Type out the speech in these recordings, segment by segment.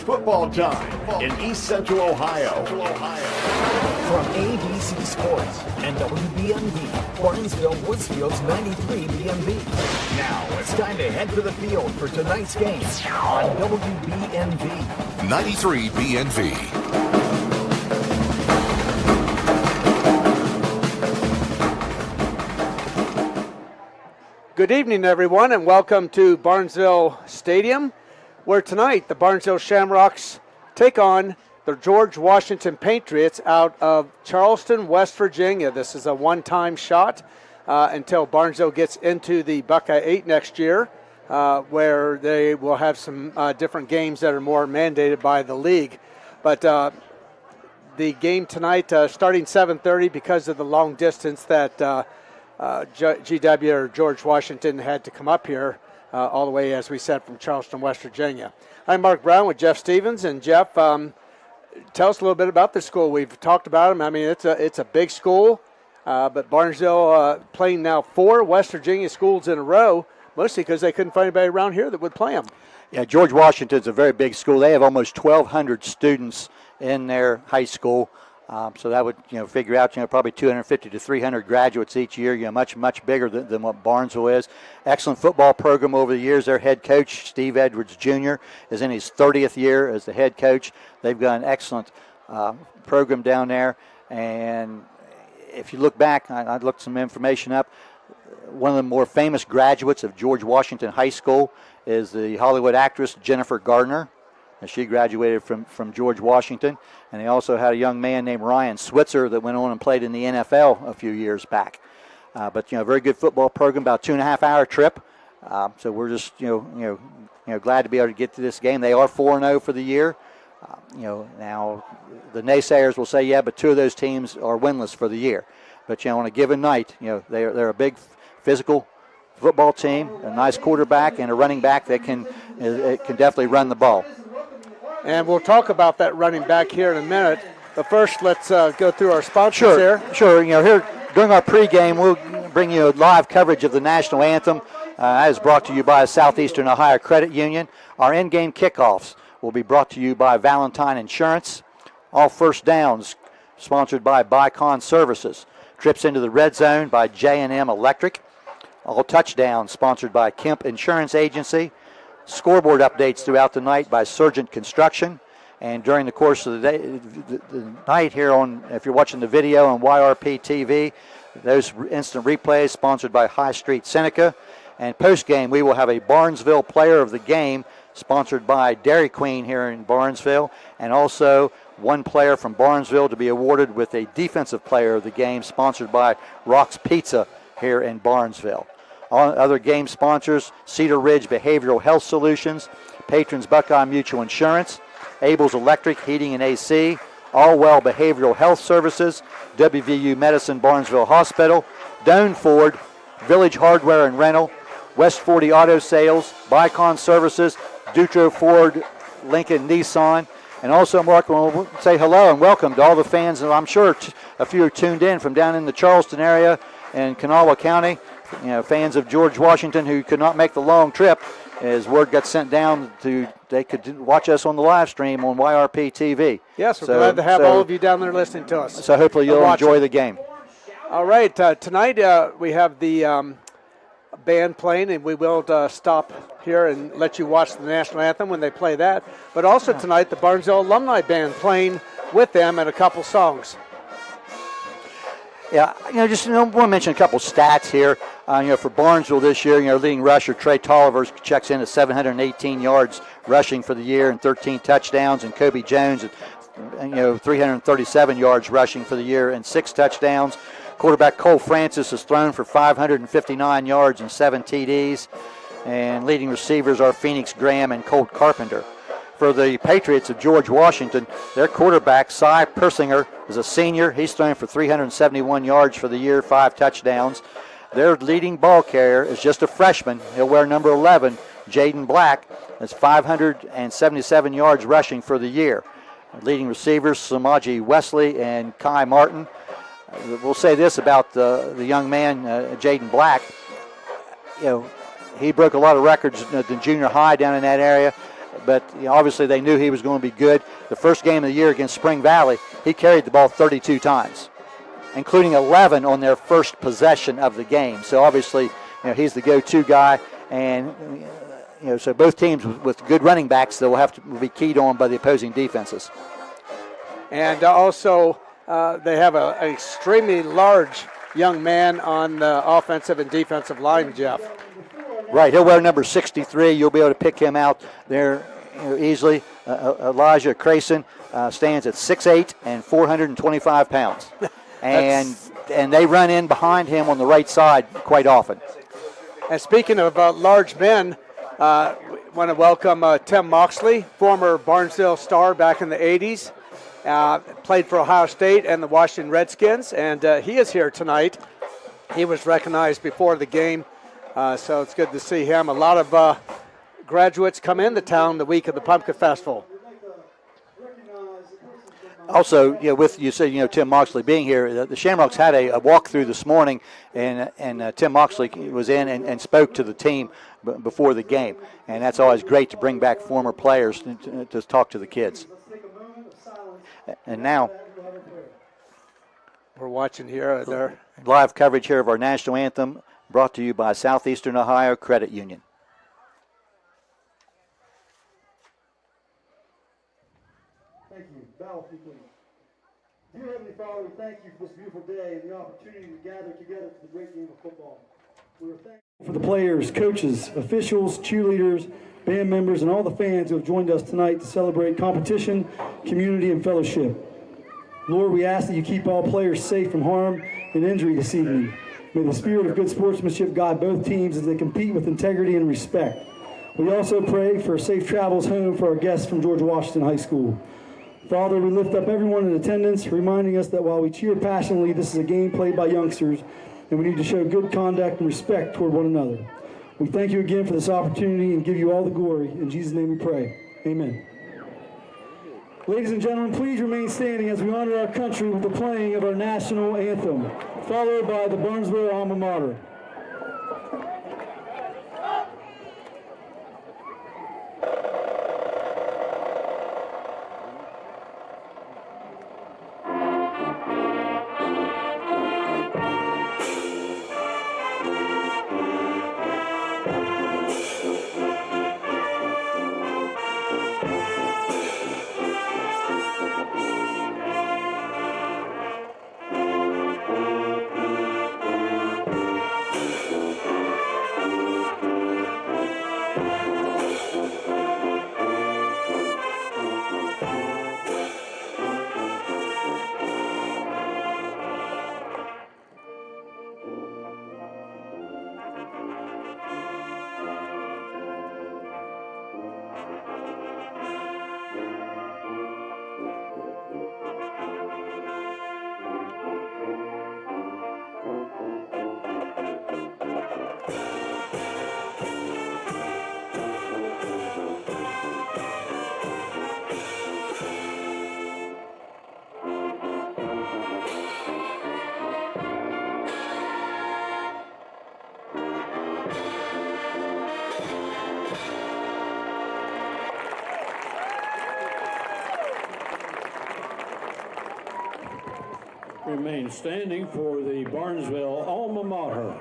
football time in East Central Ohio. From ABC Sports and WBMV, Barnesville, Woodsfield's 93 BMV. Now it's time to head for the field for tonight's game on WBMV. 93 BMV. Good evening, everyone, and welcome to Barnesville Stadium, where tonight the Barnesville Shamrocks take on the George Washington Patriots out of Charleston, West Virginia. This is a one-time shot until Barnesville gets into the Buckeye 8 next year, where they will have some different games that are more mandated by the league. But the game tonight starting 7:30 because of the long distance that GW or George Washington had to come up here all the way, as we said, from Charleston, West Virginia. I'm Mark Brown with Jeff Stevens, and Jeff, tell us a little bit about the school. We've talked about them. I mean, it's a big school, but Barnesville playing now 4 West Virginia schools in a row, mostly because they couldn't find anybody around here that would play them. Yeah, George Washington's a very big school. They have almost 1,200 students in their high school. So that would, figure out, probably 250 to 300 graduates each year, much bigger than what Barnesville is. Excellent football program over the years. Their head coach, Steve Edwards Jr., is in his 30th year as the head coach. They've got an excellent program down there. And if you look back, I looked some information up. One of the more famous graduates of George Washington High School is the Hollywood actress Jennifer Gardner. And she graduated from George Washington. And they also had a young man named Ryan Switzer that went on and played in the NFL a few years back. But very good football program, about 2.5-hour trip. So we're just glad to be able to get to this game. They are 4-0 for the year. Now the naysayers will say, yeah, but 2 of those teams are winless for the year. But on a given night, they're a big physical football team, a nice quarterback and a running back that can definitely run the ball. And we'll talk about that running back here in a minute. But first, let's go through our sponsors here. Sure. Here during our pregame, we'll bring you live coverage of the national anthem. That is brought to you by Southeastern Ohio Credit Union. Our in-game kickoffs will be brought to you by Valentine Insurance. All first downs sponsored by Bicon Services. Trips into the red zone by J&M Electric. All touchdowns sponsored by Kemp Insurance Agency. Scoreboard updates throughout the night by Surgent Construction. And during the course of the day, the night here if you're watching the video on YRP TV, those instant replays sponsored by High Street Seneca. And post-game, we will have a Barnesville Player of the Game sponsored by Dairy Queen here in Barnesville. And also one player from Barnesville to be awarded with a Defensive Player of the Game sponsored by Rock's Pizza here in Barnesville. Other game sponsors, Cedar Ridge Behavioral Health Solutions, Patrons Buckeye Mutual Insurance, Abel's Electric Heating and AC, Allwell Behavioral Health Services, WVU Medicine Barnesville Hospital, Doane Ford, Village Hardware and Rental, West 40 Auto Sales, Bicon Services, Dutro Ford, Lincoln Nissan, and also, Mark, we'll say hello and welcome to all the fans, and I'm sure a few are tuned in from down in the Charleston area and Kanawha County. Fans of George Washington who could not make the long trip, as word got sent down they could watch us on the live stream on YRP TV. Yes, we're glad to have all of you down there listening to us. So hopefully you'll enjoy the game. All right, tonight we have the band playing, and we will stop here and let you watch the national anthem when they play that. But also tonight, the Barnesville Alumni Band playing with them and a couple songs. Yeah, just want to mention a couple stats here. For Barnesville this year, leading rusher Trey Tolliver checks in at 718 yards rushing for the year and 13 touchdowns, and Kobe Jones at 337 yards rushing for the year and 6 touchdowns. Quarterback Cole Francis has thrown for 559 yards and 7 TDs, and leading receivers are Phoenix Graham and Colt Carpenter. For the Patriots of George Washington, their quarterback, Cy Persinger, is a senior. He's thrown for 371 yards for the year, 5 touchdowns. Their leading ball carrier is just a freshman. He'll wear number 11, Jaden Black. That's 577 yards rushing for the year. Leading receivers, Samaji Wesley and Kai Martin. We'll say this about the young man, Jaden Black. He broke a lot of records in junior high down in that area. but obviously they knew he was going to be good. The first game of the year against Spring Valley, he carried the ball 32 times, including 11 on their first possession of the game. So obviously, he's the go-to guy, and so both teams with good running backs that will be keyed on by the opposing defenses. And also, they have an extremely large young man on the offensive and defensive line, Jeff. Right, he'll wear number 63. You'll be able to pick him out there easily. Elijah Crayson stands at 6'8" and 425 pounds. And they run in behind him on the right side quite often. And speaking of large men, I want to welcome Tim Moxley, former Barnesville star back in the 80s. Played for Ohio State and the Washington Redskins, and he is here tonight. He was recognized before the game, so it's good to see him. A lot of graduates come into town the week of the Pumpkin Festival. Also, with you said Tim Moxley being here, the Shamrocks had a walkthrough this morning, and Tim Moxley was in and spoke to the team before the game, and that's always great to bring back former players to talk to the kids. And now we're watching here their live coverage here of our national anthem, brought to you by Southeastern Ohio Credit Union. Thank you. Bow, if you please. Dear Heavenly Father, we thank you for this beautiful day and the opportunity to gather together for the great game of football. We are thankful for the players, coaches, officials, cheerleaders, band members, and all the fans who have joined us tonight to celebrate competition, community, and fellowship. Lord, we ask that you keep all players safe from harm and injury this evening. May the spirit of good sportsmanship guide both teams as they compete with integrity and respect. We also pray for safe travels home for our guests from George Washington High School. Father, we lift up everyone in attendance, reminding us that while we cheer passionately, this is a game played by youngsters, and we need to show good conduct and respect toward one another. We thank you again for this opportunity and give you all the glory. In Jesus' name we pray. Amen. Ladies and gentlemen, please remain standing as we honor our country with the playing of our national anthem, followed by the Barnesville alma mater. Remain standing for the Barnesville alma mater.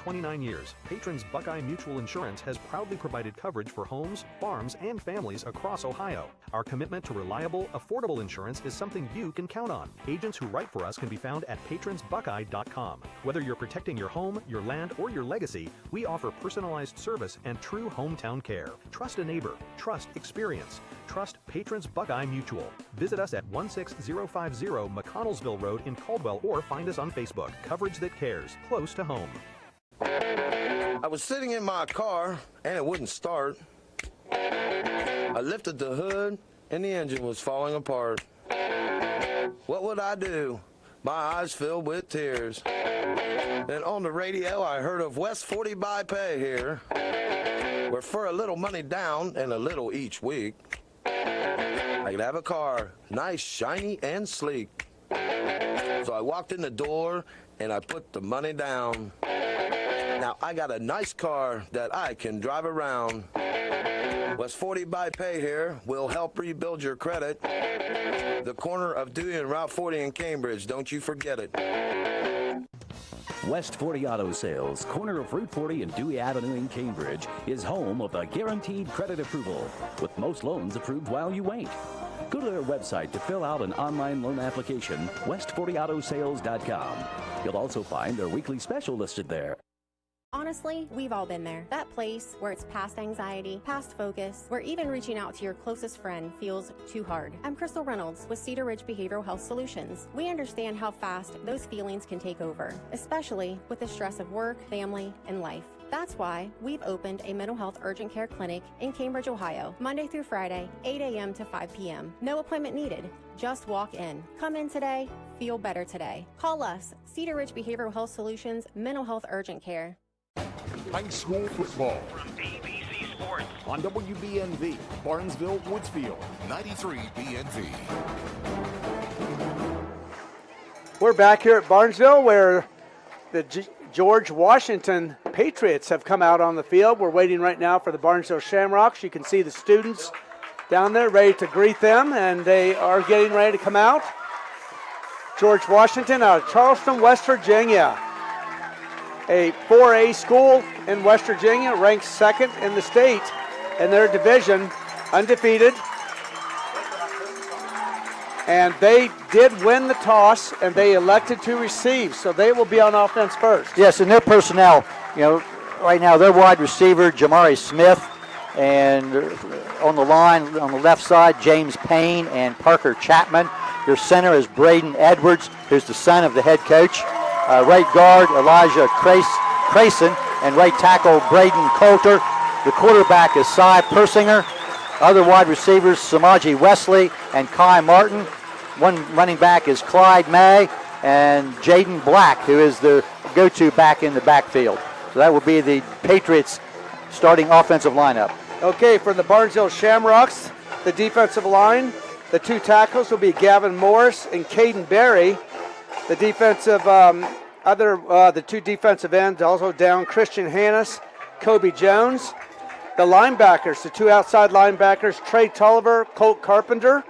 29 years, Patrons Buckeye Mutual Insurance has proudly provided coverage for homes, farms, and families across Ohio. Our commitment to reliable, affordable insurance is something you can count on. Agents who write for us can be found at patronsbuckeye.com. Whether you're protecting your home, your land, or your legacy, we offer personalized service and true hometown care. Trust a neighbor. Trust experience. Trust Patrons Buckeye Mutual. Visit us at 16050 McConnellsville Road in Caldwell or find us on Facebook. Coverage that cares, close to home. I was sitting in my car and it wouldn't start. I lifted the hood and the engine was falling apart. What would I do? My eyes filled with tears. Then on the radio I heard of West 40 by Pay here, where for a little money down and a little each week, I could have a car, nice, shiny, and sleek. So I walked in the door and I put the money down. Now I got a nice car that I can drive around. West 40 by Pay here will help rebuild your credit. The corner of Dewey and Route 40 in Cambridge, don't you forget it. West 40 Auto Sales, corner of Route 40 and Dewey Avenue in Cambridge, is home of the guaranteed credit approval, with most loans approved while you wait. Go to their website to fill out an online loan application, west40autosales.com. You'll also find their weekly special listed there. Honestly, we've all been there. That place where it's past anxiety, past focus, where even reaching out to your closest friend feels too hard. I'm Crystal Reynolds with Cedar Ridge Behavioral Health Solutions. We understand how fast those feelings can take over, especially with the stress of work, family, and life. That's why we've opened a mental health urgent care clinic in Cambridge, Ohio, Monday through Friday, 8 a.m. to 5 p.m. No appointment needed. Just walk in. Come in today. Feel better today. Call us, Cedar Ridge Behavioral Health Solutions, Mental Health Urgent Care. High school football From ABC Sports. on WBNV, Barnesville, Woodsfield. 93 BNV. We're back here at Barnesville where the George Washington Patriots have come out on the field. We're waiting right now for the Barnesville Shamrocks. You can see the students down there ready to greet them, and they are getting ready to come out. George Washington out of Charleston, West Virginia. A 4A school in West Virginia, ranked second in the state in their division, undefeated. And they did win the toss, and they elected to receive, so they will be on offense first. Yes, and their personnel, right now, their wide receiver, Jamari Smith, and on the line, on the left side, James Payne and Parker Chapman. Their center is Braden Edwards, who's the son of the head coach. Right guard, Elijah Crayson, and right tackle, Braden Coulter. The quarterback is Cy Persinger. Other wide receivers, Samaji Wesley and Kai Martin. One running back is Clyde May and Jaden Black, who is the go-to back in the backfield. So that will be the Patriots starting offensive lineup. Okay, for the Barnesville Shamrocks, the defensive line, the two tackles will be Gavin Morris and Caden Berry. The defensive, the two defensive ends also down, Christian Hannes, Kobe Jones. The linebackers, the two outside linebackers, Trey Tulliver, Colt Carpenter,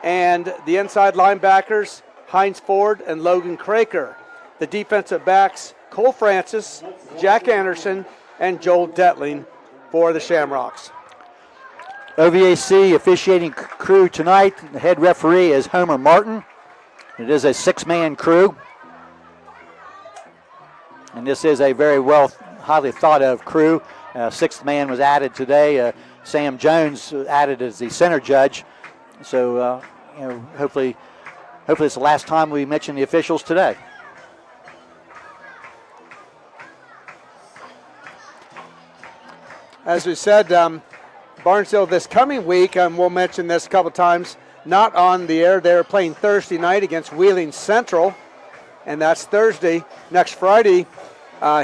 and the inside linebackers, Heinz Ford and Logan Craker. The defensive backs, Cole Francis, Jack Anderson, and Joel Detling for the Shamrocks. OVAC officiating crew tonight, the head referee is Homer Martin. It is a six-man crew. And this is a very highly thought-of crew. Sixth man was added today. Sam Jones added as the center judge. So, hopefully it's the last time we mention the officials today. As we said, Barnesville this coming week, we'll mention this a couple times, not on the air. They're playing Thursday night against Wheeling Central, and that's Thursday. Next Friday,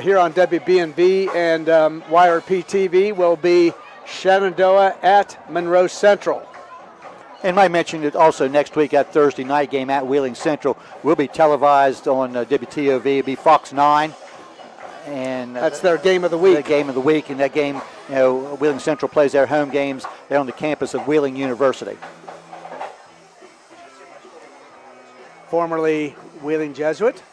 here on WBNV and YRP TV will be Shenandoah at Monroe Central. And I mentioned it also next week, that Thursday night game at Wheeling Central will be televised on WTOV. It'll be Fox 9. And that's their game of the week. The game of the week, and that game, Wheeling Central plays their home games. They're on the campus of Wheeling University. Formerly Wheeling Jesuit.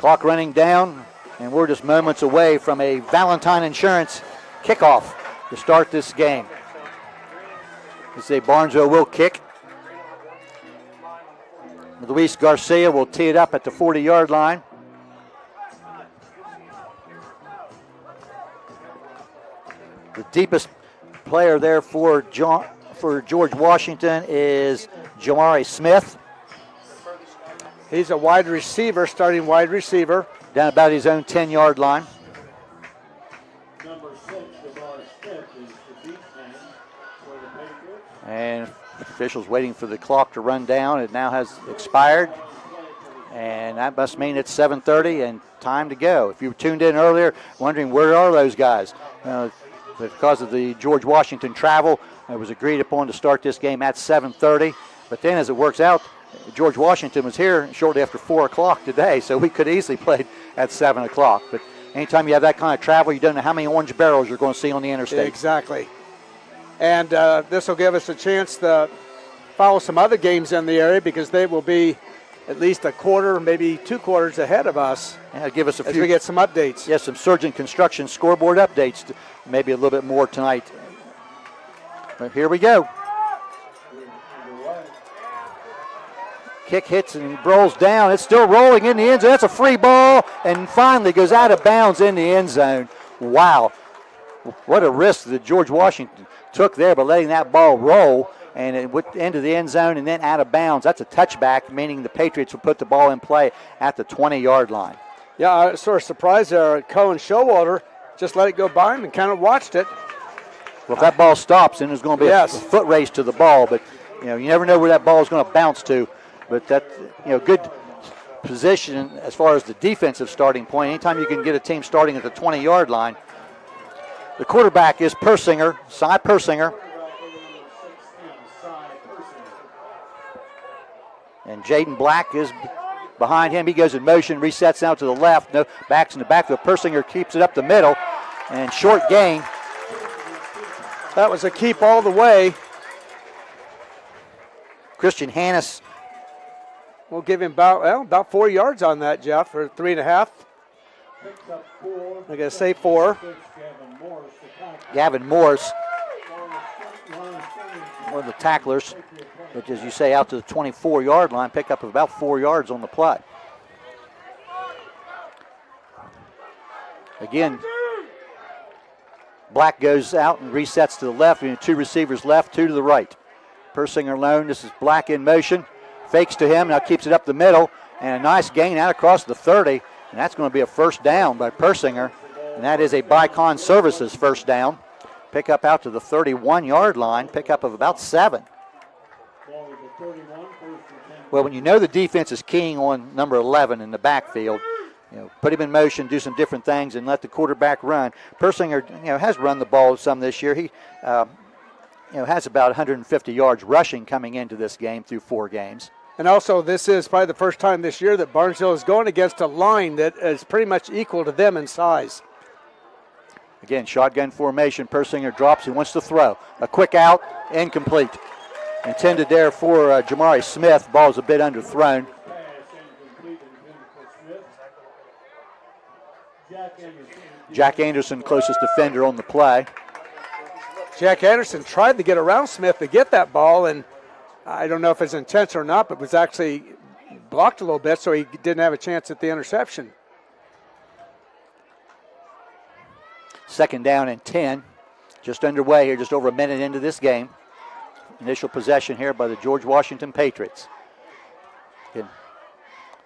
Clock running down, and we're just moments away from a Valentine Insurance kickoff to start this game. Let's say Barnesville will kick. Luis Garcia will tee it up at the 40-yard line. The deepest player there for George Washington is Jamari Smith. He's a wide receiver, starting wide receiver. Down about his own 10-yard line. Number 6, Jamari Smith, is the deep man for the Patriots. And officials waiting for the clock to run down. It now has expired. And that must mean it's 7:30 and time to go. If you tuned in earlier wondering where are those guys, because of the George Washington travel, it was agreed upon to start this game at 7:30. But then as it works out, George Washington was here shortly after 4 o'clock today, so we could easily play at 7 o'clock. But anytime you have that kind of travel, you don't know how many orange barrels you're going to see on the interstate. Exactly. And this will give us a chance to follow some other games in the area because they will be at least a quarter, maybe 2 quarters ahead of us. Yeah, give us a as few. we get some updates. Yes, some Surgeon Construction scoreboard updates, maybe a little bit more tonight. But here we go. Kick hits and rolls down. It's still rolling in the end zone. That's a free ball, and finally goes out of bounds in the end zone. Wow. What a risk that George Washington took there by letting that ball roll, and it went into the end zone and then out of bounds. That's a touchback, meaning the Patriots will put the ball in play at the 20-yard line. Yeah, I was sort of surprised there. Cohen Showalter just let it go by him and kind of watched it. Well, if that ball stops, then there's going to be a foot race to the ball, but you never know where that ball is going to bounce to. But that, good position as far as the defensive starting point. Anytime you can get a team starting at the 20-yard line. The quarterback is Persinger, Cy Persinger. And Jaden Black is behind him. He goes in motion, resets out to the left. No, backs in the back. The Persinger keeps it up the middle. And short gain. That was a keep all the way. Christian Hannes. We'll give him about 4 yards on that, Jeff, or 3.5. I gotta say 4. Gavin Morris, one of the tacklers, which, as you say, out to the 24-yard line, pick up about 4 yards on the play. Again, Black goes out and resets to the left. 2 receivers left, 2 to the right. Persinger alone. This is Black in motion. Fakes to him, now keeps it up the middle, and a nice gain out across the 30, and that's going to be a first down by Persinger, and that is a Bicon Services first down. Pick up out to the 31-yard line, pick up of about 7. Well, when you know the defense is keying on number 11 in the backfield, put him in motion, do some different things, and let the quarterback run. Persinger, has run the ball some this year. He, has about 150 yards rushing coming into this game through 4 games. And also, this is probably the first time this year that Barnesville is going against a line that is pretty much equal to them in size. Again, shotgun formation. Persinger drops. He wants to throw. A quick out, incomplete. Intended there for Jamari Smith. Ball's a bit underthrown. Jack Anderson, closest defender on the play. Jack Anderson tried to get around Smith to get that ball, and I don't know if it's intentional or not, but was actually blocked a little bit, so he didn't have a chance at the interception. Second down and 10. Just underway here, just over a minute into this game. Initial possession here by the George Washington Patriots. Again,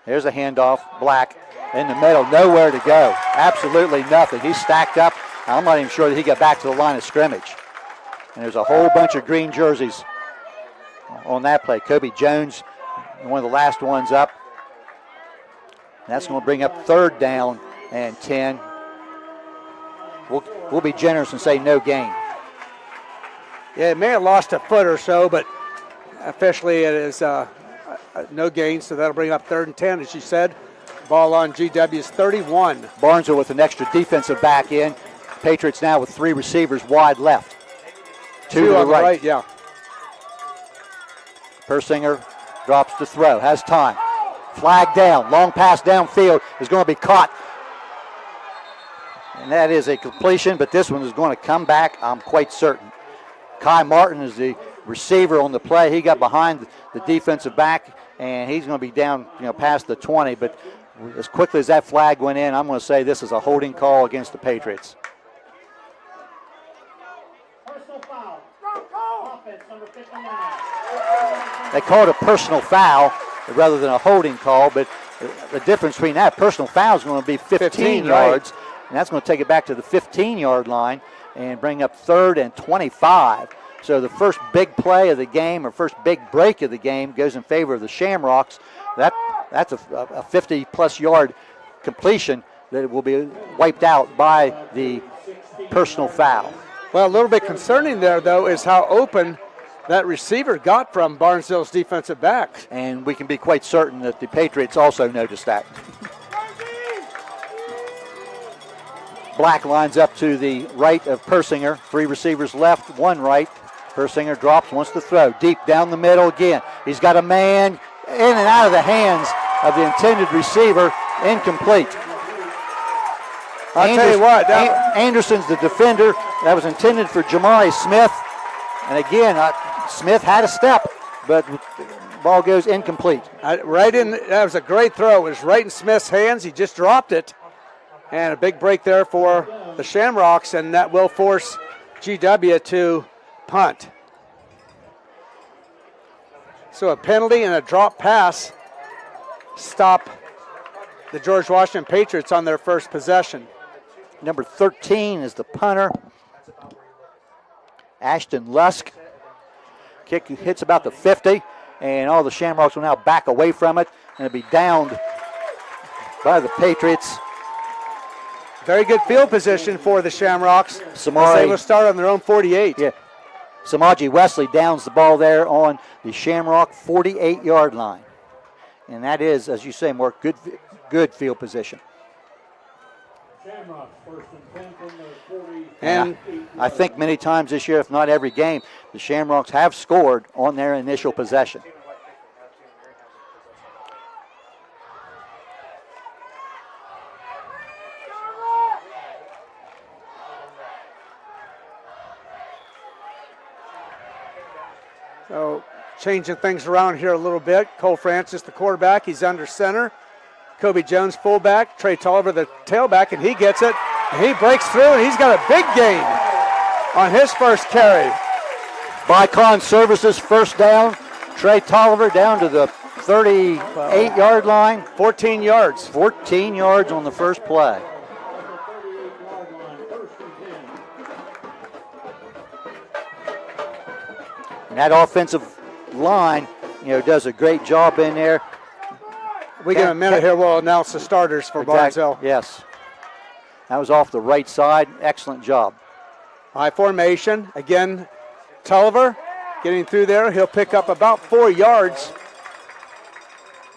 there's a handoff. Black in the middle, nowhere to go. Absolutely nothing. He's stacked up. I'm not even sure that he got back to the line of scrimmage. And there's a whole bunch of green jerseys on that play. Kobe Jones, one of the last ones up. And that's going to bring up third down and 10. We'll be generous and say no gain. Yeah, it may have lost a foot or so, but officially it is no gain, so that'll bring up third and 10, as you said. Ball on GW's 31. Barnesville with an extra defensive back in. Patriots now with 3 receivers wide left. 2 to the right. Yeah. Persinger drops to throw, has time. Flag down. Long pass downfield is going to be caught. And that is a completion, but this one is going to come back, I'm quite certain. Kai Martin is the receiver on the play. He got behind the defensive back, and he's going to be down, past the 20. But as quickly as that flag went in, I'm going to say this is a holding call against the Patriots. Personal foul. Offense, number 59. They called a personal foul rather than a holding call, but the difference between that, personal foul is going to be 15 yards, and that's going to take it back to the 15-yard line and bring up 3rd and 25. So the first big play of the game, or first big break of the game, goes in favor of the Shamrocks. That's a 50-plus yard completion that will be wiped out by the personal foul. Well, a little bit concerning there, though, is how open that receiver got from Barnesville's defensive back. And we can be quite certain that the Patriots also noticed that. Black lines up to the right of Persinger. 3 receivers left, 1 right. Persinger drops, wants to throw. Deep down the middle again. He's got a man in and out of the hands of the intended receiver. Incomplete. I'll tell you what. Anderson's the defender. That was intended for Jamari Smith. And again, Smith had a step, but ball goes incomplete. That was a great throw. It was right in Smith's hands. He just dropped it. And a big break there for the Shamrocks, and that will force GW to punt. So a penalty and a drop pass stop the George Washington Patriots on their first possession. Number 13 is the punter, Ashton Lusk. Kick hits about the 50, and all the Shamrocks will now back away from it, and it'll be downed by the Patriots. Very good field position for the Shamrocks. Samari, they will start on their own 48. Yeah. Samaji Wesley downs the ball there on the Shamrock 48-yard line. And that is, as you say, Mark, good field position. Shamrocks first and 10 from their 40. And I think many times this year, if not every game, the Shamrocks have scored on their initial possession. So changing things around here a little bit. Cole Francis, the quarterback, he's under center. Kobe Jones, fullback. Trey Tolliver, the tailback, and he gets it. And he breaks through, and he's got a big gain on his first carry. Bicon Services first down. Trey Tolliver down to the 38-yard line. 14 yards. 14 yards on the first play. And that offensive line, does a great job in there. We get a minute here. We'll announce the starters for Barnesville. Yes. That was off the right side. Excellent job. High formation. Again, Tolliver getting through there. He'll pick up about 4 yards.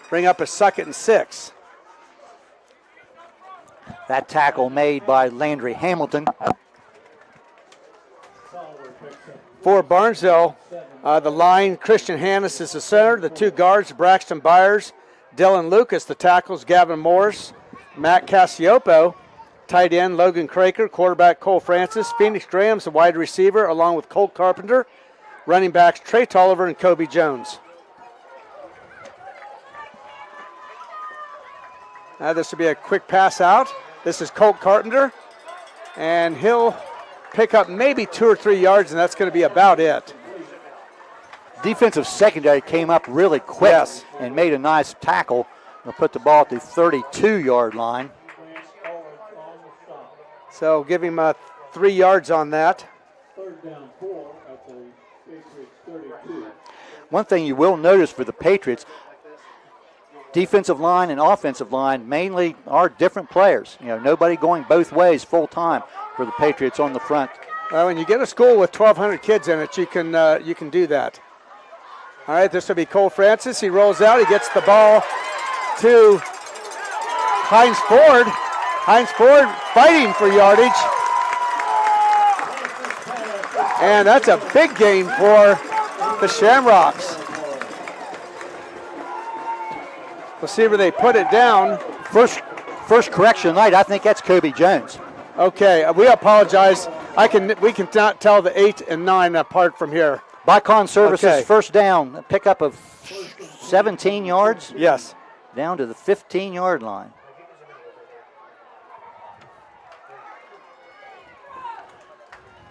Bring up a 2nd and 6. That tackle made by Landry Hamilton. For Barnesville, the line, Christian Hannes is the center. The 2 guards, Braxton Byers, Dylan Lucas, the tackles, Gavin Morris, Matt Cassiopo, tight end, Logan Craker, quarterback, Cole Francis, Phoenix Graham's the wide receiver, along with Colt Carpenter, running backs, Trey Tolliver and Kobe Jones. Now this will be a quick pass out. This is Colt Carpenter, and he'll pick up maybe 2 or 3 yards, and that's going to be about it. Defensive secondary came up really quick and made a nice tackle. They'll put the ball at the 32-yard line. So give him 3 yards on that. 3rd down 4 at the Patriots 32. One thing you will notice for the Patriots, defensive line and offensive line mainly are different players. Nobody going both ways full time for the Patriots on the front. Well, when you get a school with 1,200 kids in it, you can do that. All right, this will be Cole Francis. He rolls out. He gets the ball to Hines Ford. Hines Ford fighting for yardage. And that's a big gain for the Shamrocks. We'll see where they put it down. First correction tonight, I think that's Kobe Jones. Okay, we apologize. We can not tell the 8 and 9 apart from here. Bicon Services, Okay. first down, a pickup of 17 yards. Yes. Down to the 15-yard line.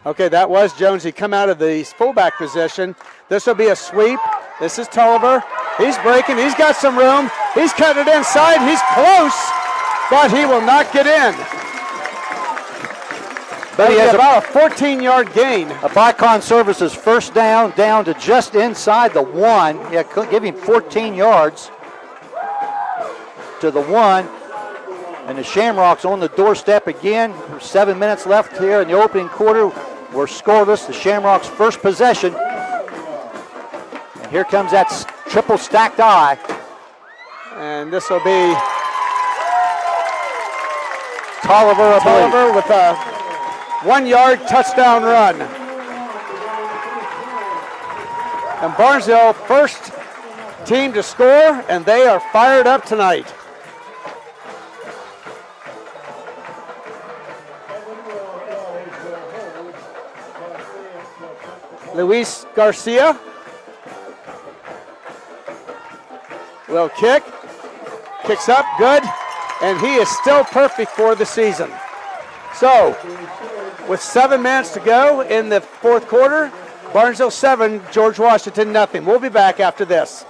Okay, that was Jones. He come out of the fullback position. This will be a sweep. This is Tolliver. He's breaking. He's got some room. He's cutting it inside. He's close, but he will not get in. But he has about a 14-yard gain. A Bicon Services first down to just inside the 1. Yeah, give him 14 yards to the 1. And the Shamrocks on the doorstep again. There's 7 minutes left here in the opening quarter. We're scoreless. The Shamrocks' first possession. And here comes that triple stacked eye. And this will be Tolliver with a 1-yard touchdown run. And Barnesville, first team to score, and they are fired up tonight. Luis Garcia will kick. Kicks up, good. And he is still perfect for the season. So, with 7 minutes to go in the fourth quarter, Barnesville 7, George Washington nothing. We'll be back after this.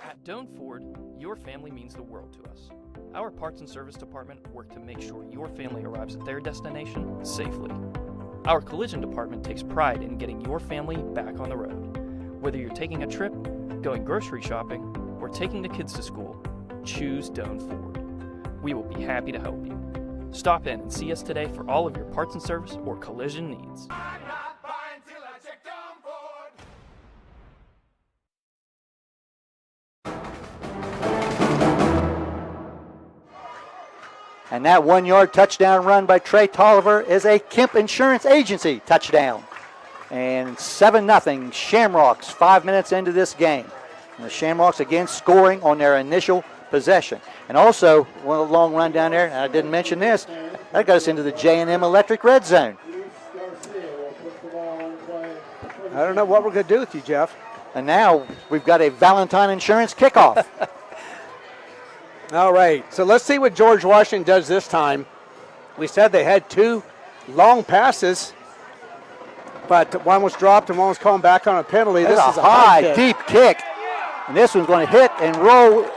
At Doan Ford, your family means the world to us. Our parts and service department work to make sure your family arrives at their destination safely. Our collision department takes pride in getting your family back on the road. Whether you're taking a trip, going grocery shopping, or taking the kids to school, choose Doan Ford. We will be happy to help you. Stop in and see us today for all of your parts and service or collision needs. And that 1-yard touchdown run by Trey Tolliver is a Kemp Insurance Agency touchdown. And 7-0 Shamrocks 5 minutes into this game. And the Shamrocks again scoring on their initial possession. And also, one long run down there, and I didn't mention this, that got us into the J&M Electric red zone. I don't know what we're going to do with you, Jeff. And now we've got a Valentine Insurance kickoff. All right, so let's see what George Washington does this time. We said they had 2 long passes, but one was dropped and one was calling back on a penalty. This is a high, deep kick. And this one's going to hit and roll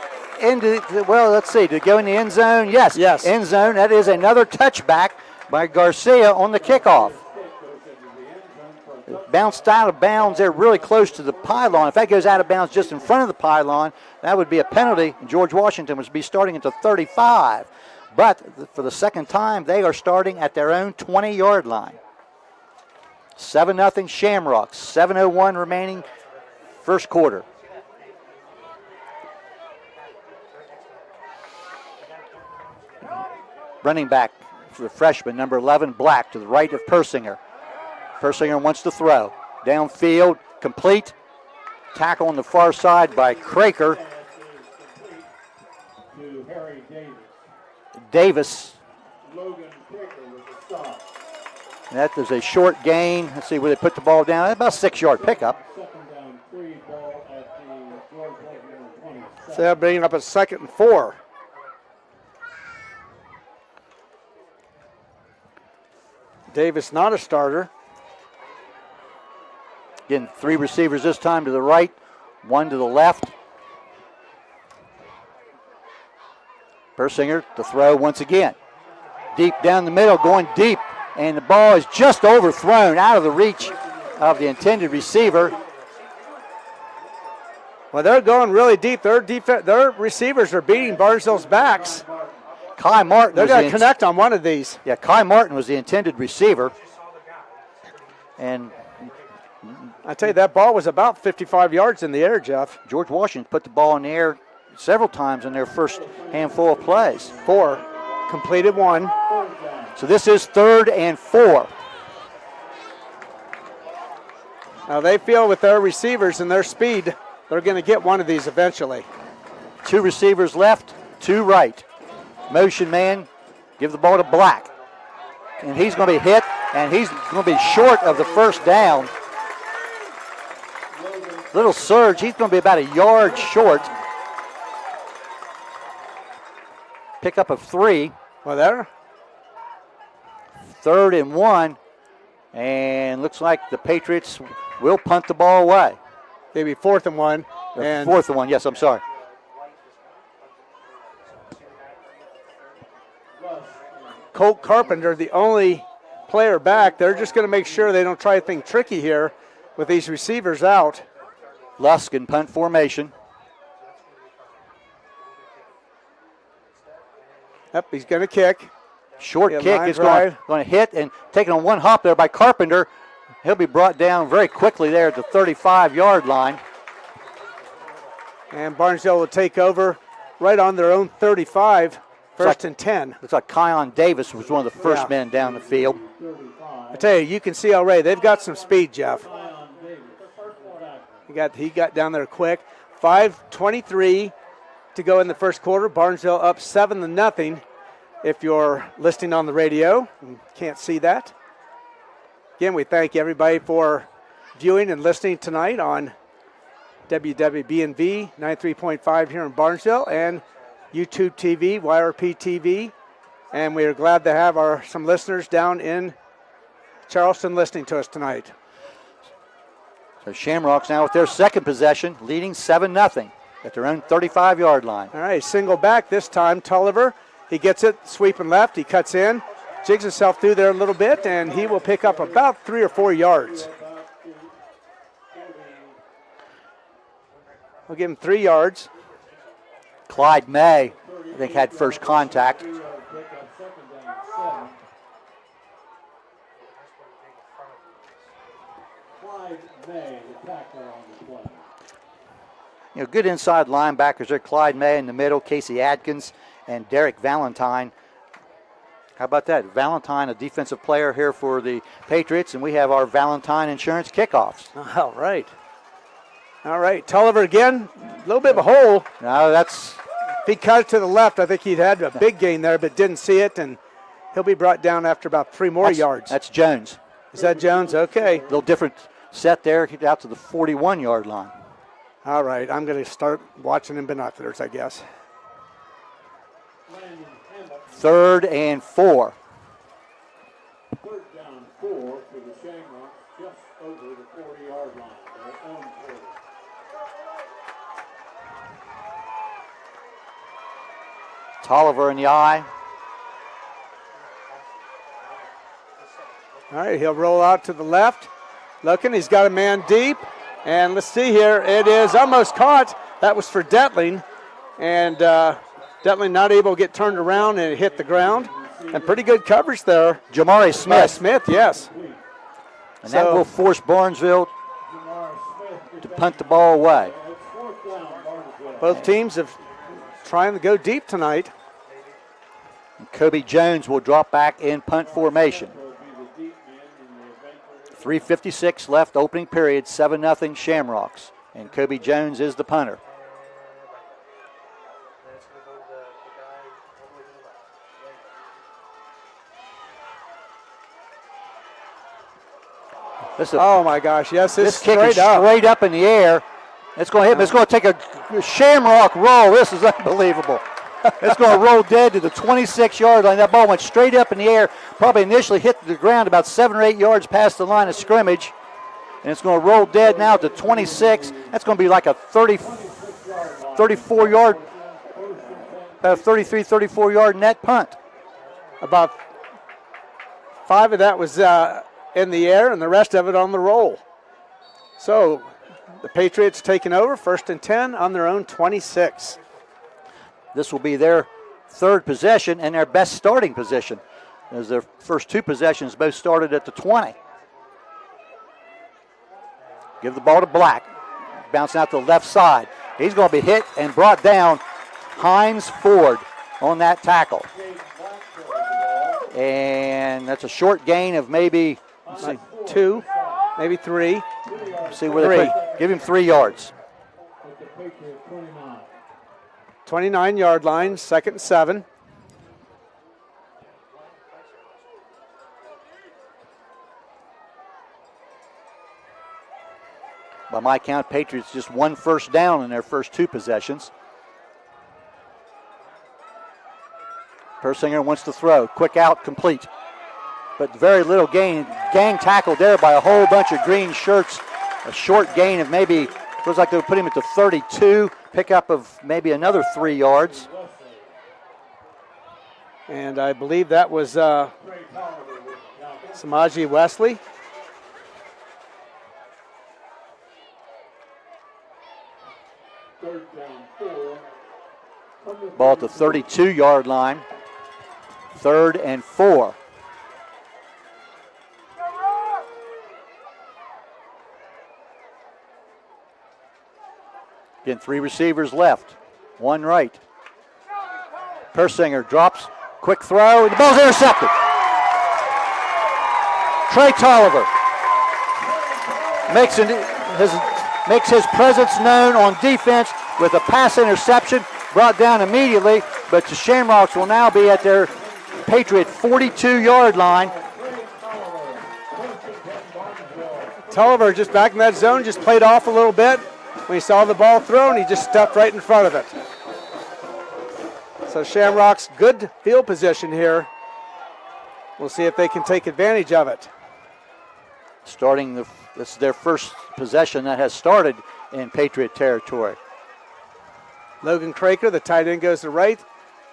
into, well, let's see, to go in the end zone? Yes, end zone. That is another touchback by Garcia on the kickoff. It bounced out of bounds there really close to the pylon. If that goes out of bounds just in front of the pylon, that would be a penalty. George Washington would be starting at the 35. But for the second time, they are starting at their own 20-yard line. 7-0 Shamrocks, 7:01 remaining first quarter. Running back for the freshman, number 11, Black, to the right of Persinger. Persinger wants to throw. Downfield, complete. Tackle on the far side by Craker. Davis. That is a short gain. Let's see where they put the ball down. About a 6-yard pickup. So they're bringing up a 2nd and 4. Davis not a starter. Again, 3 receivers this time to the right, 1 to the left. Persinger to throw once again. Deep down the middle, going deep, and the ball is just overthrown out of the reach of the intended receiver. Well, they're going really deep. Their receivers are beating Barnesville's backs. Kai Martin. They're going to connect on one of these. Yeah, Kai Martin was the intended receiver. And I tell you, that ball was about 55 yards in the air, Jeff. George Washington put the ball in the air several times in their first handful of plays. 4. Completed 1. So this is 3rd and 4. Now they feel with their receivers and their speed, they're going to get one of these eventually. 2 receivers left, 2 right. Motion man, give the ball to Black. And he's going to be hit, and he's going to be short of the first down. Little surge, he's going to be about a yard short. Pickup of 3. Well, there. 3rd and 1. And looks like the Patriots will punt the ball away. Maybe 4th and 1. And 4th and 1, yes, I'm sorry. Colt Carpenter, the only player back. They're just going to make sure they don't try anything tricky here with these receivers out. Lusk in punt formation. Yep, he's going to kick. Short kick is going to hit and taken on one hop there by Carpenter. He'll be brought down very quickly there at the 35-yard line. And Barnesville will take over right on their own 35, first and 10. Looks like Kion Davis was one of the first men down the field. I tell you can see already they've got some speed, Jeff. He got down there quick. 5:23 to go in the first quarter. Barnesville up 7-0. If you're listening on the radio and can't see that. Again, we thank everybody for viewing and listening tonight on WWBNV 93.5 here in Barnesville and YouTube TV, YRP TV. And we are glad to have some listeners down in Charleston listening to us tonight. So Shamrocks now with their second possession, leading 7-0 at their own 35-yard line. All right, single back this time. Tulliver, he gets it, sweeping left, he cuts in, jigs himself through there a little bit, and he will pick up about 3 or 4 yards. We'll give him 3 yards. Clyde May, I think, had first contact. You know, good inside linebackers there. Clyde May in the middle, Casey Adkins, and Derek Valentine. How about that? Valentine, a defensive player here for the Patriots, and we have our Valentine Insurance kickoffs. All right. All right, Tulliver again, a little bit of a hole. No, that's... If he cut it to the left, I think he'd had a big gain there, but didn't see it, and he'll be brought down after about 3 more yards. That's Jones. Is that Jones? Okay. A little different set there, out to the 41-yard line. All right, I'm going to start watching in binoculars, I guess. 3rd and 4. 3rd down 4 for the Shamrocks, just over the 40-yard line. Their own 40. Tolliver in the eye. All right, he'll roll out to the left. Looking, he's got a man deep. And let's see here, it is almost caught. That was for Detling. And Detling not able to get turned around and hit the ground. And pretty good coverage there. Jamari Smith. Smith, yes. And that will force Barnesville to punt the ball away. Both teams have trying to go deep tonight. And Kobe Jones will drop back in punt formation. 3:56 left, opening period, 7-0 Shamrocks. And Kobe Jones is the punter. Oh my gosh, yes, this kick is straight up in the air. It's going to hit him. It's going to take a Shamrock roll. This is unbelievable. It's going to roll dead to the 26-yard line. That ball went straight up in the air, probably initially hit the ground about 7 or 8 yards past the line of scrimmage. And it's going to roll dead now to 26. That's going to be like a 34-yard, about 33, 34-yard net punt. About 5 of that was in the air and the rest of it on the roll. So the Patriots taking over, 1st and 10 on their own 26. This will be their 3rd possession and their best starting position, as their first 2 possessions both started at the 20. Give the ball to Black. Bouncing out to the left side. He's going to be hit and brought down. Hines Ford on that tackle. And that's a short gain of maybe 2, maybe 3. See where they put. Give him 3 yards. 29-yard line, 2nd and 7. By my count, Patriots just 1 first down in their first 2 possessions. Persinger wants to throw. Quick out, complete. But very little gain. Gang tackled there by a whole bunch of green shirts. A short gain of maybe, looks like they'll put him at the 32. Pickup of maybe another 3 yards. And I believe that was Samaji Wesley. Ball at the 32-yard line. 3rd and 4. Again, 3 receivers left. 1 right. Persinger drops. Quick throw. And the ball's intercepted. Trey Tolliver makes his presence known on defense with a pass interception brought down immediately, but the Shamrocks will now be at their Patriot 42-yard line. Tolliver just back in that zone, just played off a little bit. When he saw the ball thrown, he just stepped right in front of it. So Shamrocks, good field position here. We'll see if they can take advantage of it. This is their first possession that has started in Patriot territory. Logan Craker, the tight end, goes to right.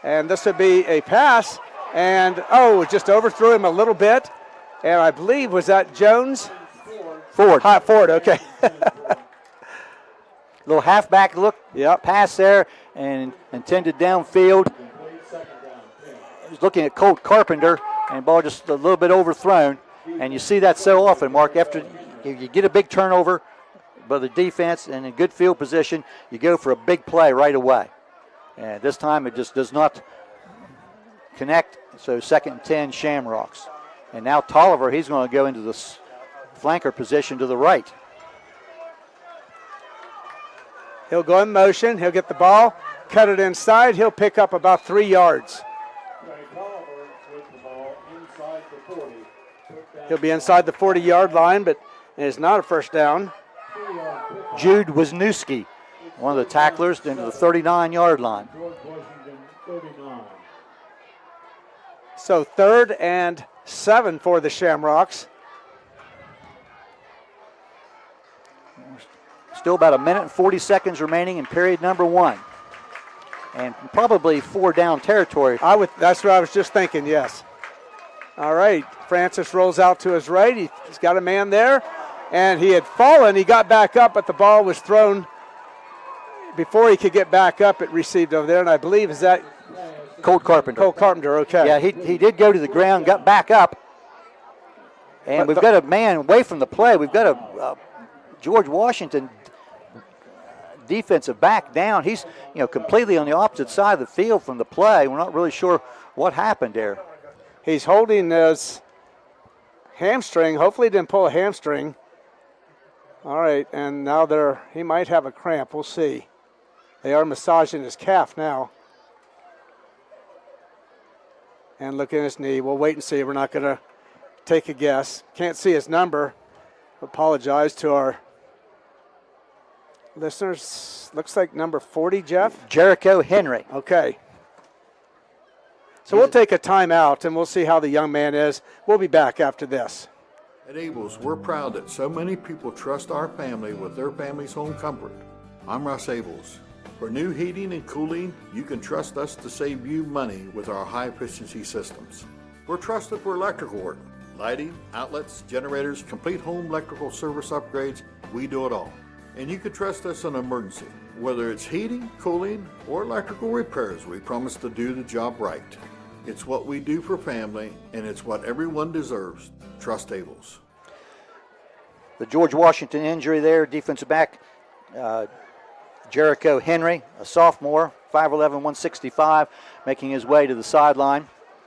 And this would be a pass. And, just overthrew him a little bit. And I believe, was that Jones? Ford. Ford, okay. Little halfback look pass there and intended downfield. He's looking at Colt Carpenter, and ball just a little bit overthrown. And you see that so often, Mark. After you get a big turnover by the defense and in good field position, you go for a big play right away. And this time it just does not connect. So 2nd and 10, Shamrocks. And now Tolliver, he's going to go into the flanker position to the right. He'll go in motion. He'll get the ball, cut it inside. He'll pick up about 3 yards. He'll be inside the 40-yard line, but it is not a first down. Jude Wisniewski, one of the tacklers, into the 39-yard line. So 3rd and 7 for the Shamrocks. Still about 1 minute and 40 seconds remaining in period number 1. And probably 4 down territory. That's what I was just thinking, yes. All right, Francis rolls out to his right. He's got a man there, and he had fallen. He got back up, but the ball was thrown before he could get back up. It received over there, and I believe, is that Colt Carpenter? Colt Carpenter, okay. Yeah, he did go to the ground, got back up, and we've got a man away from the play. We've got a George Washington defensive back down. He's completely on the opposite side of the field from the play. We're not really sure what happened there. He's holding his hamstring. Hopefully he didn't pull a hamstring. All right, and now he might have a cramp. We'll see. They are massaging his calf now. And look at his knee. We'll wait and see. We're not going to take a guess. Can't see his number. Apologize to our listeners. Looks like number 40, Jeff? Jericho Henry. Okay. So we'll take a timeout, and we'll see how the young man is. We'll be back after this. At Abel's, we're proud that so many people trust our family with their family's home comfort. I'm Russ Abels. For new heating and cooling, you can trust us to save you money with our high-efficiency systems. We're trusted for electrical work, lighting, outlets, generators, complete home electrical service upgrades. We do it all. And you can trust us in an emergency. Whether it's heating, cooling, or electrical repairs, we promise to do the job right. It's what we do for family, and it's what everyone deserves. Trust Abels. The George Washington injury there, defensive back Jericho Henry, a sophomore, 5'11", 165, making his way to the sideline.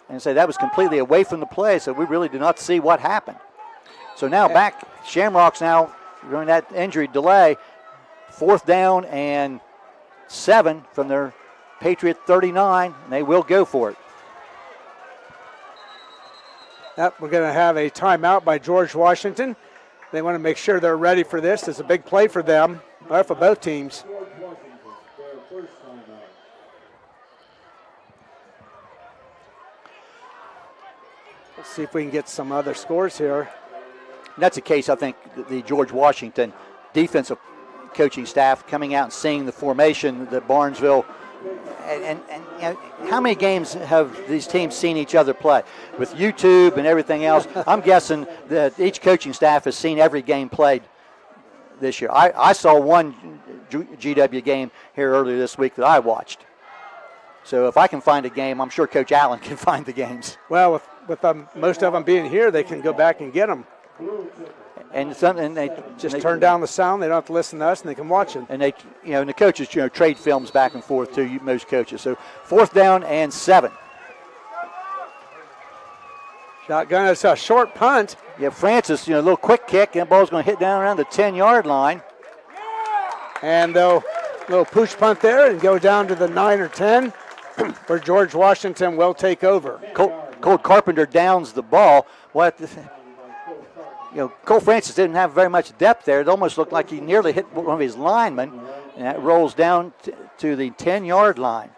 And say that was completely away from the play, so we really did not see what happened. So now back, Shamrocks now, during that injury delay, 4th down and 7 from their Patriot 39, and they will go for it. Yep, we're going to have a timeout by George Washington. They want to make sure they're ready for this. It's a big play for them, or for both teams. Let's see if we can get some other scores here. And that's the case, I think, the George Washington defensive coaching staff coming out and seeing the formation that Barnesville, and you know, how many games have these teams seen each other play? With YouTube and everything else, I'm guessing that each coaching staff has seen every game played this year. I saw one GW game here earlier this week that I watched. So if I can find a game, I'm sure Coach Allen can find the games. Well, with most of them being here, they can go back and get them. And they just turn down the sound. They don't have to listen to us, and they can watch it. And they, you know, and the coaches, trade films back and forth to most coaches. So 4th down and 7. Shotgun. It's a short punt. Yeah, Francis, a little quick kick, and the ball's going to hit down around the 10-yard line. And they'll little push punt there and go down to the 9 or 10, where George Washington will take over. Cole Carpenter downs the ball. Cole Francis didn't have very much depth there. It almost looked like he nearly hit one of his linemen, and that rolls down to the 10-yard line.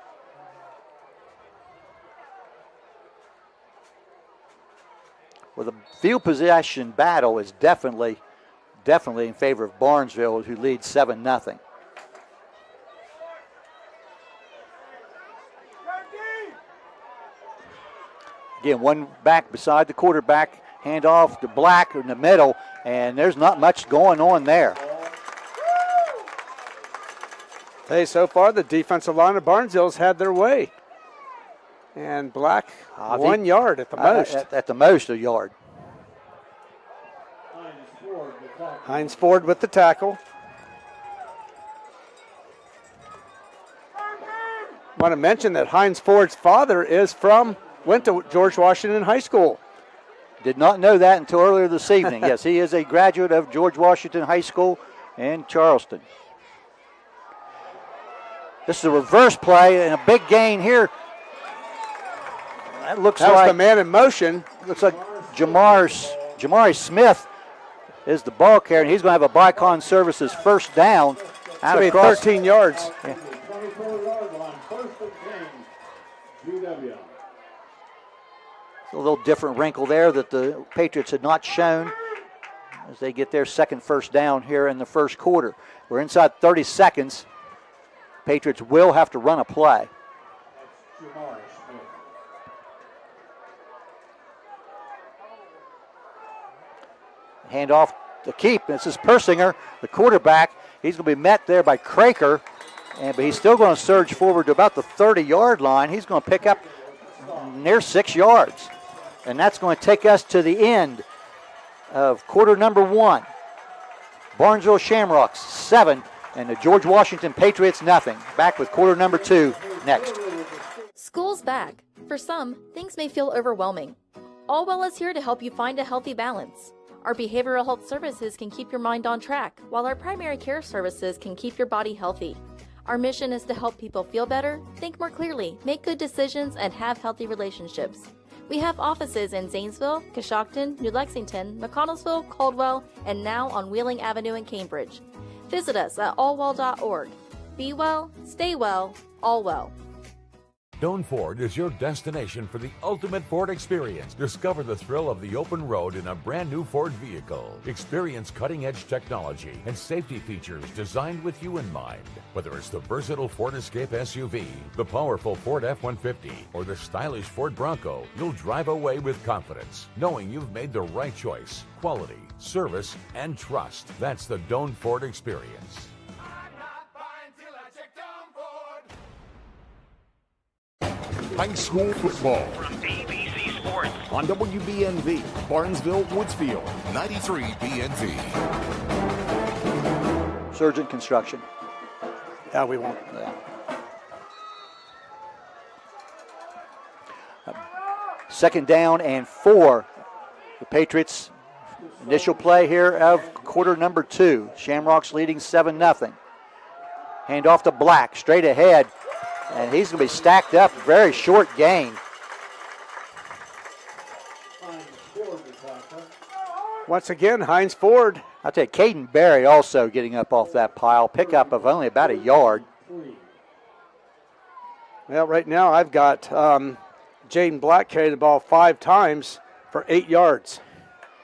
Well, the field possession battle is definitely in favor of Barnesville, who leads 7-0. Again, one back beside the quarterback. Hand off to Black in the middle, and there's not much going on there. Hey, so far the defensive line of Barnesville's had their way. And Black, 1 yard at the most. At the most, a yard. Hines Ford with the tackle. Want to mention that Hines Ford's father went to George Washington High School. Did not know that until earlier this evening. Yes, he is a graduate of George Washington High School in Charleston. This is a reverse play and a big gain here. That was the man in motion. Looks like Jamari Smith is the ball carrier, and he's going to have a Bicon Services first down. Out across 13 yards. Yeah. 24-yard line, first and 10, GW. A little different wrinkle there that the Patriots had not shown as they get their second first down here in the first quarter. We're inside 30 seconds. Patriots will have to run a play. Hand off to Keep. This is Persinger, the quarterback. He's going to be met there by Craker, but he's still going to surge forward to about the 30-yard line. He's going to pick up near 6 yards. And that's going to take us to the end of quarter number 1. Barnesville Shamrocks 7 and the George Washington Patriots nothing. Back with quarter number 2 next. School's back. For some, things may feel overwhelming. Allwell is here to help you find a healthy balance. Our behavioral health services can keep your mind on track, while our primary care services can keep your body healthy. Our mission is to help people feel better, think more clearly, make good decisions, and have healthy relationships. We have offices in Zanesville, Coshocton, New Lexington, McConnellsville, Caldwell, and now on Wheeling Avenue in Cambridge. Visit us at allwell.org. Be well, stay well, all well. Doan Ford is your destination for the ultimate Ford experience. Discover the thrill of the open road in a brand new Ford vehicle. Experience cutting-edge technology and safety features designed with you in mind. Whether it's the versatile Ford Escape SUV, the powerful Ford F-150, or the stylish Ford Bronco, you'll drive away with confidence, knowing you've made the right choice. Quality, service, and trust. That's the Doan Ford experience. High school football From ABC Sports. on WBNV, Barnesville, Woodsfield. 93 BNV. Surgeon Construction. Yeah, we won't. Yeah. Second down and 4. The Patriots' initial play here of quarter number 2. Shamrocks leading 7-0. Hand off to Black, straight ahead. And he's going to be stacked up. Very short gain. Once again, Hines Ford. I'll tell you, Caden Berry also getting up off that pile. Pickup of only about a yard. Well, right now I've got Jaden Black carrying the ball 5 times for 8 yards.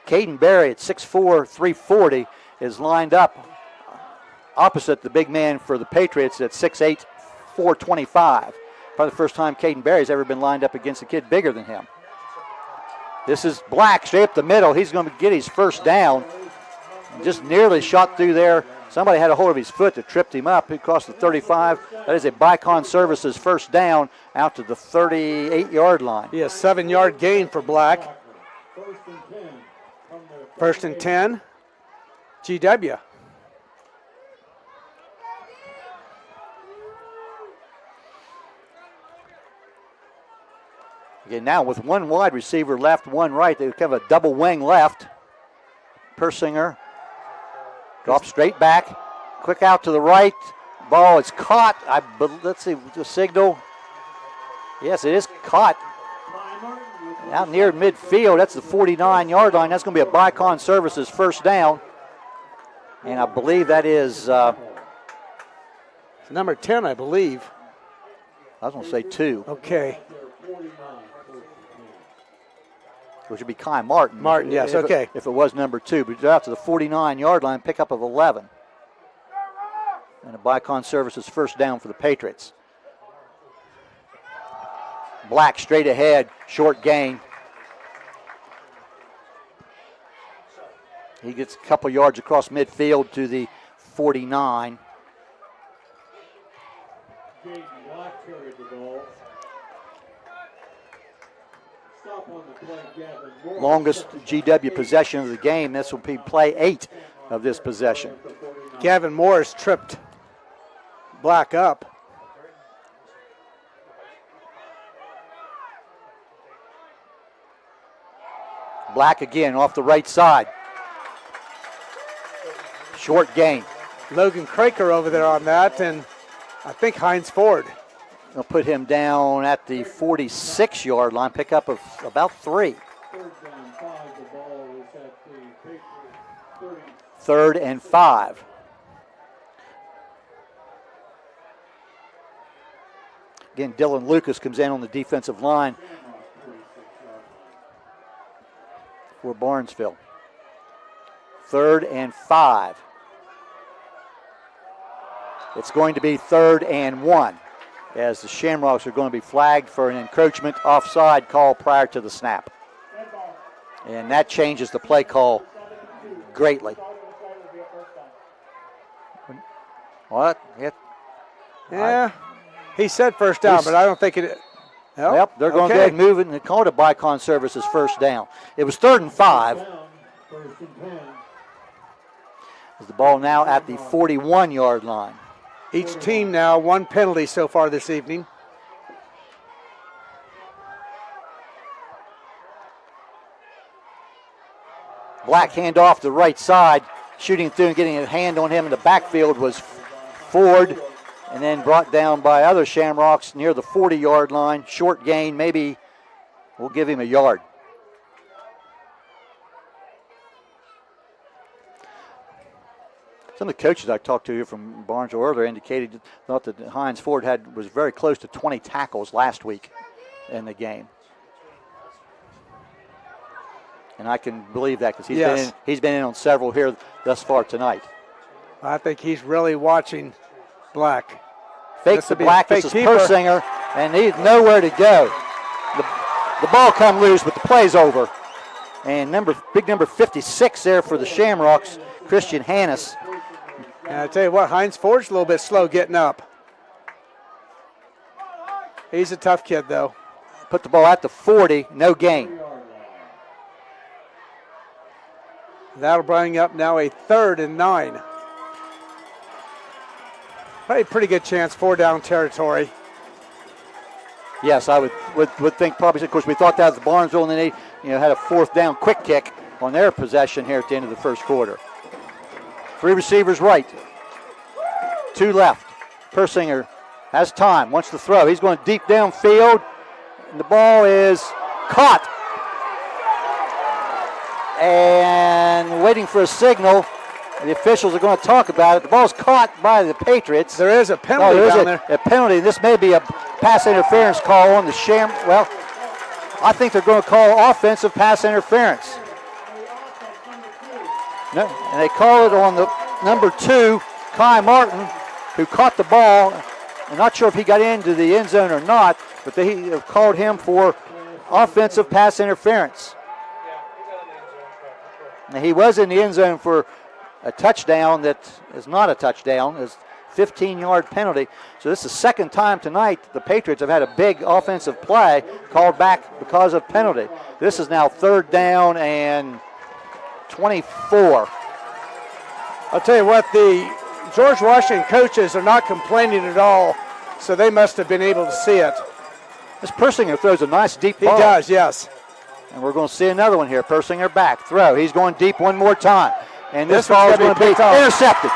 Caden Berry at 6'4", 340 is lined up opposite the big man for the Patriots at 6'8", 425. Probably the first time Caden Berry's ever been lined up against a kid bigger than him. This is Black straight up the middle. He's going to get his first down. Just nearly shot through there. Somebody had a hold of his foot that tripped him up. He crossed the 35. That is a Bicon Services first down out to the 38-yard line. Yeah, 7-yard gain for Black. First and 10. GW. Again, now with one wide receiver left, one right, they have a double wing left. Persinger drops straight back, quick out to the right. Ball is caught. Let's see the signal. Yes, it is caught. Out near midfield, that's the 49-yard line. That's going to be a Bicon Services first down. And I believe that is number 10, I believe. I was going to say 2. Okay. Which would be Kai Martin. Martin, yes, okay. If it was number 2, but out to the 49-yard line, pickup of 11. And a Bicon Services first down for the Patriots. Black straight ahead, short gain. He gets a couple yards across midfield to the 49. Longest GW possession of the game. This will be play 8 of this possession. Gavin Morris tripped Black up. Black again off the right side. Short gain. Logan Craker over there on that, and I think Hines Ford. They'll put him down at the 46-yard line, pickup of about 3. 3rd and 5. Again, Dylan Lucas comes in on the defensive line for Barnesville. 3rd and 5. It's going to be 3rd and 1 as the Shamrocks are going to be flagged for an encroachment offside call prior to the snap. And that changes the play call greatly. What? Yeah, he said first down, but I don't think it. Yep, they're going to go ahead and move it and call it a Bicon Services first down. It was 3rd and 5. Is the ball now at the 41-yard line. Each team now 1 penalty so far this evening. Black hand off the right side, shooting through and getting a hand on him in the backfield was Ford, and then brought down by other Shamrocks near the 40-yard line. Short gain, maybe we'll give him a yard. Some of the coaches I talked to here from Barnesville earlier indicated thought that Hines Ford was very close to 20 tackles last week in the game. And I can believe that because he's been in on several here thus far tonight. I think he's really watching Black. Fakes the Black. This is Persinger, and he's nowhere to go. The ball come loose, but the play's over. And big number 56 there for the Shamrocks, Christian Hannes. And I tell you what, Hines Ford's a little bit slow getting up. He's a tough kid, though. Put the ball at the 40, no gain. That'll bring up now a 3rd and 9. Probably a pretty good chance, 4-down territory. Yes, I would think probably. Of course, we thought that was Barnesville, and then they had a 4th down quick kick on their possession here at the end of the first quarter. 3 receivers right, 2 left. Persinger Has time, wants to throw. He's going deep downfield, and the ball is caught. And waiting for a signal. The officials are going to talk about it. The ball's caught by the Patriots. There is a penalty down there. A penalty. This may be a pass interference call on the Well, I think they're going to call offensive pass interference. No, and they call it on the number 2, Kai Martin, who caught the ball. I'm not sure if he got into the end zone or not, but they have called him for offensive pass interference. Now, he was in the end zone for a touchdown that is not a touchdown. It's a 15-yard penalty. So this is the second time tonight the Patriots have had a big offensive play called back because of penalty. This is now 3rd down and 24. I'll tell you what, the George Washington coaches are not complaining at all, so they must have been able to see it. This Persinger throws a nice deep ball. He does, yes. And we're going to see another one here. Persinger back, throw. He's going deep one more time. And this ball is going to be intercepted.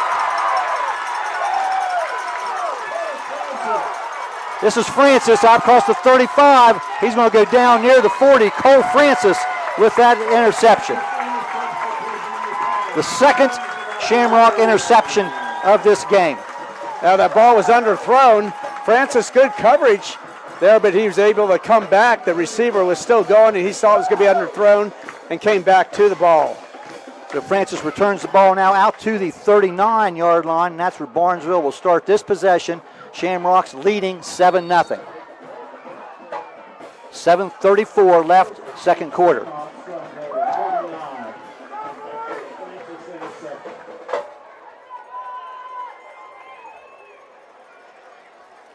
This is Francis out across the 35. He's going to go down near the 40. Cole Francis with that interception. The second Shamrock interception of this game. Now that ball was underthrown. Francis, good coverage there, but he was able to come back. The receiver was still going, and he saw it was going to be underthrown and came back to the ball. So Francis returns the ball now out to the 39-yard line, and that's where Barnesville will start this possession. Shamrocks leading 7-0. 7:34 left, second quarter.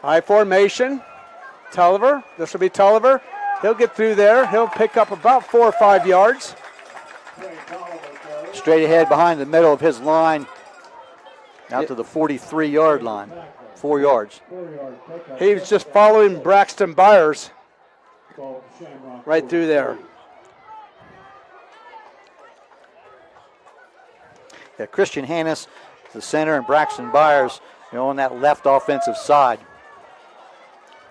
High formation. Tulliver. This will be Tulliver. He'll get through there. He'll pick up about 4 or 5 yards. Straight ahead behind the middle of his line, out to the 43-yard line. 4 yards. He was just following Braxton Byers right through there. Yeah, Christian Hannes, the center, and Braxton Byers, on that left offensive side.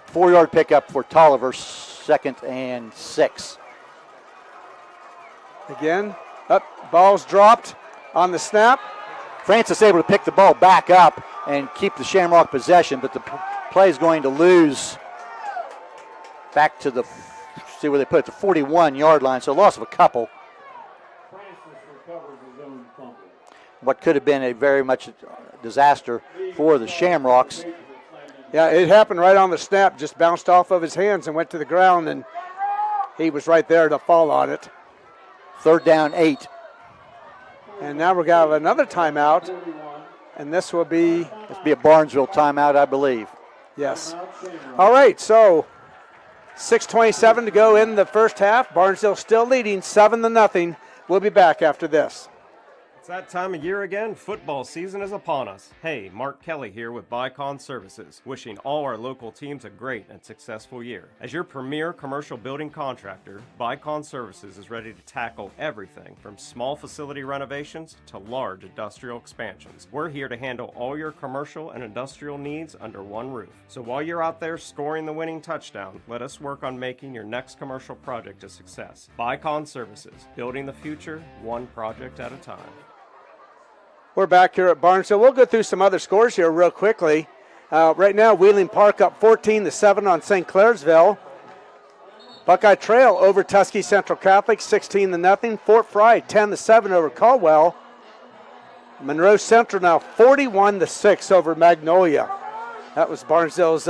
4-yard pickup for Tolliver, 2nd and 6. Again, ball's dropped on the snap. Francis able to pick the ball back up and keep the Shamrock possession, but the play is going to lose back to the, see where they put it, the 41-yard line, so a loss of a couple. What could have been a very much disaster for the Shamrocks. Yeah, it happened right on the snap, just bounced off of his hands and went to the ground, and he was right there to fall on it. 3rd down, 8. And now we're going to have another timeout, and this will be... This will be a Barnesville timeout, I believe. Yes. All right, so 6:27 to go in the first half. Barnesville still leading 7-0. We'll be back after this. It's that time of year again. Football season is upon us. Hey, Mark Kelly here with Bicon Services, wishing all our local teams a great and successful year. As your premier commercial building contractor, Bicon Services is ready to tackle everything from small facility renovations to large industrial expansions. We're here to handle all your commercial and industrial needs under one roof. So while you're out there scoring the winning touchdown, let us work on making your next commercial project a success. Bicon Services, building the future one project at a time. We're back here at Barnesville. We'll go through some other scores here real quickly. Right now, Wheeling Park up 14-7 on St. Clairsville. Buckeye Trail over Tuskegee Central Catholic, 16-0. Fort Fry 10-7 over Caldwell. Monroe Central now 41-6 over Magnolia. That was Barnesville's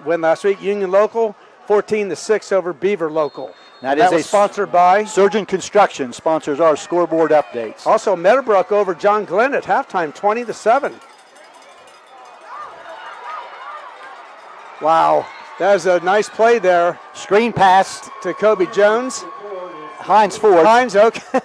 win last week. Union Local 14-6 over Beaver Local. That was sponsored by Surgeon Construction sponsors our scoreboard updates. Also, Meadowbrook over John Glenn at halftime, 20-7. Wow, that was a nice play there. Screen pass to Kobe Jones. Hines Ford. Hines, okay.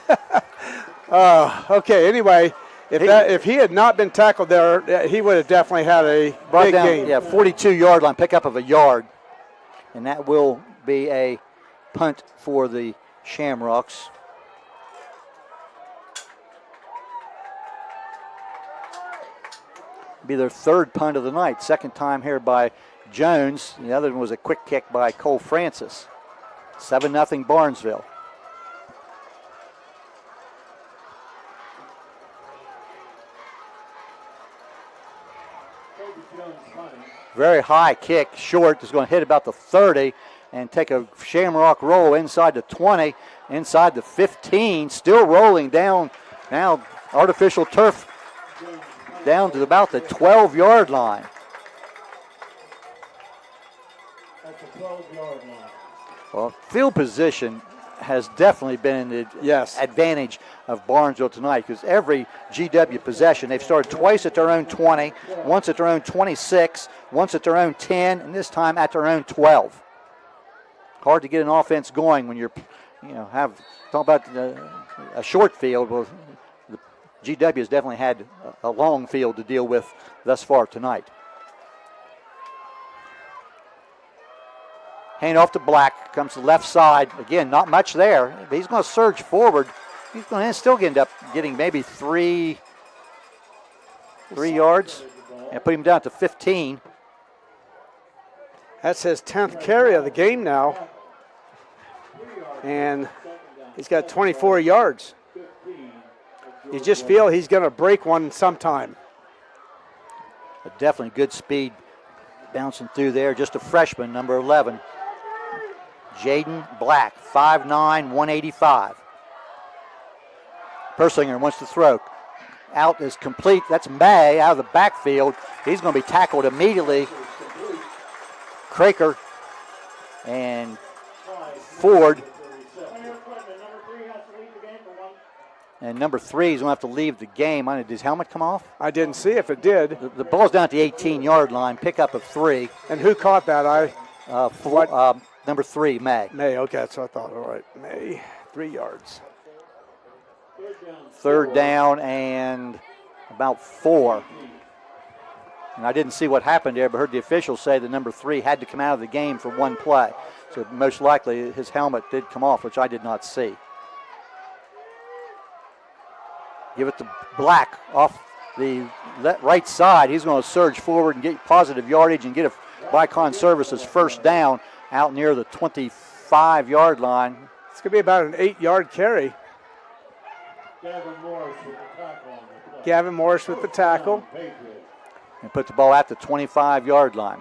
Okay, anyway, if he had not been tackled there, he would have definitely had a big game. Yeah, 42-yard line, pickup of a yard. And that will be a punt for the Shamrocks. Be their third punt of the night. Second time here by Jones. The other one was a quick kick by Cole Francis. 7-0 Barnesville. Very high kick, short, is going to hit about the 30 and take a Shamrock roll inside the 20, inside the 15, still rolling down. Now artificial turf down to about the 12-yard line. That's a 12-yard line. Well, field position has definitely been the advantage of Barnesville tonight, because every GW possession, they've started twice at their own 20, once at their own 26, once at their own 10, and this time at their own 12. Hard to get an offense going when you're, talk about a short field. Well, the GW has definitely had a long field to deal with thus far tonight. Hand off to Black, comes to the left side. Again, not much there. But he's going to surge forward. He's going to still end up getting maybe three yards. And put him down to 15. That's his 10th carry of the game now. And he's got 24 yards. You just feel he's going to break one sometime. But definitely good speed bouncing through there. Just a freshman, number 11. Jaden Black, 5'9", 185. Persinger wants to throw. Out is complete. That's May out of the backfield. He's going to be tackled immediately. Craker and Ford. And number 3 is going to have to leave the game. Did his helmet come off? I didn't see if it did. The ball's down at the 18-yard line. Pickup of 3. And who caught that? Number 3, May. May, okay, that's what I thought. All right, May, 3 yards. Third down and about 4. And I didn't see what happened there, but heard the officials say that number 3 had to come out of the game for one play. So most likely his helmet did come off, which I did not see. Give it to Black off the right side. He's going to surge forward and get positive yardage and get a Bicon Services first down out near the 25-yard line. It's going to be about an 8-yard carry. Gavin Morris with the tackle. And put the ball at the 25-yard line.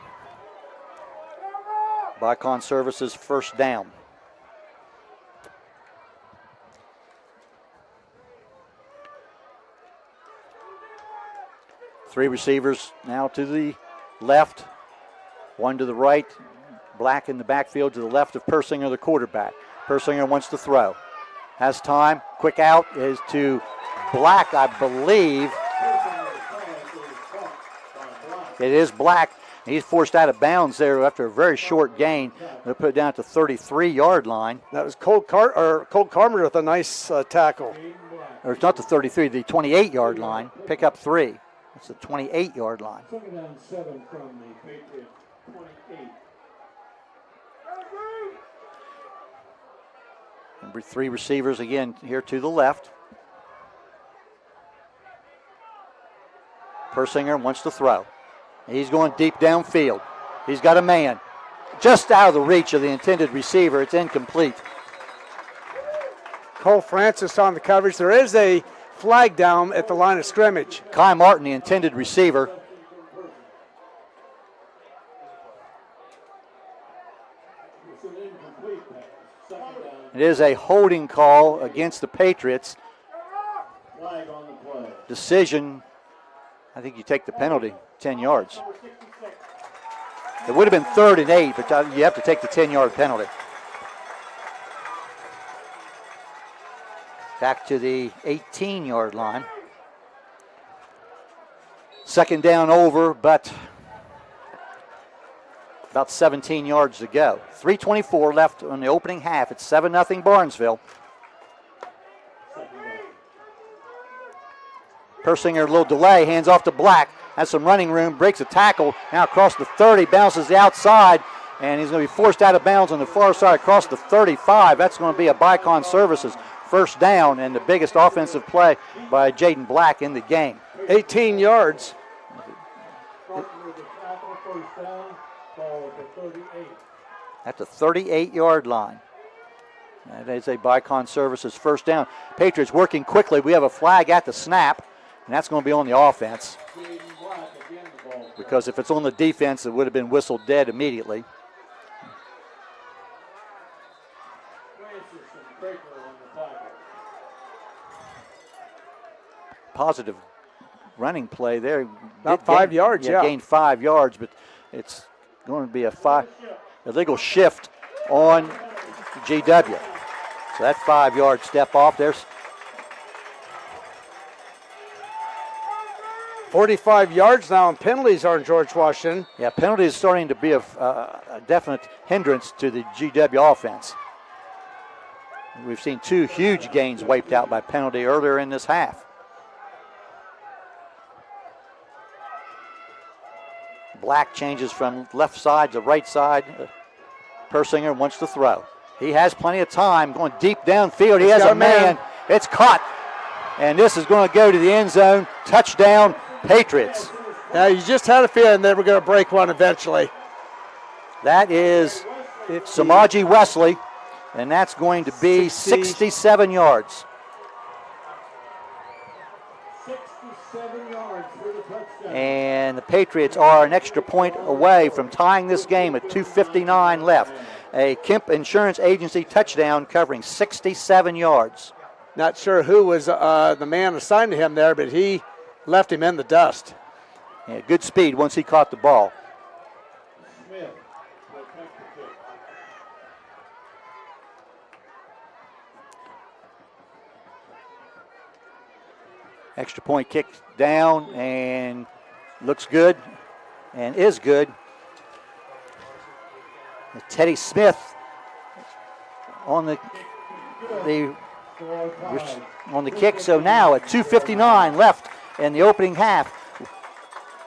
Bicon Services first down. Three receivers now to the left, one to the right. Black in the backfield to the left of Persinger, the quarterback. Persinger wants to throw. Has time. Quick out is to Black, I believe. It is Black. He's forced out of bounds there after a very short gain. They'll put it down at the 33-yard line. That was Colt Carmer with a nice tackle. Or it's not the 33, the 28-yard line. Pick up 3. It's the 28-yard line. Second down 7 from the Patriots, 28. Number 3 receivers again here to the left. Persinger wants to throw. He's going deep downfield. He's got a man just out of the reach of the intended receiver. It's incomplete. Cole Francis on the coverage. There is a flag down at the line of scrimmage. Kai Martin, the intended receiver. It is a holding call against the Patriots. Flag on the play. Decision, I think you take the penalty, 10 yards. It would have been 3rd and 8, but you have to take the 10-yard penalty. Back to the 18-yard line. Second down over, but about 17 yards to go. 3:24 left on the opening half. It's 7-0 Barnesville. Persinger, a little delay, hands off to Black. Has some running room, breaks a tackle. Now across the 30, bounces the outside, and he's going to be forced out of bounds on the far side across the 35. That's going to be a Bicon Services first down and the biggest offensive play by Jaden Black in the game. 18 yards. first down, ball at the 38. At the 38-yard line. That is a Bicon Services first down. Patriots working quickly. We have a flag at the snap, and that's going to be on the offense. Because if it's on the defense, it would have been whistled dead immediately. Positive running play there. About 5 yards, yeah. Gained 5 yards, but it's going to be a illegal shift on GW. So that 5-yard step off. There's 45 yards now, and penalties are in George Washington. Yeah, penalties starting to be a definite hindrance to the GW offense. We've seen 2 huge gains wiped out by penalty earlier in this half. Black changes from left side to right side. Persinger wants to throw. He has plenty of time going deep downfield. He has a man. It's caught. And this is going to go to the end zone. Touchdown, Patriots. Yeah, you just had a feeling they were going to break one eventually. That is Samaji Wesley, and that's going to be 67 yards. 67 yards for the touchdown. And the Patriots are an extra point away from tying this game at 2:59 left. A Kemp Insurance Agency touchdown covering 67 yards. Not sure who was the man assigned to him there, but he left him in the dust. Yeah, good speed once he caught the ball. Smith will take the kick. Extra point kick down and looks good and is good. Teddy Smith on the kick. So now at 2:59 left in the opening half,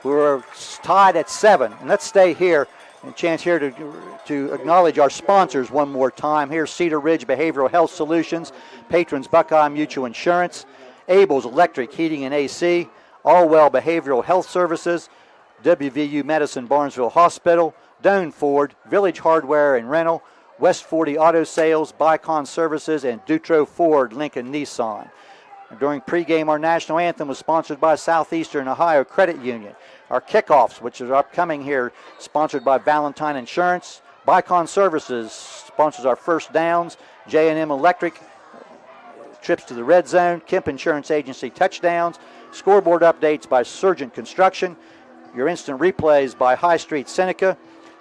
we're tied at 7. And let's stay here. And chance here to acknowledge our sponsors one more time. Here's Cedar Ridge Behavioral Health Solutions, Patrons Buckeye Mutual Insurance, Abel's Electric Heating and AC, Allwell Behavioral Health Services, WVU Medicine Barnesville Hospital, Doane Ford, Village Hardware and Rental, West 40 Auto Sales, Bicon Services, and Dutro Ford Lincoln Nissan. During pregame, our national anthem was sponsored by Southeastern Ohio Credit Union. Our kickoffs, which is upcoming here, sponsored by Valentine Insurance. Bicon Services sponsors our first downs. J&M Electric, trips to the red zone. Kemp Insurance Agency touchdowns. Scoreboard updates by Surgent Construction. Your instant replays by High Street Seneca.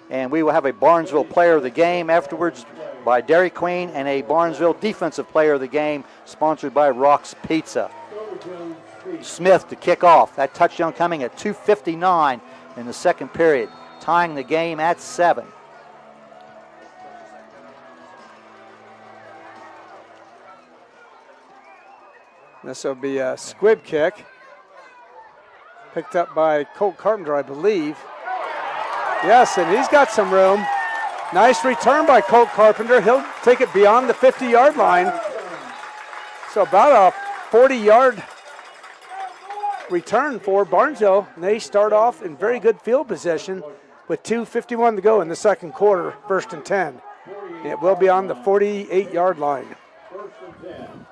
And we will have a Barnesville Player of the Game afterwards by Dairy Queen, and a Barnesville Defensive Player of the Game sponsored by Rock's Pizza. Smith to kick off. That touchdown coming at 2:59 in the second period, tying the game at 7. This will be a squib kick. Picked up by Colt Carpenter, I believe. Yes, and he's got some room. Nice return by Colt Carpenter. He'll take it beyond the 50-yard line. So about a 40-yard return for Barnesville. And they start off in very good field position with 2:51 to go in the second quarter, 1st and 10. It will be on the 48-yard line. 1st and 10.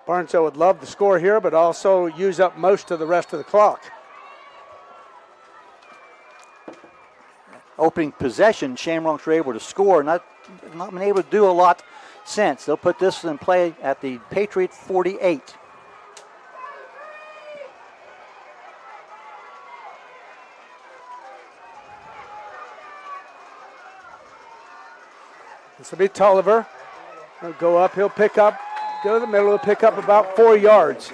Barnesville would love to score here, but also use up most of the rest of the clock. Opening possession, Shamrocks were able to score, not been able to do a lot since. They'll put this in play at the Patriot 48. This will be Tolliver. He'll go up, he'll pick up, go to the middle, he'll pick up about 4 yards.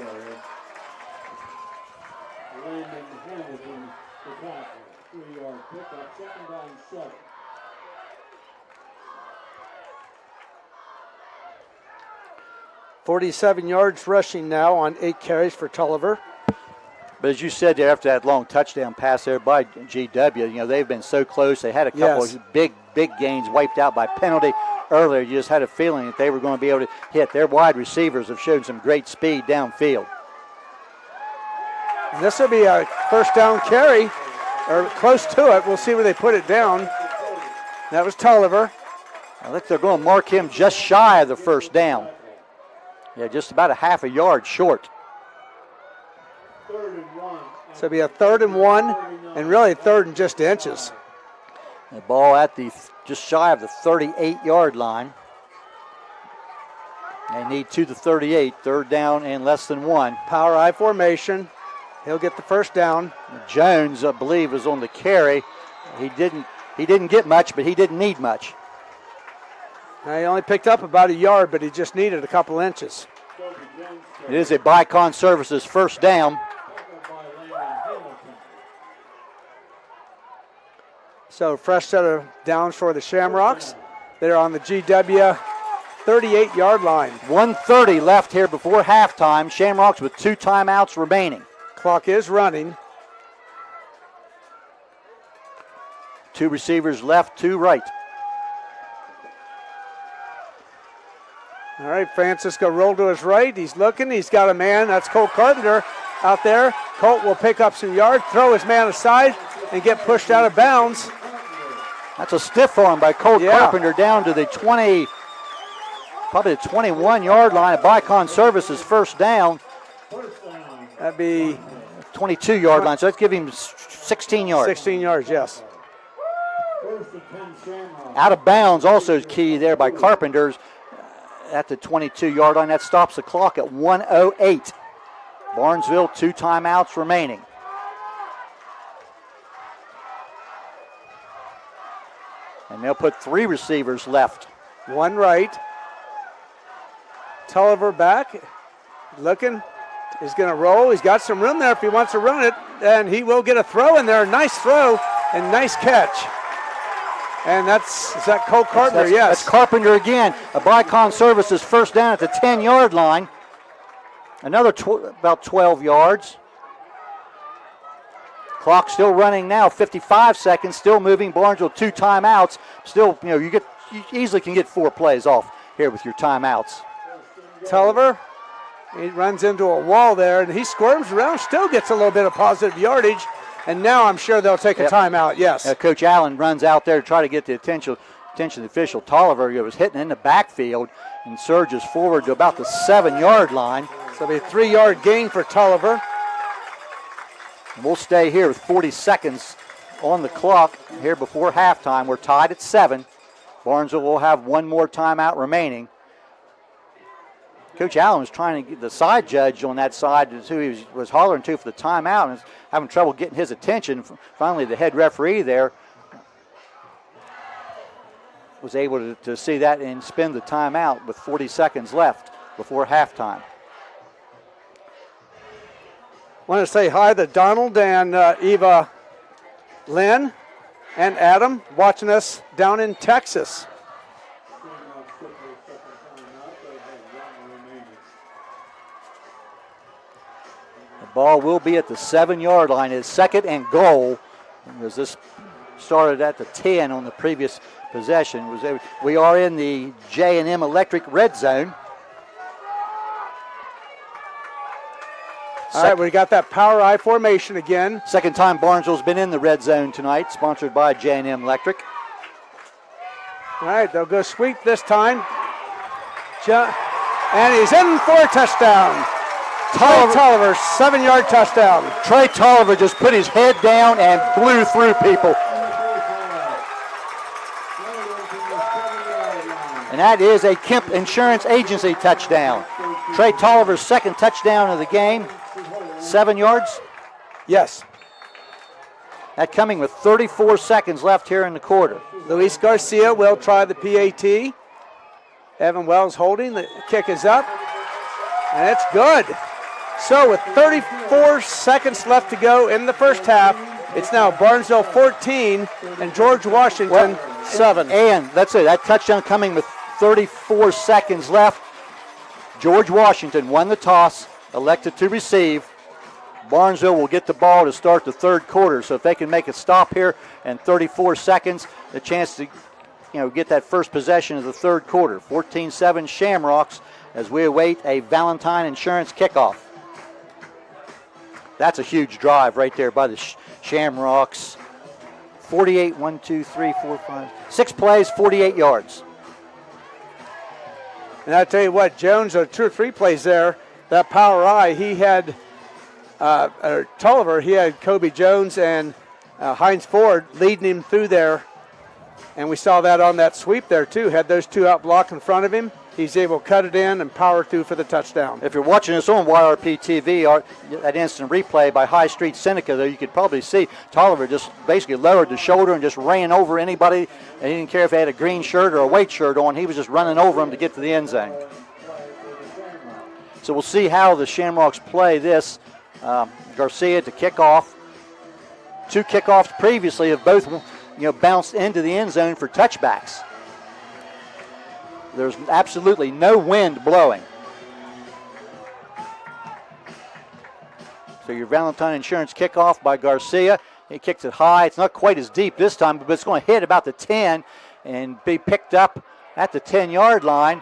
Landon Hamilton, the tackle. 3-yard pickup, 2nd down, 7. .47 yards rushing now on 8 carries for Tolliver. But as you said there, after that long touchdown pass there by GW, they've been so close. They had a couple of big gains wiped out by penalty earlier. You just had a feeling that they were going to be able to hit. Their wide receivers have shown some great speed downfield. And this will be a first down carry, or close to it. We'll see where they put it down. That was Tulliver. I think they're going to mark him just shy of the first down. Yeah, just about a half a yard short. So it'll be a 3rd and 1, and really 3rd and just inches. The ball at the just shy of the 38-yard line. They need to the 38, 3rd down and less than 1. Power I formation. He'll get the first down. Jones, I believe, was on the carry. He didn't get much, but he didn't need much. Now, he only picked up about a yard, but he just needed a couple inches. It is a Bicon Services first down. So fresh set of downs for the Shamrocks. They're on the GW 38-yard line. 1:30 left here before halftime. Shamrocks with 2 timeouts remaining. Clock is running. 2 receivers left, 2 right. All right, Francisco rolled to his right. He's looking. He's got a man. That's Colt Carpenter out there. Colt will pick up some yards, throw his man aside, and get pushed out of bounds. That's a stiff arm by Colt Carpenter down to the 20, probably the 21-yard line at Bicon Services first down. That'd be 22-yard line, so let's give him 16 yards. 16 yards, yes. Out of bounds also is key there by Carpenter's at the 22-yard line. That stops the clock at 1:08. Barnesville, 2 timeouts remaining. And they'll put 3 receivers left. 1 right. Tulliver back. Looking. He's going to roll. He's got some room there if he wants to run it. And he will get a throw in there. Nice throw and nice catch. And is that Colt Carpenter? Yes. That's Carpenter again. A Bicon Services first down at the 10-yard line. Another about 12 yards. Clock still running now, 55 seconds, still moving. Barnesville 2 timeouts. Still, you easily can get 4 plays off here with your timeouts. Tulliver, he runs into a wall there, and he squirms around, still gets a little bit of positive yardage, and now I'm sure they'll take a timeout, yes. Coach Allen runs out there to try to get the attention of the official. Tulliver was hitting in the backfield and surges forward to about the 7-yard line. So it'll be a 3-yard gain for Tulliver. We'll stay here with 40 seconds on the clock here before halftime. We're tied at 7. Barnesville will have 1 more timeout remaining. Coach Allen was trying to get the side judge on that side, who he was hollering to for the timeout, and was having trouble getting his attention. Finally, the head referee there was able to see that and spin the timeout with 40 seconds left before halftime. Want to say hi to Donald and Eva Lynn and Adam watching us down in Texas. The ball will be at the 7-yard line. It's 2nd and goal. As this started at the 10 on the previous possession. We are in the J&M Electric red zone. All right, we got that power I formation again. Second time Barnesville's been in the red zone tonight, sponsored by J&M Electric. All right, they'll go sweep this time. And he's in for a touchdown. Tulliver, 7-yard touchdown. Trey Tulliver just put his head down and blew through people. And that is a Kemp Insurance Agency touchdown. Trey Tulliver's 2nd touchdown of the game. 7 yards? Yes. That coming with 34 seconds left here in the quarter. Luis Garcia will try the PAT. Evan Wells holding. The kick is up. And it's good. So with 34 seconds left to go in the first half, it's now Barnesville 14 and George Washington 7. And that's it. That touchdown coming with 34 seconds left. George Washington won the toss, elected to receive. Barnesville will get the ball to start the 3rd quarter. So if they can make a stop here in 34 seconds, a chance to get that first possession of the 3rd quarter. 14-7 Shamrocks as we await a Valentine Insurance kickoff. That's a huge drive right there by the Shamrocks. 48, 1, 2, 3, 4, 5, 6 plays, 48 yards. And I tell you what, Jones, 2 or 3 plays there, that power eye, he had Tulliver, he had Kobe Jones and Heinz Ford leading him through there. And we saw that on that sweep there, too. Had those 2 out block in front of him. He's able to cut it in and power through for the touchdown. If you're watching this on YRP TV, that instant replay by High Street Seneca, though, you could probably see Tolliver just basically lowered the shoulder and just ran over anybody. And he didn't care if they had a green shirt or a white shirt on. He was just running over them to get to the end zone. So we'll see how the Shamrocks play this. Garcia to kick off. 2 kickoffs previously have both bounced into the end zone for touchbacks. There's absolutely no wind blowing. So your Valentine Insurance kickoff by Garcia. He kicks it high. It's not quite as deep this time, but it's going to hit about the 10 and be picked up at the 10-yard line.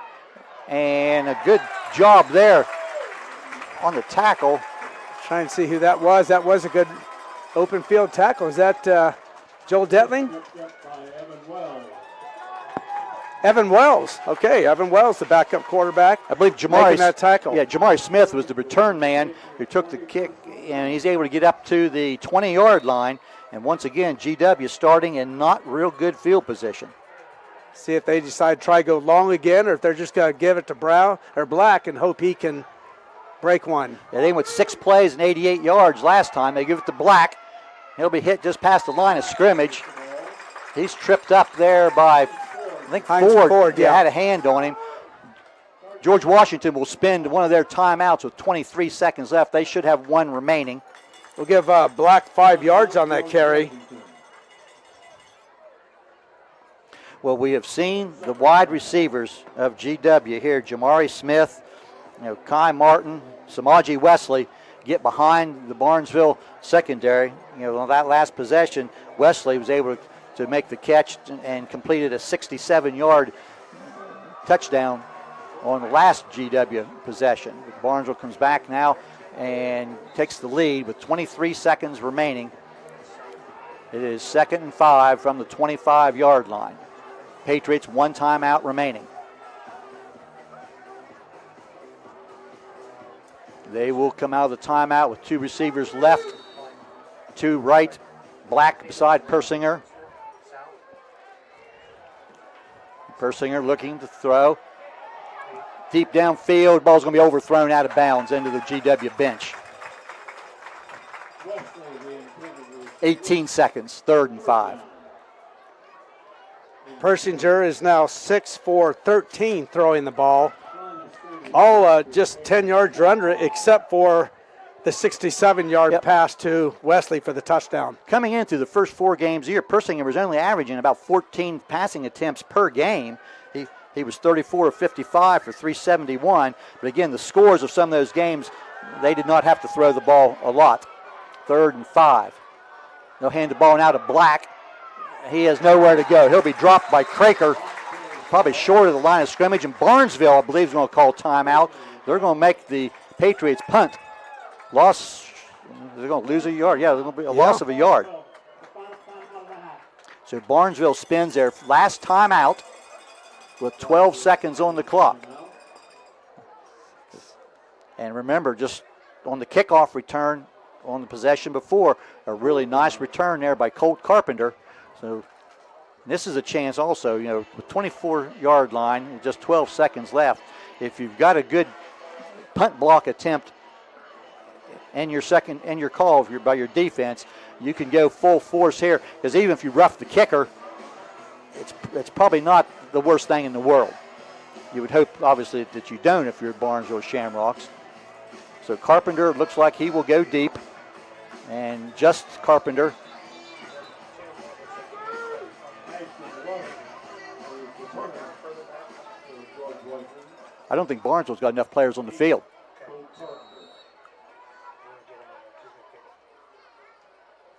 And a good job there on the tackle. Trying to see who that was. That was a good open field tackle. Is that Joel Detling? Evan Wells. Okay, Evan Wells, the backup quarterback. I believe making that tackle. Yeah, Jamari Smith was the return man who took the kick, and he's able to get up to the 20-yard line. And once again, GW starting in not real good field position. See if they decide to try to go long again, or if they're just going to give it to Black and hope he can break one. Yeah, they went 6 plays and 88 yards last time. They give it to Black. He'll be hit just past the line of scrimmage. He's tripped up there by, I think, Ford had a hand on him. George Washington will spend one of their timeouts with 23 seconds left. They should have 1 remaining. We'll give Black 5 yards on that carry. Well, we have seen the wide receivers of GW here, Jamari Smith, Kai Martin, Samaji Wesley, get behind the Barnesville secondary. On that last possession, Wesley was able to make the catch and completed a 67-yard touchdown on the last GW possession. Barnesville comes back now and takes the lead with 23 seconds remaining. It is 2nd and 5 from the 25-yard line. Patriots 1 timeout remaining. They will come out of the timeout with 2 receivers left. 2 right, Black beside Persinger. Persinger looking to throw. Deep downfield, ball's going to be overthrown out of bounds into the GW bench. 18 seconds, 3rd and 5. Persinger is now 6 for 13 throwing the ball. All just 10 yards or under it, except for the 67-yard pass to Wesley for the touchdown. Coming into the first 4 games of the year, Persinger was only averaging about 14 passing attempts per game. He was 34 of 55 for 371. But again, the scores of some of those games, they did not have to throw the ball a lot. 3rd and 5. They'll hand the ball now to Black. He has nowhere to go. He'll be dropped by Craker, probably short of the line of scrimmage. And Barnesville, I believe, is going to call timeout. They're going to make the Patriots punt. Loss, they're going to lose a yard. Yeah, there's going to be a loss of a yard. So Barnesville spends their last timeout with 12 seconds on the clock. And remember, just on the kickoff return on the possession before, a really nice return there by Colt Carpenter. So this is a chance also, with 24-yard line and just 12 seconds left. If you've got a good punt block attempt and your call by your defense, you can go full force here, because even if you rough the kicker, it's probably not the worst thing in the world. You would hope, obviously, that you don't if you're Barnesville Shamrocks. So Carpenter looks like he will go deep, and just Carpenter. I don't think Barnesville's got enough players on the field.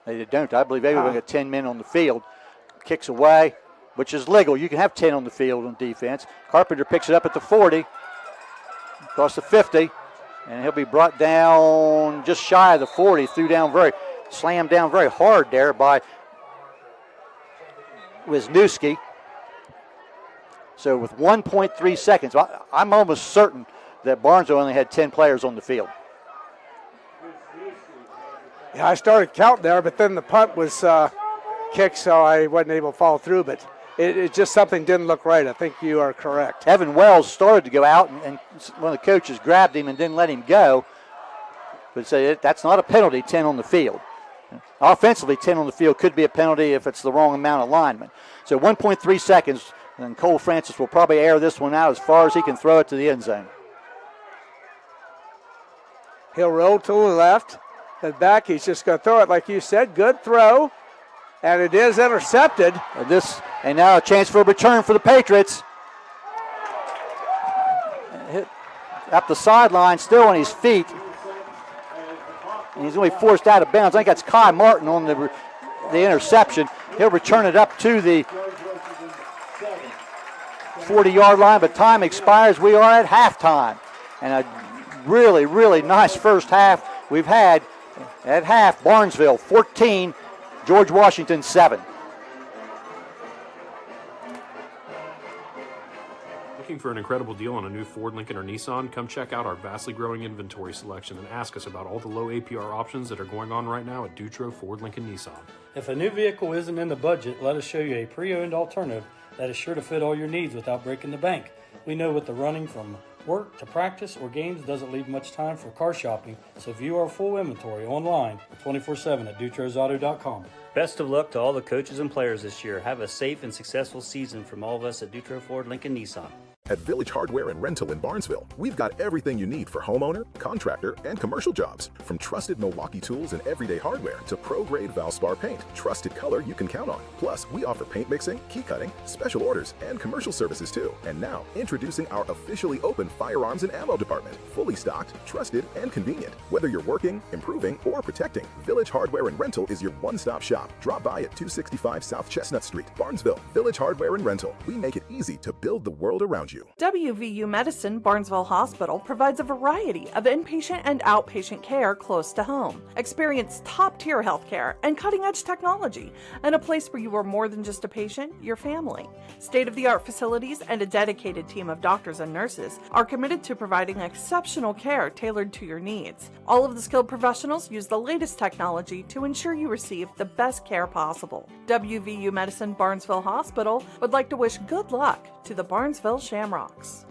They don't. I believe they were going to get 10 men on the field. Kicks away, which is legal. You can have 10 on the field on defense. Carpenter picks it up at the 40, across the 50, And he'll be brought down just shy of the 40, slammed down very hard there by Wisniewski. So with 1.3 seconds, I'm almost certain that Barnesville only had 10 players on the field. Yeah, I started counting there, but then the punt was kicked, so I wasn't able to follow through. But it just something didn't look right. I think you are correct. Evan Wells started to go out, and one of the coaches grabbed him and didn't let him go. But said that's not a penalty, 10 on the field. Offensively, 10 on the field could be a penalty if it's the wrong amount of linemen. So 1.3 seconds, and Cole Francis will probably air this one out as far as he can throw it to the end zone. He'll roll to the left and back. He's just going to throw it like you said. Good throw. And it is intercepted. And now a chance for a return for the Patriots. Hit up the sideline, still on his feet. And he's going to be forced out of bounds. I think that's Kai Martin on the interception. He'll return it up to the 40-yard line, but time expires. We are at halftime. And a really, really nice first half we've had. At half, Barnesville 14, George Washington 7. Looking for an incredible deal on a new Ford, Lincoln, or Nissan? Come check out our vastly growing inventory selection and ask us about all the low APR options that are going on right now at Dutro Ford, Lincoln, Nissan. If a new vehicle isn't in the budget, let us show you a pre-owned alternative that is sure to fit all your needs without breaking the bank. We know with the running from work to practice or games doesn't leave much time for car shopping, so view our full inventory online 24/7 at dutrosauto.com. Best of luck to all the coaches and players this year. Have a safe and successful season from all of us at Dutro Ford Lincoln Nissan. At Village Hardware and Rental in Barnesville, we've got everything you need for homeowner, contractor, and commercial jobs. From trusted Milwaukee tools and everyday hardware to pro-grade Valspar paint, trusted color you can count on. Plus, we offer paint mixing, key cutting, special orders, and commercial services too. And now, introducing our officially open firearms and ammo department. Fully stocked, trusted, and convenient. Whether you're working, improving, or protecting, Village Hardware and Rental is your one-stop shop. Drop by at 265 South Chestnut Street, Barnesville. Village Hardware and Rental. We make it easy to build the world around you. WVU Medicine Barnesville Hospital provides a variety of inpatient and outpatient care close to home. Experience top-tier healthcare and cutting-edge technology, and a place where you are more than just a patient, your family. State-of-the-art facilities and a dedicated team of doctors and nurses are committed to providing exceptional care tailored to your needs. All of the skilled professionals use the latest technology to ensure you receive the best care possible. WVU Medicine Barnesville Hospital would like to wish good luck to the Barnesville Shamrocks.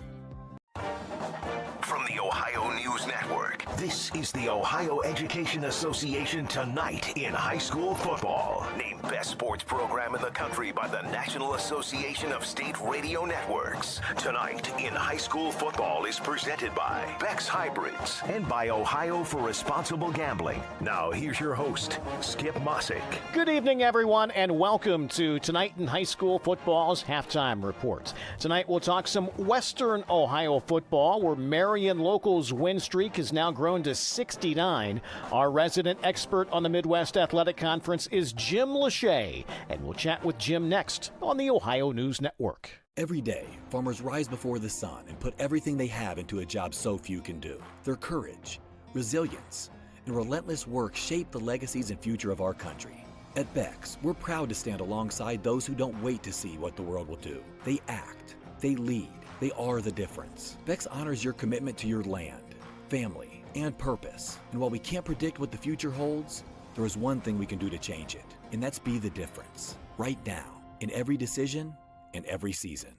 From the Ohio News Network, this is the Ohio Education Association Tonight in High School Football. Named Best Sports Program in the Country by the National Association of State Radio Networks. Tonight in High School Football is presented by Beck's Hybrids and by Ohio for Responsible Gambling. Now here's your host, Skip Mossick. Good evening, everyone, and welcome to Tonight in High School Football's Halftime Report. Tonight we'll talk some Western Ohio football, where Marion Local's win streak has now grown to 69. Our resident expert on the Midwest Athletic Conference is Jim Lachey, and we'll chat with Jim next on the Ohio News Network. Every day, farmers rise before the sun and put everything they have into a job so few can do. Their courage, resilience, and relentless work shape the legacies and future of our country. At Beck's, we're proud to stand alongside those who don't wait to see what the world will do. They act, they lead, they are the difference. Beck's honors your commitment to your land, family, and purpose. And while we can't predict what the future holds, there is one thing we can do to change it, and that's be the difference, right now, in every decision and every season.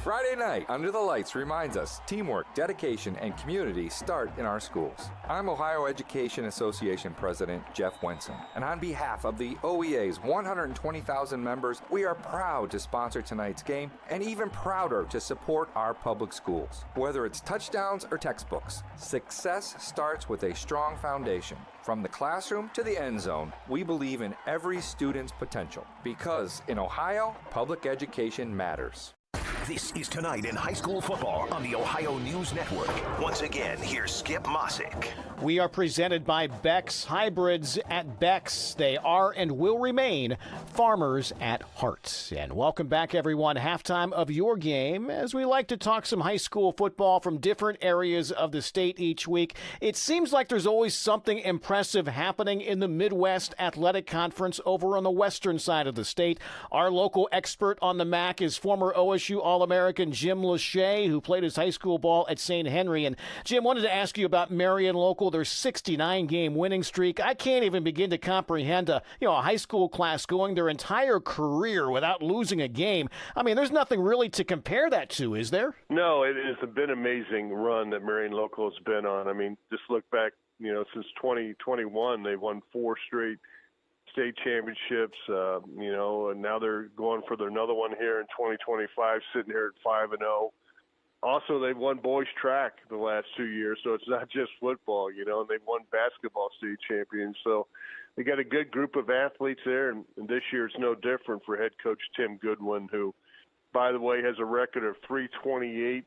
Friday night, Under the Lights reminds us teamwork, dedication, and community start in our schools. I'm Ohio Education Association President Jeff Wenson, and on behalf of the OEA's 120,000 members, we are proud to sponsor tonight's game and even prouder to support our public schools. Whether it's touchdowns or textbooks, success starts with a strong foundation. From the classroom to the end zone, we believe in every student's potential, because in Ohio, public education matters. This is Tonight in High School Football on the Ohio News Network. Once again, here's Skip Mossick. We are presented by Beck's Hybrids at Beck's. They are and will remain farmers at heart. And welcome back, everyone. Halftime of your game, as we like to talk some high school football from different areas of the state each week. It seems like there's always something impressive happening in the Midwest Athletic Conference over on the western side of the state. Our local expert on the MAC is former OSU All-American Jim Lachey, who played his high school ball at St. Henry. And Jim, wanted to ask you about Marion Local. Their 69-game winning streak. I can't even begin to comprehend a high school class going their entire career without losing a game. I mean, there's nothing really to compare that to, is there? No, it has been an amazing run that Marion Local has been on. I mean, just look back, since 2021, they've won 4 straight state championships, and now they're going for another one here in 2025, sitting here at 5-0. Also, they've won boys track the last 2 years, so it's not just football, and they've won basketball state champions. So they got a good group of athletes there, and this year it's no different for head coach Tim Goodwin, who, by the way, has a record of 328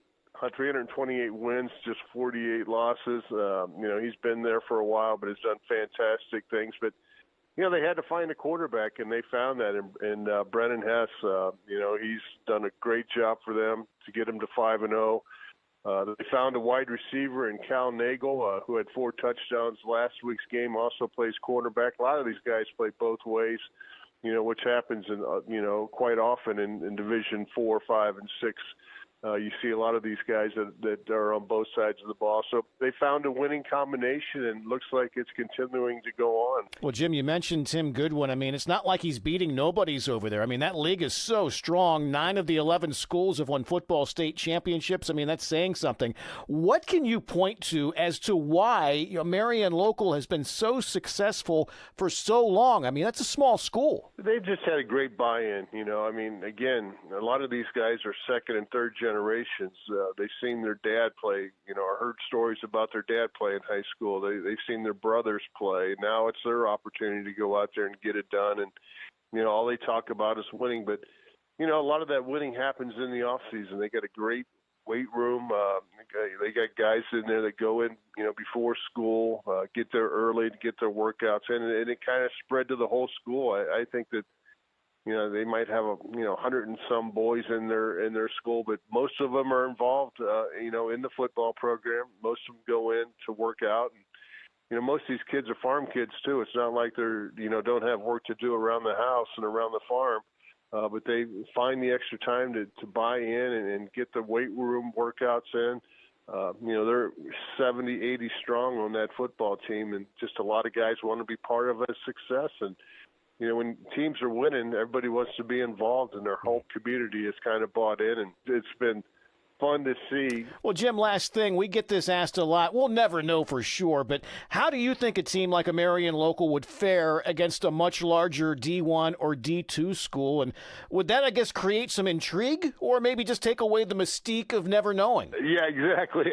wins, just 48 losses. He's been there for a while, but has done fantastic things. But they had to find a quarterback, and they found that in Brennan Hess. He's done a great job for them to get him to 5-0. They found a wide receiver in Cal Nagel, who had 4 touchdowns last week's game, also plays quarterback. A lot of these guys play both ways, which happens quite often in Division 4, 5, and 6. You see a lot of these guys that are on both sides of the ball. So they found a winning combination, and looks like it's continuing to go on. Well, Jim, you mentioned Tim Goodwin. I mean, it's not like he's beating nobodies over there. I mean, that league is so strong. 9 of the 11 schools have won football state championships. I mean, that's saying something. What can you point to as to why Marion Local has been so successful for so long? I mean, that's a small school. They've just had a great buy-in. I mean, again, a lot of these guys are second and third generations. They've seen their dad play, or heard stories about their dad play in high school. They've seen their brothers play. Now it's their opportunity to go out there and get it done. And, all they talk about is winning. But, a lot of that winning happens in the off season. They got a great weight room. They got guys in there that go in, before school, get there early to get their workouts in, and it kind of spread to the whole school. I think that, they might have 100 and some boys in their school, but most of them are involved, in the football program. Most of them go in to work out, and most of these kids are farm kids too. It's not like they're don't have work to do around the house and around the farm, but they find the extra time to buy in and get the weight room workouts in. They're 70, 80 strong on that football team, and just a lot of guys want to be part of a success. And when teams are winning, everybody wants to be involved, and their whole community is kind of bought in, and it's been fun to see. Well, Jim, last thing, we get this asked a lot. We'll never know for sure, but how do you think a team like a Marion Local would fare against a much larger D1 or D2 school? And would that, I guess, create some intrigue, or maybe just take away the mystique of never knowing? Yeah, exactly.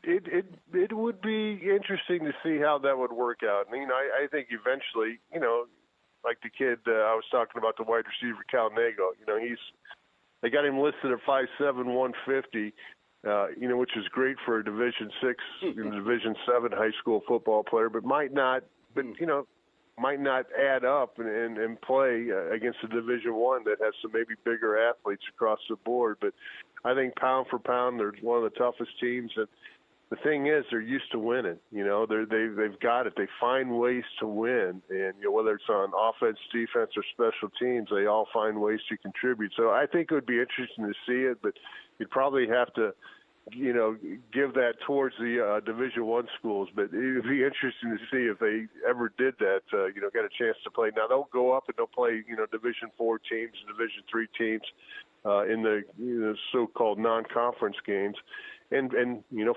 It would be interesting to see how that would work out. And, I think eventually, like the kid I was talking about, the wide receiver, Cal Nago, they got him listed at 5'7", 150, which is great for a Division 6, Division 7 high school football player, but might not add up and play against a Division 1 that has some maybe bigger athletes across the board. But I think pound for pound, they're one of the toughest teams. And the thing is, they're used to winning. They've got it. They find ways to win, and whether it's on offense, defense, or special teams, they all find ways to contribute. So I think it would be interesting to see it, but you'd probably have to, give that towards the Division I schools. But it would be interesting to see if they ever did that. Get a chance to play. Now they'll go up and they'll play, Division IV teams, Division III teams in the so-called non-conference games. And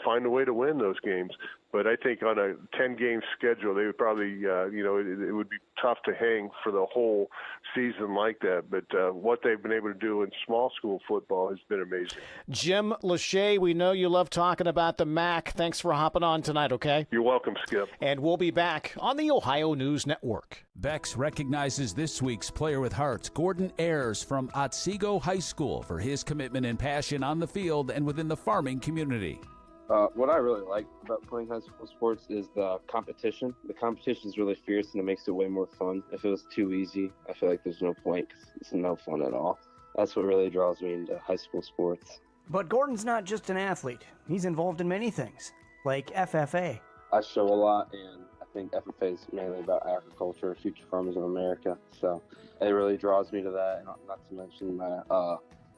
find a way to win those games. But I think on a 10-game schedule, they would probably, it would be tough to hang for the whole season like that. But what they've been able to do in small school football has been amazing. Jim Lachey, we know you love talking about the MAC. Thanks for hopping on tonight, okay? You're welcome, Skip. And we'll be back on the Ohio News Network. Beck's recognizes this week's Player with Heart, Gordon Ayers from Otsego High School, for his commitment and passion on the field and within the farming community. What I really like about playing high school sports is the competition. The competition is really fierce and it makes it way more fun. If it was too easy, I feel like there's no point because it's no fun at all. That's what really draws me into high school sports. But Gordon's not just an athlete. He's involved in many things, like FFA. I show a lot, and I think FFA is mainly about agriculture, future farmers of America. So it really draws me to that, not to mention my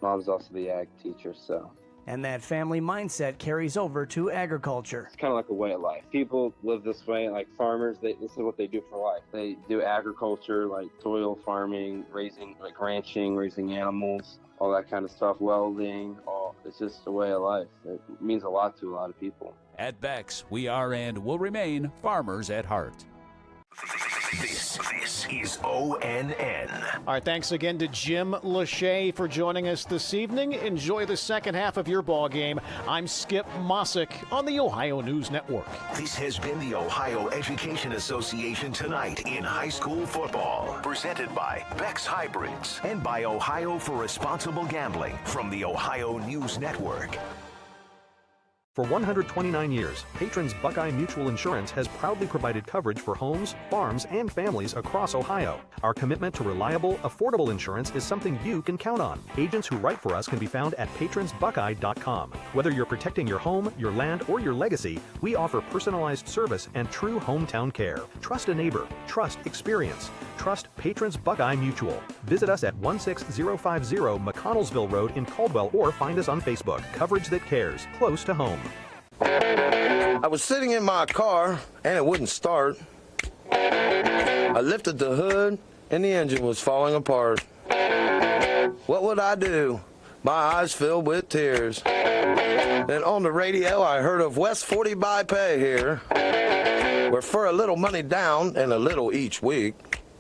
mom's also the ag teacher, so. And that family mindset carries over to agriculture. It's kind of like a way of life. People live this way, like farmers, this is what they do for life. They do agriculture, like soil farming, raising, like ranching, raising animals, all that kind of stuff, welding. It's just a way of life. It means a lot to a lot of people. At Beck's, we are and will remain farmers at heart. This is ONN. All right, thanks again to Jim Lachey for joining us this evening. Enjoy the second half of your ball game. I'm Skip Mossick on the Ohio News Network. This has been the Ohio Education Association Tonight in High School Football. Presented by Beck's Hybrids and by Ohio for Responsible Gambling from the Ohio News Network. For 129 years, Patrons Buckeye Mutual Insurance has proudly provided coverage for homes, farms, and families across Ohio. Our commitment to reliable, affordable insurance is something you can count on. Agents who write for us can be found at patronsbuckeye.com. Whether you're protecting your home, your land, or your legacy, we offer personalized service and true hometown care. Trust a neighbor. Trust experience. Trust Patrons Buckeye Mutual. Visit us at 16050 McConnellsville Road in Caldwell or find us on Facebook. Coverage that cares. Close to home. I was sitting in my car and it wouldn't start. I lifted the hood and the engine was falling apart. What would I do? My eyes filled with tears. Then on the radio I heard of West 40 by Pay here, where for a little money down and a little each week,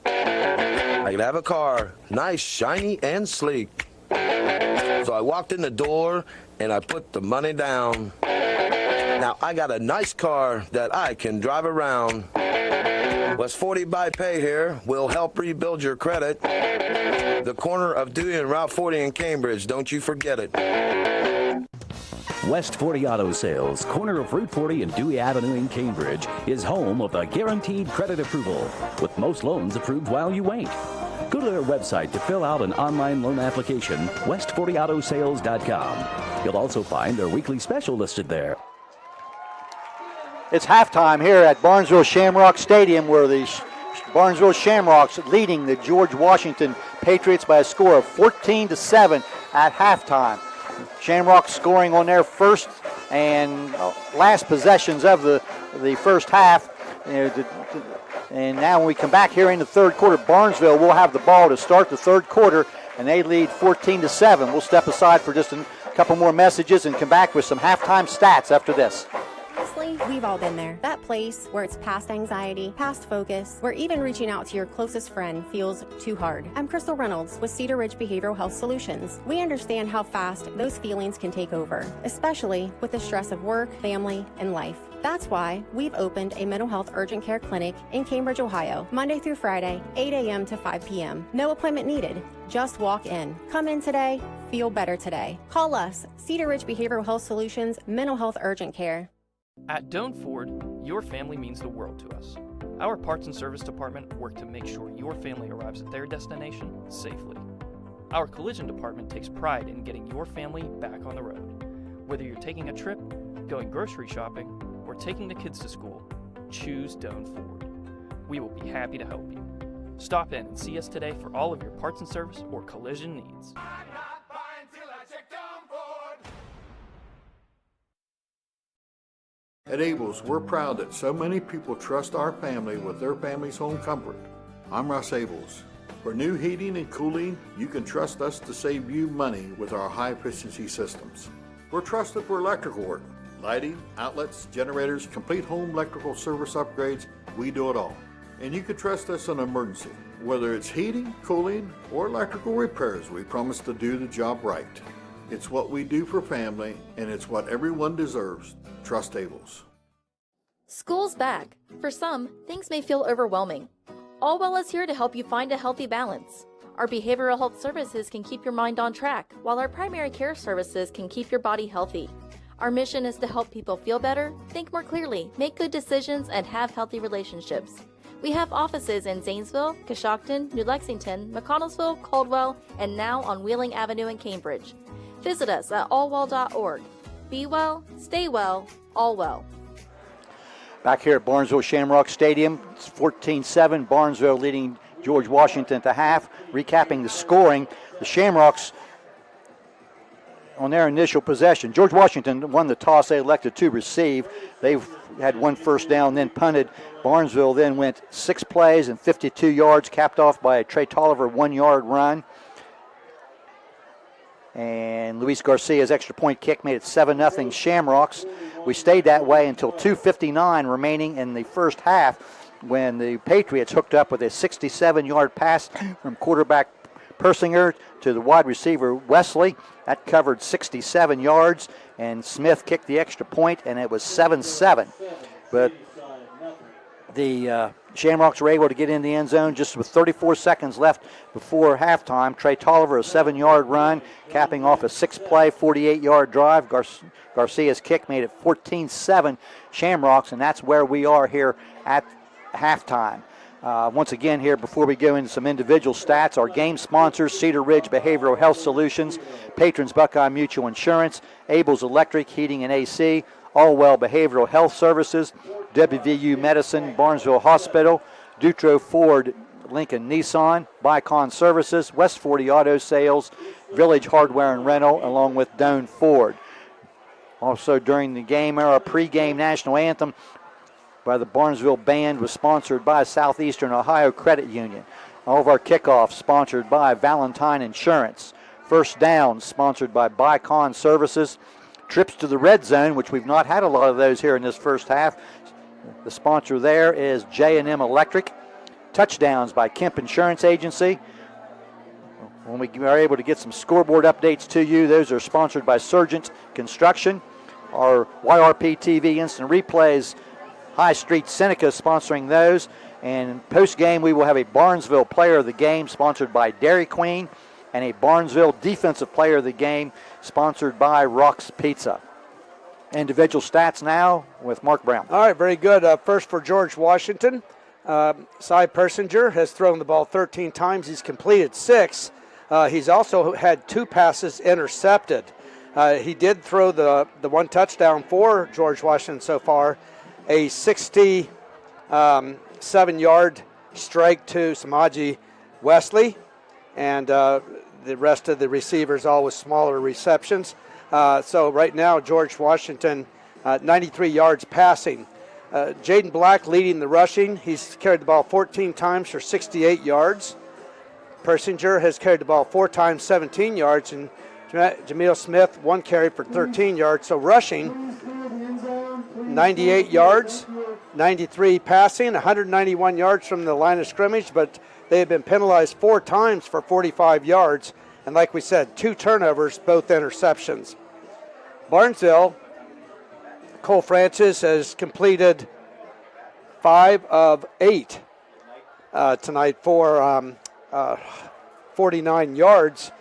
I could have a car, nice, shiny, and sleek. So I walked in the door and I put the money down. Now I got a nice car that I can drive around. West 40 by Pay here will help rebuild your credit. The corner of Dewey and Route 40 in Cambridge, don't you forget it. West 40 Auto Sales, corner of Route 40 and Dewey Avenue in Cambridge, is home of the guaranteed credit approval, with most loans approved while you wait. Go to their website to fill out an online loan application, west40autosales.com. You'll also find their weekly special listed there. It's halftime here at Barnesville Shamrock Stadium, where the Barnesville Shamrocks leading the George Washington Patriots by a score of 14-7 at halftime. Shamrocks scoring on their first and last possessions of the first half. And now when we come back here in the third quarter, Barnesville will have the ball to start the third quarter, and they lead 14-7. We'll step aside for just a couple more messages and come back with some halftime stats after this. Honestly, we've all been there. That place where it's past anxiety, past focus, where even reaching out to your closest friend feels too hard. I'm Crystal Reynolds with Cedar Ridge Behavioral Health Solutions. We understand how fast those feelings can take over, especially with the stress of work, family, and life. That's why we've opened a mental health urgent care clinic in Cambridge, Ohio, Monday through Friday, 8 a.m. to 5 p.m. No appointment needed. Just walk in. Come in today. Feel better today. Call us, Cedar Ridge Behavioral Health Solutions, Mental Health Urgent Care. At Doan Ford, your family means the world to us. Our parts and service department work to make sure your family arrives at their destination safely. Our collision department takes pride in getting your family back on the road. Whether you're taking a trip, going grocery shopping, or taking the kids to school, choose Doan Ford. We will be happy to help you. Stop in and see us today for all of your parts and service or collision needs. At Abel's, we're proud that so many people trust our family with their family's home comfort. I'm Russ Abels. For new heating and cooling, you can trust us to save you money with our high-efficiency systems. We're trusted for electrical work, lighting, outlets, generators, complete home electrical service upgrades. We do it all. And you can trust us in an emergency. Whether it's heating, cooling, or electrical repairs, we promise to do the job right. It's what we do for family, and it's what everyone deserves. Trust Abels. School's back. For some, things may feel overwhelming. Allwell is here to help you find a healthy balance. Our behavioral health services can keep your mind on track, while our primary care services can keep your body healthy. Our mission is to help people feel better, think more clearly, make good decisions, and have healthy relationships. We have offices in Zanesville, Coshocton, New Lexington, McConnellsville, Caldwell, and now on Wheeling Avenue in Cambridge. Visit us at allwell.org. Be well, stay well, all well. Back here at Barnesville Shamrocks Stadium, it's 14-7, Barnesville leading George Washington at the half. Recapping the scoring, the Shamrocks on their initial possession. George Washington won the toss. They elected to receive. They've had one first down, then punted. Barnesville then went 6 plays and 52 yards, capped off by a Trey Tolliver 1-yard run. And Luis Garcia's extra point kick made it 7-0 Shamrocks. We stayed that way until 2:59 remaining in the first half when the Patriots hooked up with a 67-yard pass from quarterback Persinger to the wide receiver Wesley. That covered 67 yards, and Smith kicked the extra point, and it was 7-7. But the Shamrocks were able to get in the end zone just with 34 seconds left before halftime. Trey Tolliver, a 7-yard run, capping off a 6-play, 48-yard drive. Garcia's kick made it 14-7 Shamrocks, and that's where we are here at halftime. Once again here, before we go into some individual stats, our game sponsors: Cedar Ridge Behavioral Health Solutions, Patrons Buckeye Mutual Insurance, Abel's Electric Heating and AC, Allwell Behavioral Health Services, WVU Medicine, Barnesville Hospital, Dutro Ford Lincoln Nissan, Bicon Services, West 40 Auto Sales, Village Hardware and Rental, along with Doane Ford. Also during the game, our pregame national anthem by the Barnesville Band was sponsored by Southeastern Ohio Credit Union. All of our kickoffs sponsored by Valentine Insurance. First downs sponsored by Bicon Services. Trips to the red zone, which we've not had a lot of those here in this first half. The sponsor there is J&M Electric. Touchdowns by Kemp Insurance Agency. When we are able to get some scoreboard updates to you, those are sponsored by Surgent Construction. Our YRP TV instant replays, High Street Seneca sponsoring those. And post-game, we will have a Barnesville Player of the Game sponsored by Dairy Queen, and a Barnesville Defensive Player of the Game sponsored by Rock's Pizza. Individual stats now with Mark Brown. All right, very good. First for George Washington, Cy Persinger has thrown the ball 13 times. He's completed 6. He's also had 2 passes intercepted. He did throw the one touchdown for George Washington so far, a 67-yard strike to Samaji Wesley, and the rest of the receivers all with smaller receptions. So right now, George Washington, 93 yards passing. Jaden Black leading the rushing. He's carried the ball 14 times for 68 yards. Persinger has carried the ball 4 times, 17 yards, and Jameel Smith, 1 carry for 13 yards. So rushing, 98 yards, 93 passing, 191 yards from the line of scrimmage, but they have been penalized 4 times for 45 yards. And like we said, 2 turnovers, both interceptions. Barnesville, Cole Francis has completed 5 of 8 tonight for 49 yards.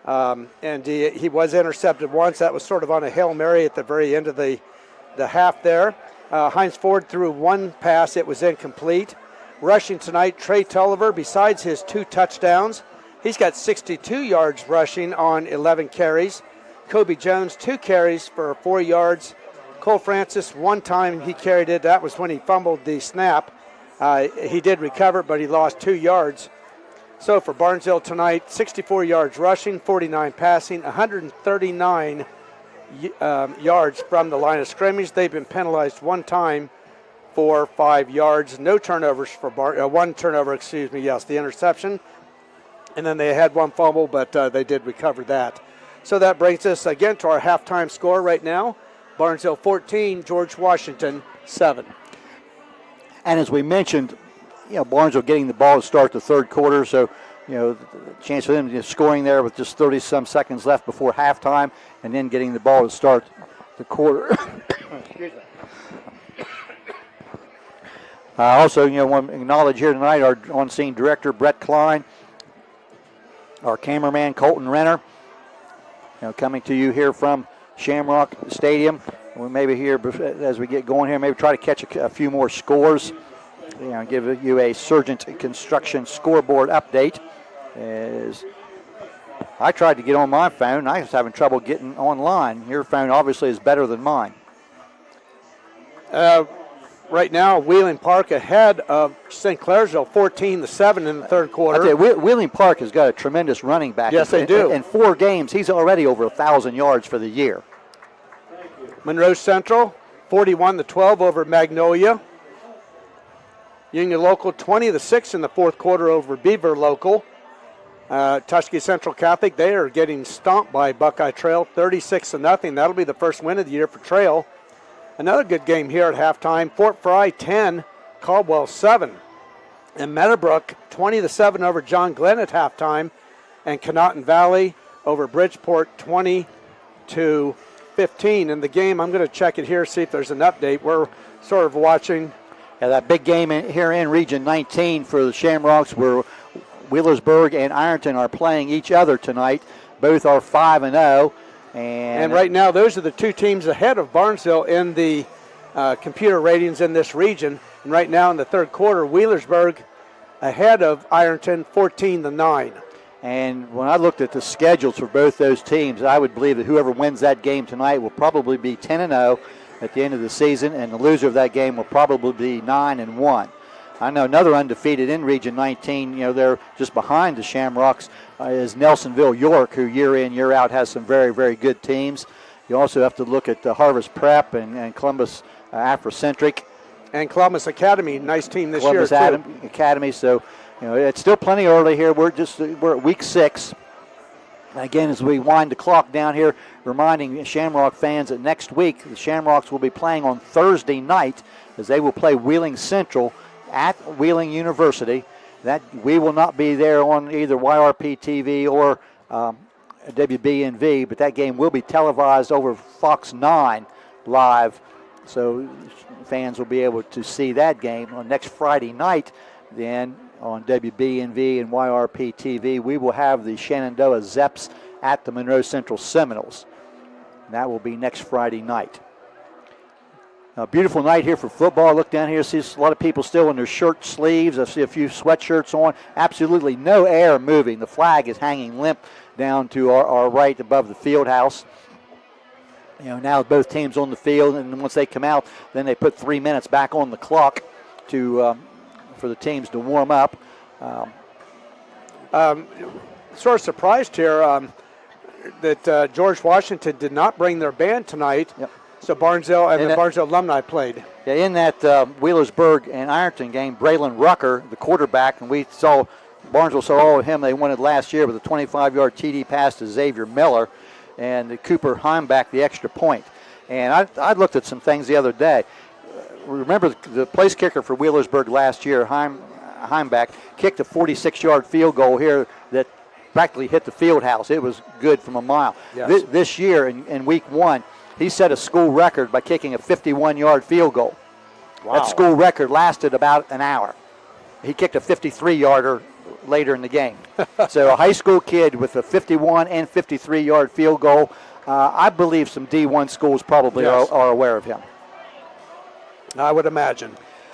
And he was intercepted once. That was sort of on a Hail Mary at the very end of the half there. Hines Ford threw 1 pass. It was incomplete. Rushing tonight, Trey Tolliver, besides his 2 touchdowns, he's got 62 yards rushing on 11 carries. Kobe Jones, 2 carries for 4 yards. Cole Francis, 1 time he carried it. That was when he fumbled the snap. He did recover, but he lost 2 yards. So for Barnesville tonight, 64 yards rushing, 49 passing, 139 yards from the line of scrimmage. They've been penalized 1 time for 5 yards. No turnovers for 1 turnover, the interception. And then they had 1 fumble, but they did recover that. So that brings us again to our halftime score right now. Barnesville 14, George Washington 7. And as we mentioned, Barnesville getting the ball to start the third quarter, so the chance for them scoring there with just 30-some seconds left before halftime, and then getting the ball to start the quarter. Excuse me. Also, want to acknowledge here tonight our on-scene director, Brett Klein, our cameraman, Colton Renner, coming to you here from Shamrock Stadium. We maybe here, as we get going here, maybe try to catch a few more scores. Give you a Surgent Construction scoreboard update. As I tried to get on my phone, I was having trouble getting online. Your phone obviously is better than mine. Right now, Wheeling Park ahead of St. Clairsville, 14-7 in the third quarter. I tell you, Wheeling Park has got a tremendous running back. Yes, they do. In 4 games, he's already over 1,000 yards for the year. Monroe Central, 41-12 over Magnolia. Union Local, 20-6 in the fourth quarter over Beaver Local. Tuskegee Central Catholic, they are getting stomped by Buckeye Trail, 36-0. That'll be the first win of the year for Trail. Another good game here at halftime. Fort Fry 10, Caldwell 7. And Meadowbrook 20-7 over John Glenn at halftime. And Conotton Valley over Bridgeport 20-15 in the game. I'm going to check it here, see if there's an update. We're sort of watching. Yeah, that big game here in Region 19 for the Shamrocks, where Wheelersburg and Ironton are playing each other tonight. Both are 5-0. And right now, those are the two teams ahead of Barnesville in the computer ratings in this region. And right now in the third quarter, Wheelersburg ahead of Ironton, 14-9. And when I looked at the schedules for both those teams, I would believe that whoever wins that game tonight will probably be 10-0 at the end of the season, and the loser of that game will probably be 9-1. I know another undefeated in Region 19, they're just behind the Shamrocks, is Nelsonville York, who year in, year out has some very, very good teams. You also have to look at the Harvest Prep and Columbus Afrocentric. And Columbus Academy, nice team this Columbus year, too. Academy, so it's still plenty early here. We're at week 6. Again, as we wind the clock down here, reminding Shamrock fans that next week the Shamrocks will be playing on Thursday night, as they will play Wheeling Central at Wheeling University. That we will not be there on either YRP TV or WBNV, but that game will be televised over Fox 9 live, so fans will be able to see that game on next Friday night. Then on WBNV and YRP TV, we will have the Shenandoah Zeps at the Monroe Central Seminoles. And that will be next Friday night. A beautiful night here for football. Look down here, see a lot of people still in their shirt sleeves. I see a few sweatshirts on. Absolutely no air moving. The flag is hanging limp down to our right above the field house. Now both teams on the field, and once they come out, then they put 3 minutes back on the clock to for the teams to warm up. Sort of surprised here that George Washington did not bring their band tonight. Yep. So Barnesville and the Barnesville alumni played. Yeah, in that Wheelersburg and Ironton game, Braylon Rucker, the quarterback, and Barnesville saw all of him. They won it last year with a 25-yard TD pass to Xavier Miller, and Cooper Heimback the extra point. And I looked at some things the other day. Remember the place kicker for Wheelersburg last year, Heimback, kicked a 46-yard field goal here that practically hit the field house. It was good from a mile. Yes. This year in week 1, he set a school record by kicking a 51-yard field goal. Wow. That school record lasted about an hour. He kicked a 53-yarder later in the game. So a high school kid with a 51 and 53-yard field goal. I believe some D1 schools probably are aware of him. I would imagine.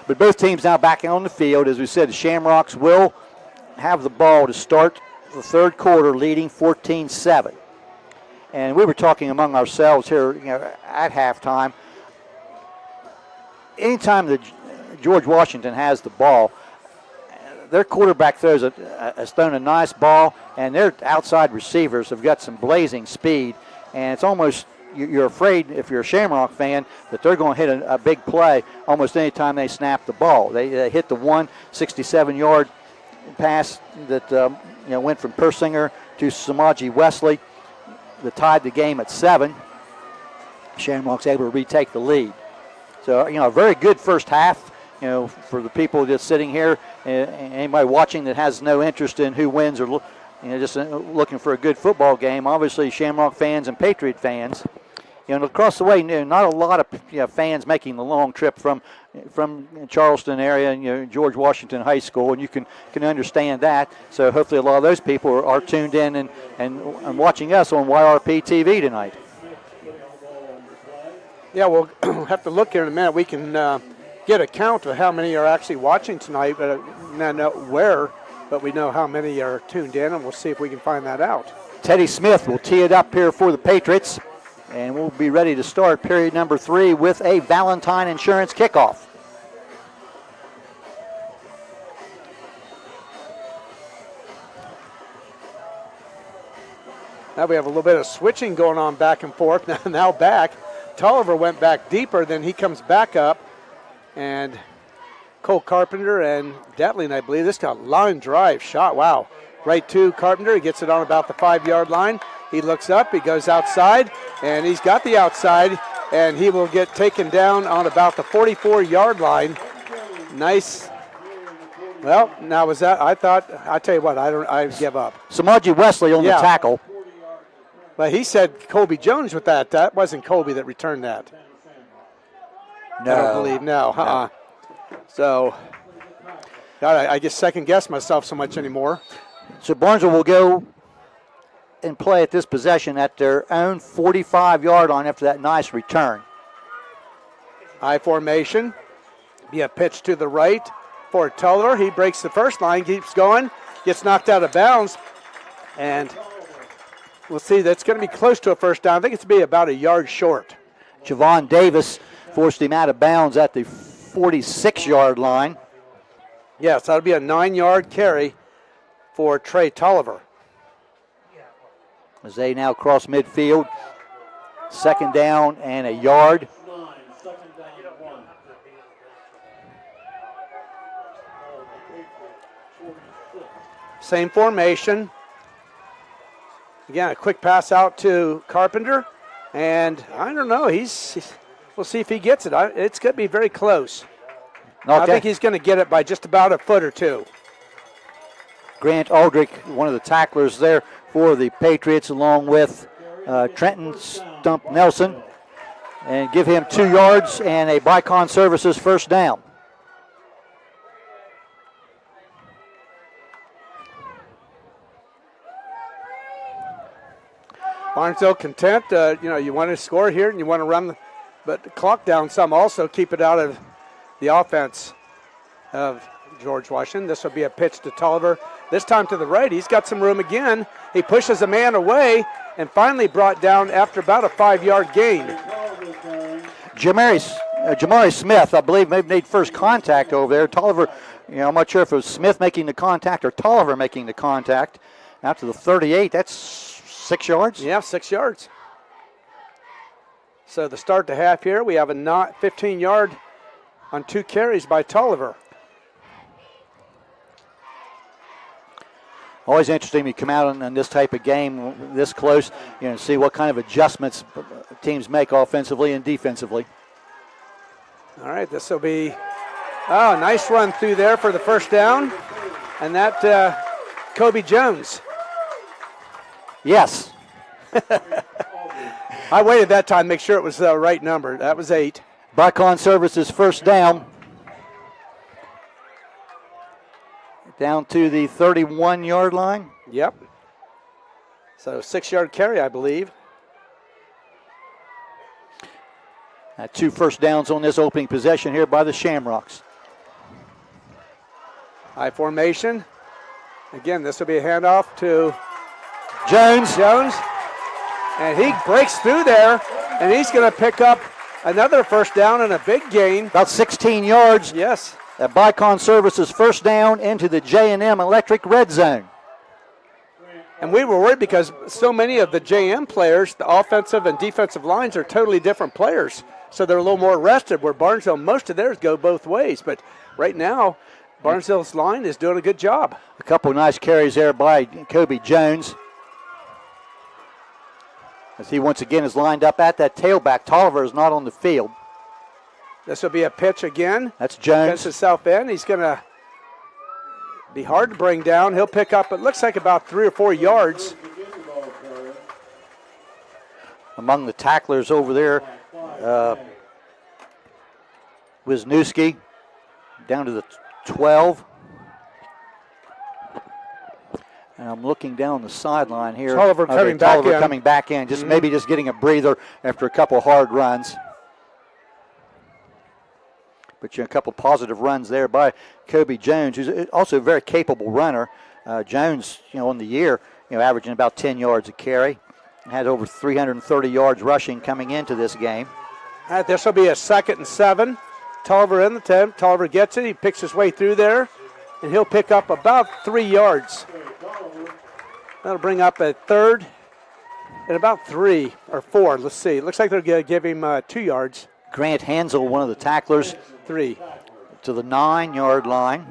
But both teams now back on the field. As we said, the Shamrocks will have the ball to start the third quarter, leading 14-7. And we were talking among ourselves here at halftime. Anytime that George Washington has the ball, their quarterback has thrown a nice ball, and their outside receivers have got some blazing speed. And it's almost, you're afraid, if you're a Shamrock fan, that they're going to hit a big play almost any time they snap the ball. They hit the 167-yard pass that went from Persinger to Samaji Wesley that tied the game at 7. Shamrock's able to retake the lead. So, a very good first half, for the people just sitting here, anybody watching that has no interest in who wins or just looking for a good football game. Obviously, Shamrock fans and Patriot fans. Across the way, not a lot of fans making the long trip from Charleston area, George Washington High School, and you can understand that. So hopefully a lot of those people are tuned in and watching us on YRP TV tonight. Yeah, we'll have to look here in a minute. We can get a count of how many are actually watching tonight, but not know where, but we know how many are tuned in, and we'll see if we can find that out. Teddy Smith will tee it up here for the Patriots, and we'll be ready to start period number 3 with a Valentine Insurance kickoff. Now we have a little bit of switching going on back and forth. Now back. Tolliver went back deeper, then he comes back up. And Cole Carpenter and Detling, I believe. This got line drive shot. Wow. Right to Carpenter. He gets it on about the 5-yard line. He looks up. He goes outside. And he's got the outside. And he will get taken down on about the 44-yard line. Nice. Well, now was that? I tell you what, I give up. Samaji Wesley on the tackle. But he said Colby Jones with that. That wasn't Colby that returned that. No. I don't believe, no. So, God, I just second-guess myself so much anymore. So Barnesville will go and play at this possession at their own 45-yard line after that nice return. I formation. Be a pitch to the right for Tulliver. He breaks the first line, keeps going, gets knocked out of bounds, and we'll see. That's going to be close to a first down. I think it's going to be about a yard short. Javon Davis forced him out of bounds at the 46-yard line. Yes, that'll be a 9-yard carry for Trey Tolliver. As they now cross midfield, second down and a yard. Same formation. Again, a quick pass out to Carpenter. And I don't know, we'll see if he gets it. It's going to be very close. Okay. I think he's going to get it by just about a foot or two. Grant Aldrich, one of the tacklers there for the Patriots, along with Trenton Stump Nelson, and give him 2 yards and a Bicon Services first down. Barnesville content. You want to score here and you want to run, but the clock down some also. Keep it out of the offense of George Washington. This will be a pitch to Tolliver. This time to the right. He's got some room again. He pushes a man away and finally brought down after about a 5-yard gain. Jamari Smith, I believe, maybe made first contact over there. Tolliver, I'm not sure if it was Smith making the contact or Tolliver making the contact. Out to the 38, that's 6 yards? Yeah, 6 yards. So the start to half here, we have a 15-yard on 2 carries by Tolliver. Always interesting when you come out in this type of game this close, see what kind of adjustments teams make offensively and defensively. All right, this will be nice run through there for the first down. And that Kobe Jones. Yes. I waited that time to make sure it was the right number. That was 8. Bicon Services first down. Down to the 31-yard line. Yep. So 6-yard carry, I believe. 2 first downs on this opening possession here by the Shamrocks. High formation. Again, this will be a handoff to Jones. And he breaks through there, and he's going to pick up another first down and a big gain. About 16 yards. Yes. At Bicon Services first down into the J&M Electric red zone. And we were worried because so many of the J&M players, the offensive and defensive lines, are totally different players. So they're a little more rested, where Barnesville, most of theirs go both ways. But right now, Barnesville's line is doing a good job. A couple nice carries there by Kobe Jones. As he once again is lined up at that tailback. Tolliver is not on the field. This will be a pitch again. That's Jones. Against the south end. He's going to be hard to bring down. He'll pick up, it looks like about 3 or 4 yards. Among the tacklers over there, Wisniewski down to the 12. And I'm looking down the sideline here. Tolliver coming back in. Just maybe just getting a breather after a couple hard runs. But a couple positive runs there by Kobe Jones, who's also a very capable runner. Jones, on the year, averaging about 10 yards a carry. Had over 330 yards rushing coming into this game. All right, this will be a 2nd and 7. Tolliver in the 10. Tolliver gets it. He picks his way through there, and he'll pick up about 3 yards. That'll bring up a 3rd and about 3 or 4. Let's see. Looks like they're going to give him 2 yards. Grant Hansel, one of the tacklers. 3. To the 9-yard line.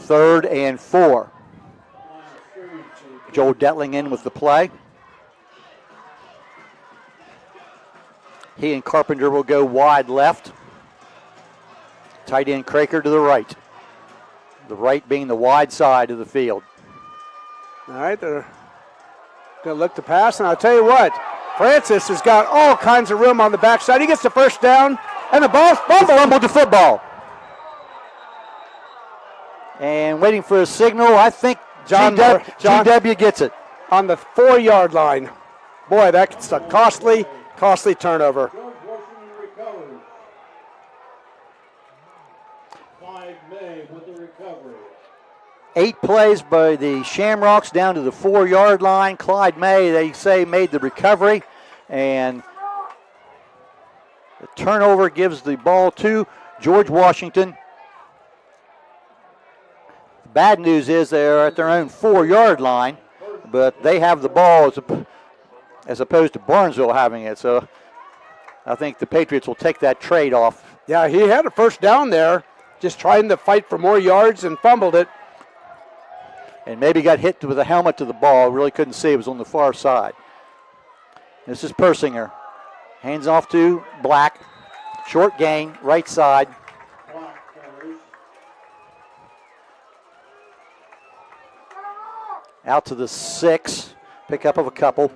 3rd and 4. Joel Detling in with the play. He and Carpenter will go wide left. Tight end Craker to the right. The right being the wide side of the field. All right, they're going to look to pass, and I'll tell you what, Francis has got all kinds of room on the backside. He gets the first down, and the ball fumbled the football. And waiting for a signal, I think GW gets it. On the 4-yard line. Boy, that's a costly turnover. 8 plays by the Shamrocks down to the 4-yard line. Clyde May, they say, made the recovery. And the turnover gives the ball to George Washington. The bad news is they're at their own 4-yard line, but they have the ball as opposed to Barnesville having it. So I think the Patriots will take that trade off. Yeah, he had a first down there, just trying to fight for more yards and fumbled it. And maybe got hit with a helmet to the ball. Really couldn't see. It was on the far side. This is Persinger. Hands off to Black. Short gain, right side. Out to the 6. Pick up of a couple.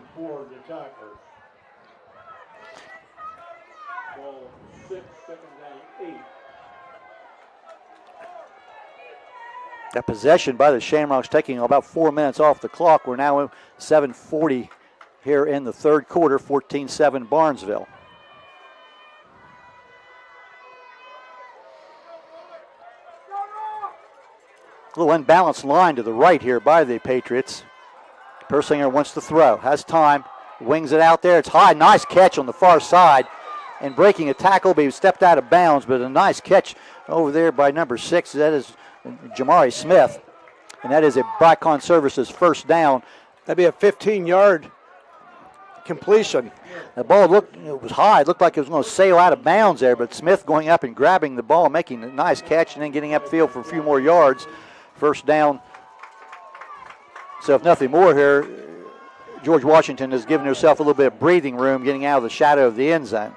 That possession by the Shamrocks taking about 4 minutes off the clock. We're now at 7:40 here in the third quarter, 14-7 Barnesville. A little unbalanced line to the right here by the Patriots. Persinger wants to throw, has time, wings it out there. It's high, nice catch on the far side. And breaking a tackle, but he stepped out of bounds, but a nice catch over there by number 6. That is Jamari Smith, and that is a Bicon Services first down. That'd be a 15-yard completion. The ball it was high. It looked like it was going to sail out of bounds there, but Smith going up and grabbing the ball, making a nice catch, and then getting upfield for a few more yards. First down. So if nothing more here, George Washington has given herself a little bit of breathing room getting out of the shadow of the end zone.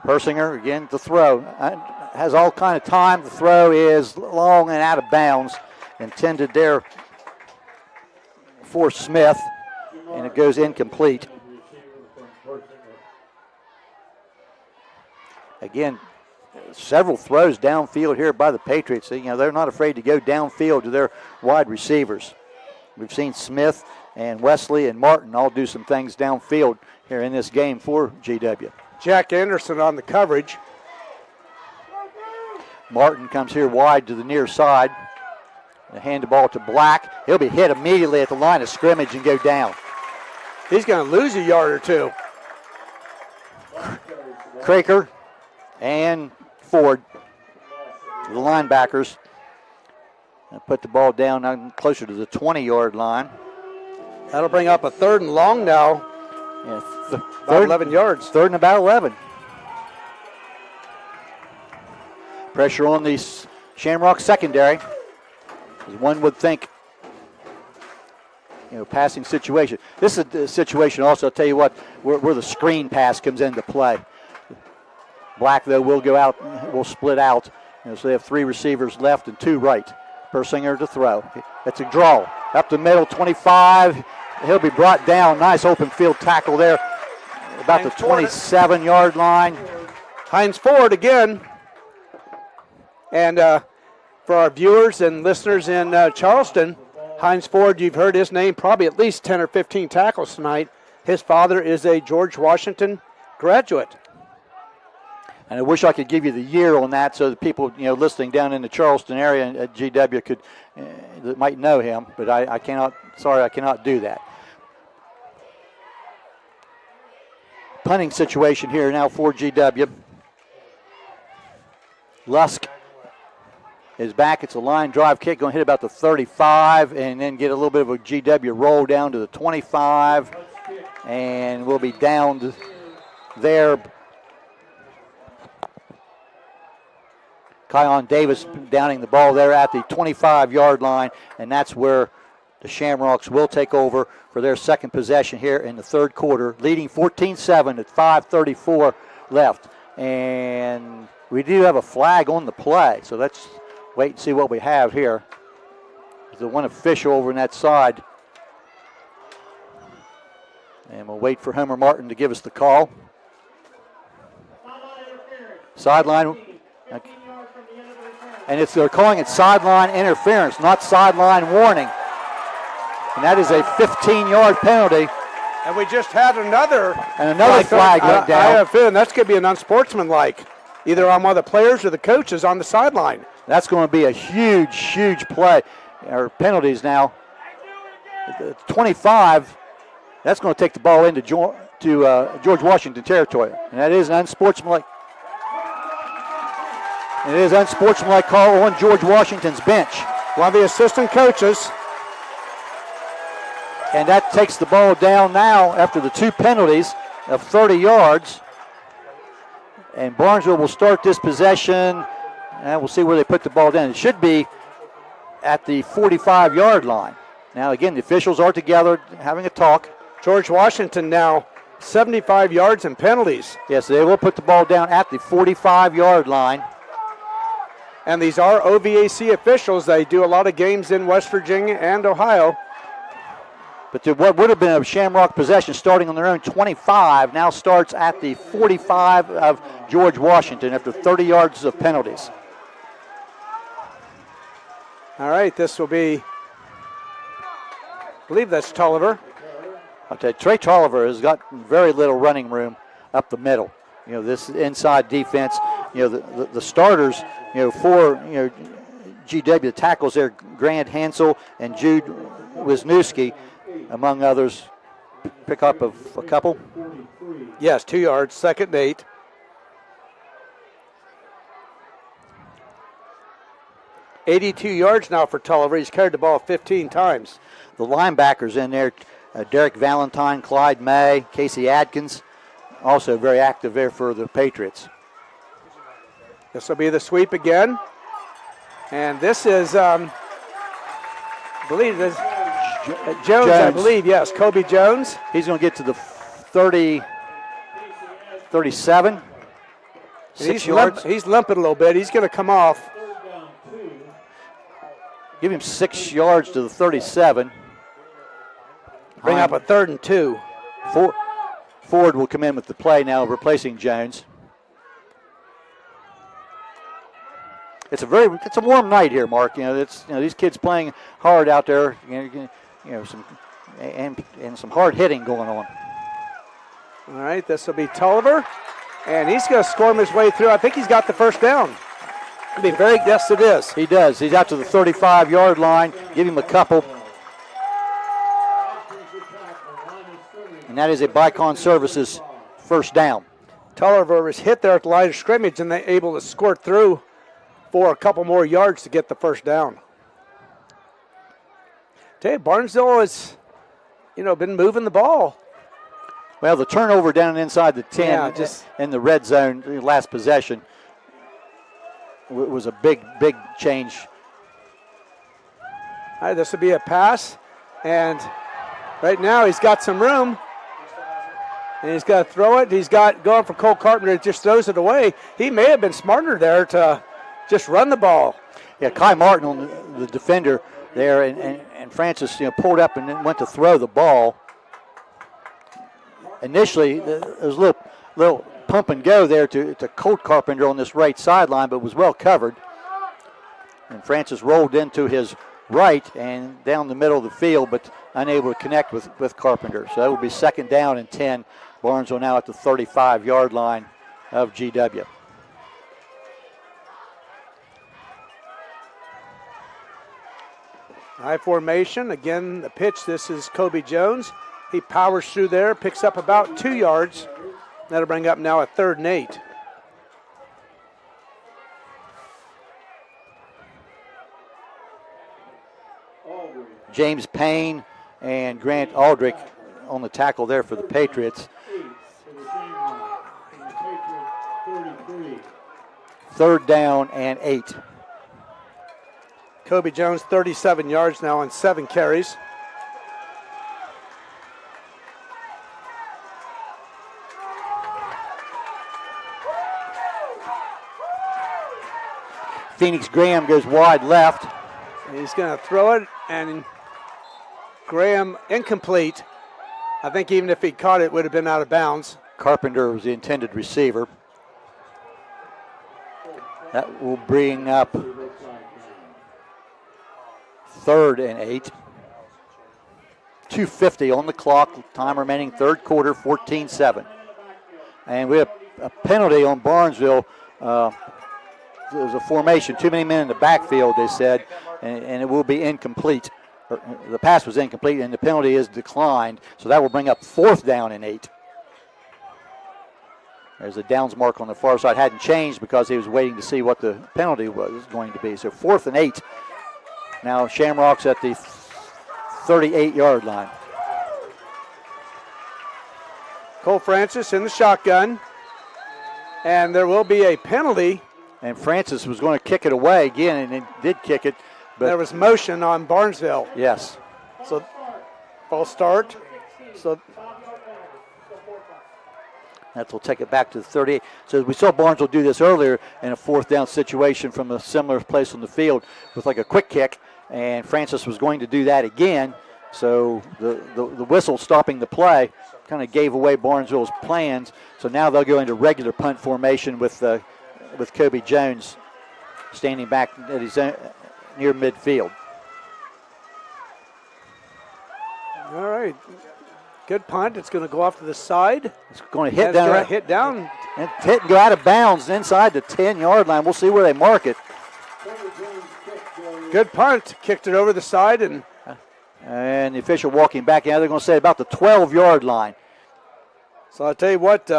Persinger again to throw. Has all kind of time. The throw is long and out of bounds. Intended there for Smith. And it goes incomplete. Again, several throws downfield here by the Patriots. They're not afraid to go downfield to their wide receivers. We've seen Smith and Wesley and Martin all do some things downfield here in this game for GW. Jack Anderson on the coverage. Martin comes here wide to the near side. They hand the ball to Black. He'll be hit immediately at the line of scrimmage and go down. He's going to lose a yard or two. Craker and Ford, the linebackers, put the ball down closer to the 20-yard line. That'll bring up a 3rd and long now. Yeah, about 11 yards. 3rd and about 11. Pressure on the Shamrock secondary. As one would think, passing situation. This is a situation also, I'll tell you what, where the screen pass comes into play. Black, though, will go out, will split out. So they have 3 receivers left and 2 right. Persinger to throw. That's a draw. Up the middle, 25. He'll be brought down. Nice open field tackle there. About the 27-yard line. Hines Ford again. And for our viewers and listeners in Charleston, Hines Ford, you've heard his name, probably at least 10 or 15 tackles tonight. His father is a George Washington graduate. And I wish I could give you the year on that so that people, listening down in the Charleston area at GW could that might know him, but I cannot. Sorry, I cannot do that. Punting situation here now for GW. Lusk is back. It's a line drive kick, going to hit about the 35 and then get a little bit of a GW roll down to the 25, and we'll be down there. Kion Davis downing the ball there at the 25-yard line, and that's where the Shamrocks will take over for their second possession here in the third quarter, leading 14-7 at 5:34 left. And we do have a flag on the play, so let's wait and see what we have here. There's the one official over on that side. And we'll wait for Homer Martin to give us the call. Sideline. And they're calling it sideline interference, not sideline warning. And that is a 15-yard penalty. And we just had another. And another flag went down. I have a feeling that's going to be an unsportsmanlike, either on one of the players or the coaches on the sideline. That's going to be a huge, huge play, or penalties now. 25, that's going to take the ball into George Washington territory. And that is an unsportsmanlike. It is unsportsmanlike call on George Washington's bench. One of the assistant coaches. And that takes the ball down now after the two penalties of 30 yards. And Barnesville will start this possession, and we'll see where they put the ball down. It should be at the 45-yard line. Now, again, the officials are together having a talk. George Washington now 75 yards and penalties. Yes, they will put the ball down at the 45-yard line. And these are OVAC officials. They do a lot of games in West Virginia and Ohio. But what would have been a Shamrock possession starting on their own 25 now starts at the 45 of George Washington after 30 yards of penalties. All right, this will be, I believe that's Tolliver. I'll tell you, Trey Tolliver has got very little running room up the middle. This inside defense, the starters, for, GW, the tackles there, Grant Hansel and Jude Wisniewski, among others, pick up of a couple. Yes, 2 yards, 2nd and 8. $82 yards now for Tolliver. He's carried the ball 15 times. The linebackers in there, Derek Valentine, Clyde May, Casey Adkins, also very active there for the Patriots. This will be the sweep again. And this is, I believe this Jones, I believe, yes, Kobe Jones. He's going to get to the 37. 6 yards. He's limping a little bit. He's going to come off. Give him 6 yards to the 37. Bring up a 3rd and 2. Ford will come in with the play now, replacing Jones. It's a warm night here, Mark. These kids playing hard out there. Some hard hitting going on. All right, this will be Tolliver, and he's going to storm his way through. I think he's got the first down. Yes, it is. He does. He's out to the 35-yard line. Give him a couple. And that is a Bicon Services first down. Tolliver was hit there at the line of scrimmage, and they're able to squirt through for a couple more yards to get the first down. Barnesville has, been moving the ball. Well, the turnover down inside the 10 in the red zone, the last possession, was a big change. All right, this will be a pass, and right now he's got some room, and he's got to throw it. He's got going for Cole Carpenter, just throws it away. He may have been smarter there to just run the ball. Yeah, Kai Martin on the defender there, and Francis pulled up and then went to throw the ball. Initially, there was a little pump and go there to Colt Carpenter on this right sideline, but was well covered. And Francis rolled into his right and down the middle of the field, but unable to connect with Carpenter. So that will be 2nd down and 10. Barnesville now at the 35-yard line of GW. High formation. Again, the pitch. This is Kobe Jones. He powers through there, picks up about 2 yards. That'll bring up now a 3rd and 8. James Payne and Grant Aldrich on the tackle there for the Patriots. 3rd down and 8. Kobe Jones, 37 yards now on 7 carries. Phoenix Graham goes wide left. He's going to throw it, and Graham incomplete. I think even if he caught it, it would have been out of bounds. Carpenter was the intended receiver. That will bring up 3rd and 8. 2:50 on the clock. Time remaining 3rd quarter, 14-7. And we have a penalty on Barnesville. There was a formation, too many men in the backfield, they said, and it will be incomplete. The pass was incomplete, and the penalty is declined. So that will bring up 4th down and 8. There's a downs mark on the far side. Hadn't changed because he was waiting to see what the penalty was going to be. So 4th and 8. Now Shamrocks at the 38-yard line. Cole Francis in the shotgun. And there will be a penalty. And Francis was going to kick it away again, and he did kick it. But there was motion on Barnesville. Yes. So false start. So that will take it back to the 38. So we saw Barnesville do this earlier in a 4th down situation from a similar place on the field with like a quick kick, and Francis was going to do that again. So the whistle stopping the play kind of gave away Barnesville's plans. So now they'll go into regular punt formation with Kobe Jones standing back at his own, near midfield. All right. Good punt. It's going to go off to the side. It's going to hit down. Right. Hit down. And hit and go out of bounds inside the 10-yard line. We'll see where they mark it. Good punt. Kicked it over the side. And the official walking back. Now they're going to say about the 12-yard line. So I'll tell you what,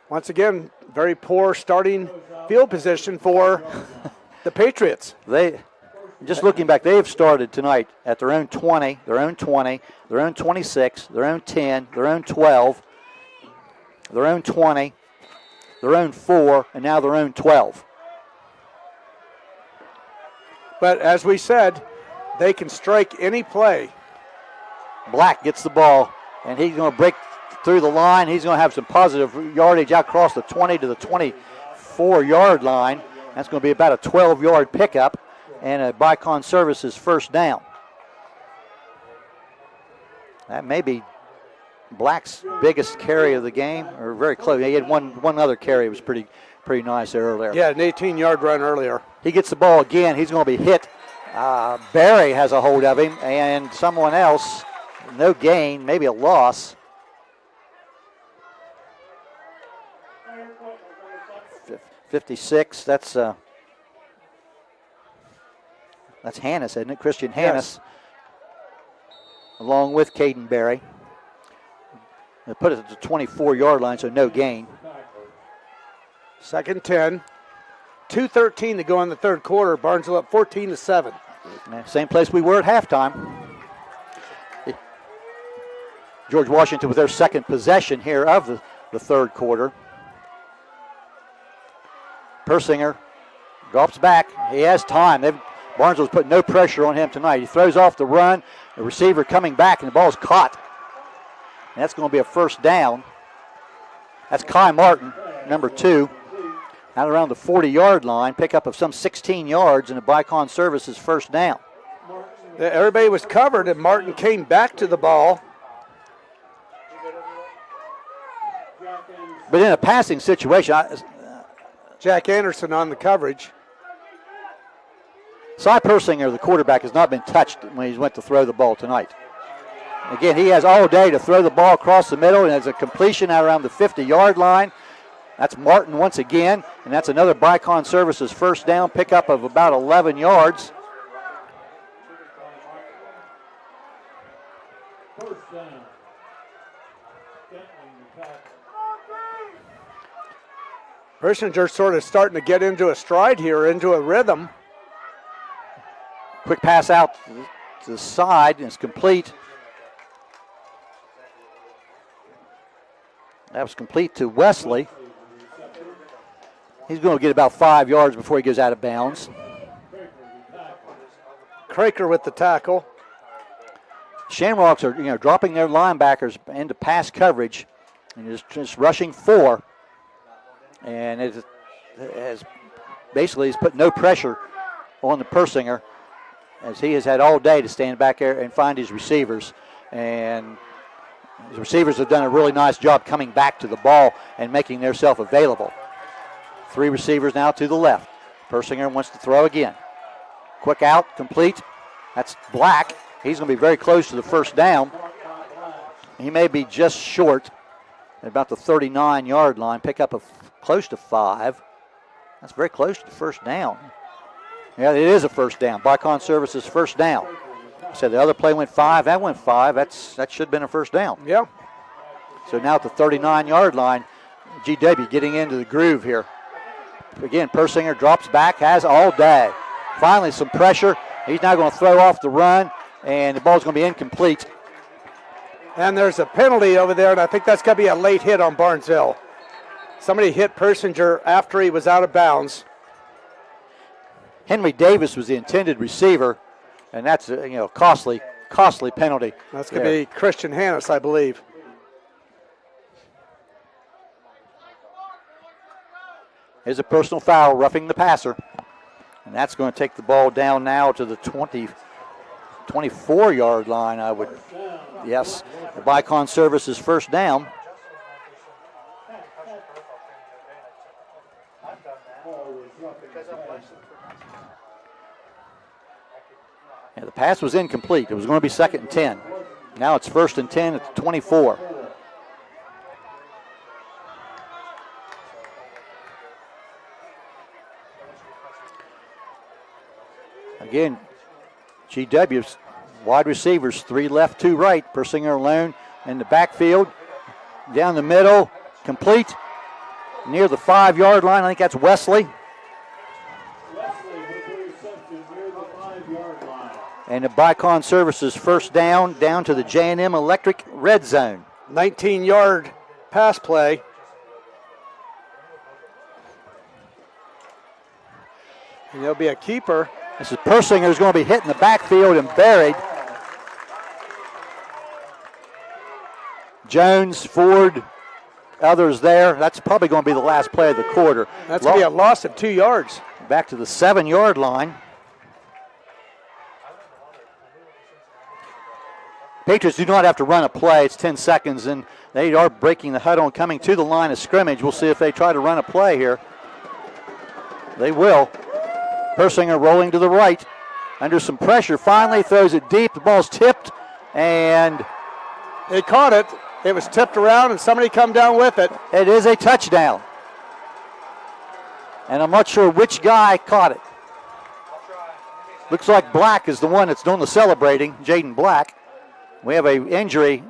once again, very poor starting field position for the Patriots. Just looking back, they've started tonight at their own 20, their own 20, their own 26, their own 10, their own 12, their own 20, their own 4, and now their own 12. But as we said, they can strike any play. Black gets the ball, and he's going to break through the line. He's going to have some positive yardage out across the 20 to the 24-yard line. That's going to be about a 12-yard pickup and a Bicon Services 1st down. That may be Black's biggest carry of the game, or very close. He had one other carry. It was pretty nice there earlier. Yeah, an 18-yard run earlier. He gets the ball again. He's going to be hit. Barry has a hold of him, and someone else, no gain, maybe a loss. 56, that's Hannes, isn't it? Christian Hannes, yes. Along with Caden Barry. They put it at the 24-yard line, so no gain. 2nd and 10. 2:13 to go in the 3rd quarter. Barnesville up 14-7. Same place we were at halftime. George Washington with their 2nd possession here of the 3rd quarter. Persinger drops back. He has time. Barnesville's put no pressure on him tonight. He throws off the run. The receiver coming back, and the ball's caught. And that's going to be a 1st down. That's Kai Martin, number 2. Out around the 40-yard line. Pickup of some 16 yards, and a Bicon Services 1st down. Everybody was covered, and Martin came back to the ball. But in a passing situation, Jack Anderson on the coverage. Cy Persinger, the quarterback, has not been touched when he went to throw the ball tonight. Again, he has all day to throw the ball across the middle, and it's a completion out around the 50-yard line. That's Martin once again, and that's another Bicon Services first down, pickup of about 11 yards. Persinger's sort of starting to get into a stride here, into a rhythm. Quick pass out to the side, and it's complete. That was complete to Wesley. He's going to get about 5 yards before he goes out of bounds. Craker with the tackle. Shamrocks are, dropping their linebackers into pass coverage and just rushing 4. And it has basically has put no pressure on the Persinger, as he has had all day to stand back there and find his receivers. And his receivers have done a really nice job coming back to the ball and making themselves available. 3 receivers now to the left. Persinger wants to throw again. Quick out, complete. That's Black. He's going to be very close to the first down. He may be just short at about the 39-yard line. Pick up close to 5. That's very close to the first down. Yeah, it is a first down. Bicon Services first down. So the other play went 5. That went 5. That should have been a first down. Yeah. So now at the 39-yard line, GW getting into the groove here. Again, Persinger drops back, has all day. Finally, some pressure. He's now going to throw off the run, and the ball's going to be incomplete. And there's a penalty over there, and I think that's going to be a late hit on Barnesville. Somebody hit Persinger after he was out of bounds. Henry Davis was the intended receiver, and that's a costly penalty. That's going to be Christian Hannes, I believe. There's a personal foul, roughing the passer. And that's going to take the ball down now to the 24-yard line, Yes, the Bicon Services first down. Yeah, the pass was incomplete. It was going to be 2nd and 10. Now it's 1st and 10 at the 24. Again, GW's wide receivers, 3 left, 2 right. Persinger alone in the backfield. Down the middle, complete. Near the 5-yard line, I think that's Wesley. And the Bicon Services first down to the J&M Electric red zone. 19-yard pass play. And there'll be a keeper. This is Persinger who's going to be hit in the backfield and buried. Jones, Ford, others there. That's probably going to be the last play of the quarter. That's going to be a loss of 2 yards. Back to the 7-yard line. Patriots do not have to run a play. It's 10 seconds, and they are breaking the huddle and coming to the line of scrimmage. We'll see if they try to run a play here. They will. Persinger rolling to the right. Under some pressure, finally throws it deep. The ball's tipped, and they caught it. It was tipped around, and somebody come down with it. It is a touchdown. And I'm not sure which guy caught it. Looks like Black is the one that's doing the celebrating, Jaden Black. We have an injury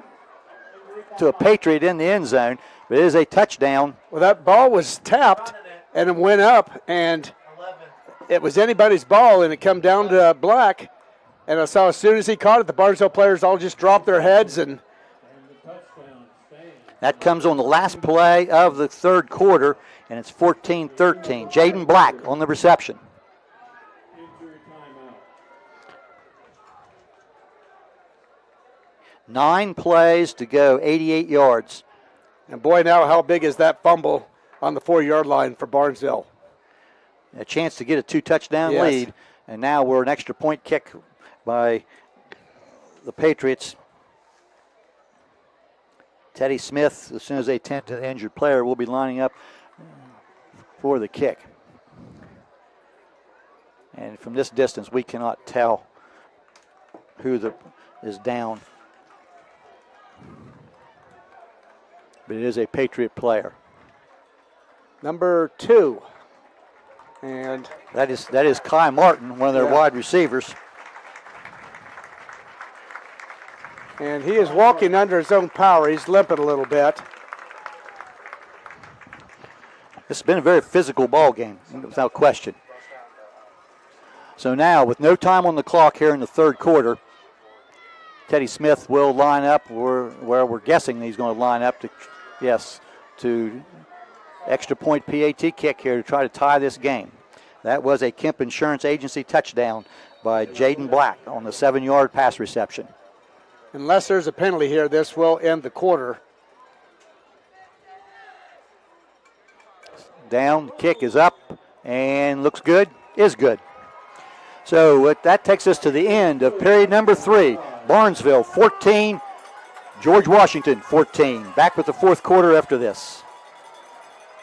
to a Patriot in the end zone, but it is a touchdown. Well, that ball was tapped, and it went up, and it was anybody's ball, and it come down to Black. And I saw as soon as he caught it, the Barnesville players all just dropped their heads. And that comes on the last play of the third quarter, and it's 14-13. Jaden Black on the reception. Nine plays to go, 88 yards. And boy, now how big is that fumble on the 4-yard line for Barnesville? A chance to get a 2-touchdown lead. And now we're an extra point kick by the Patriots. Teddy Smith, as soon as they tend to the injured player, will be lining up for the kick. And from this distance, we cannot tell who is down. But it is a Patriot player. Number 2. And that is Kai Martin, one of their wide receivers. And he is walking under his own power. He's limping a little bit. It's been a very physical ball game, without question. So now, with no time on the clock here in the third quarter, Teddy Smith will line up where we're guessing he's going to line up to extra point PAT kick here to try to tie this game. That was a Kemp Insurance Agency touchdown by Jaden Black on the 7-yard pass reception. Unless there's a penalty here, this will end the quarter. Down, kick is up, and looks good, is good. So that takes us to the end of period number 3. Barnesville 14, George Washington 14. Back with the fourth quarter after this.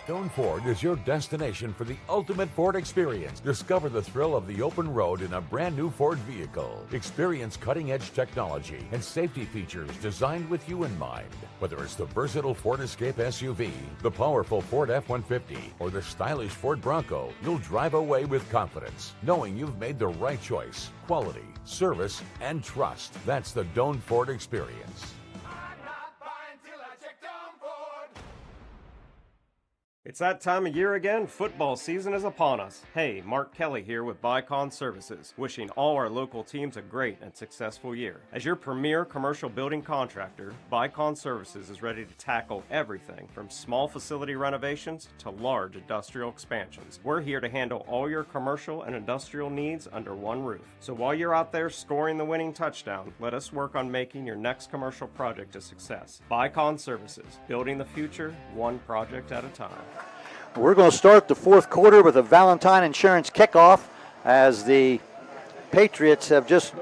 Stone Ford is your destination for the ultimate Ford experience. Discover the thrill of the open road in a brand new Ford vehicle. Experience cutting-edge technology and safety features designed with you in mind. Whether it's the versatile Ford Escape SUV, the powerful Ford F-150, or the stylish Ford Bronco, you'll drive away with confidence, knowing you've made the right choice. Quality, service, and trust. That's the Doan Ford experience. It's that time of year again. Football season is upon us. Hey, Mark Kelly here with Bicon Services, wishing all our local teams a great and successful year. As your premier commercial building contractor, Bicon Services is ready to tackle everything from small facility renovations to large industrial expansions. We're here to handle all your commercial and industrial needs under one roof. So while you're out there scoring the winning touchdown, let us work on making your next commercial project a success. Bicon Services, building the future one project at a time. We're going to start the fourth quarter with a Valentine Insurance kickoff as the Patriots have just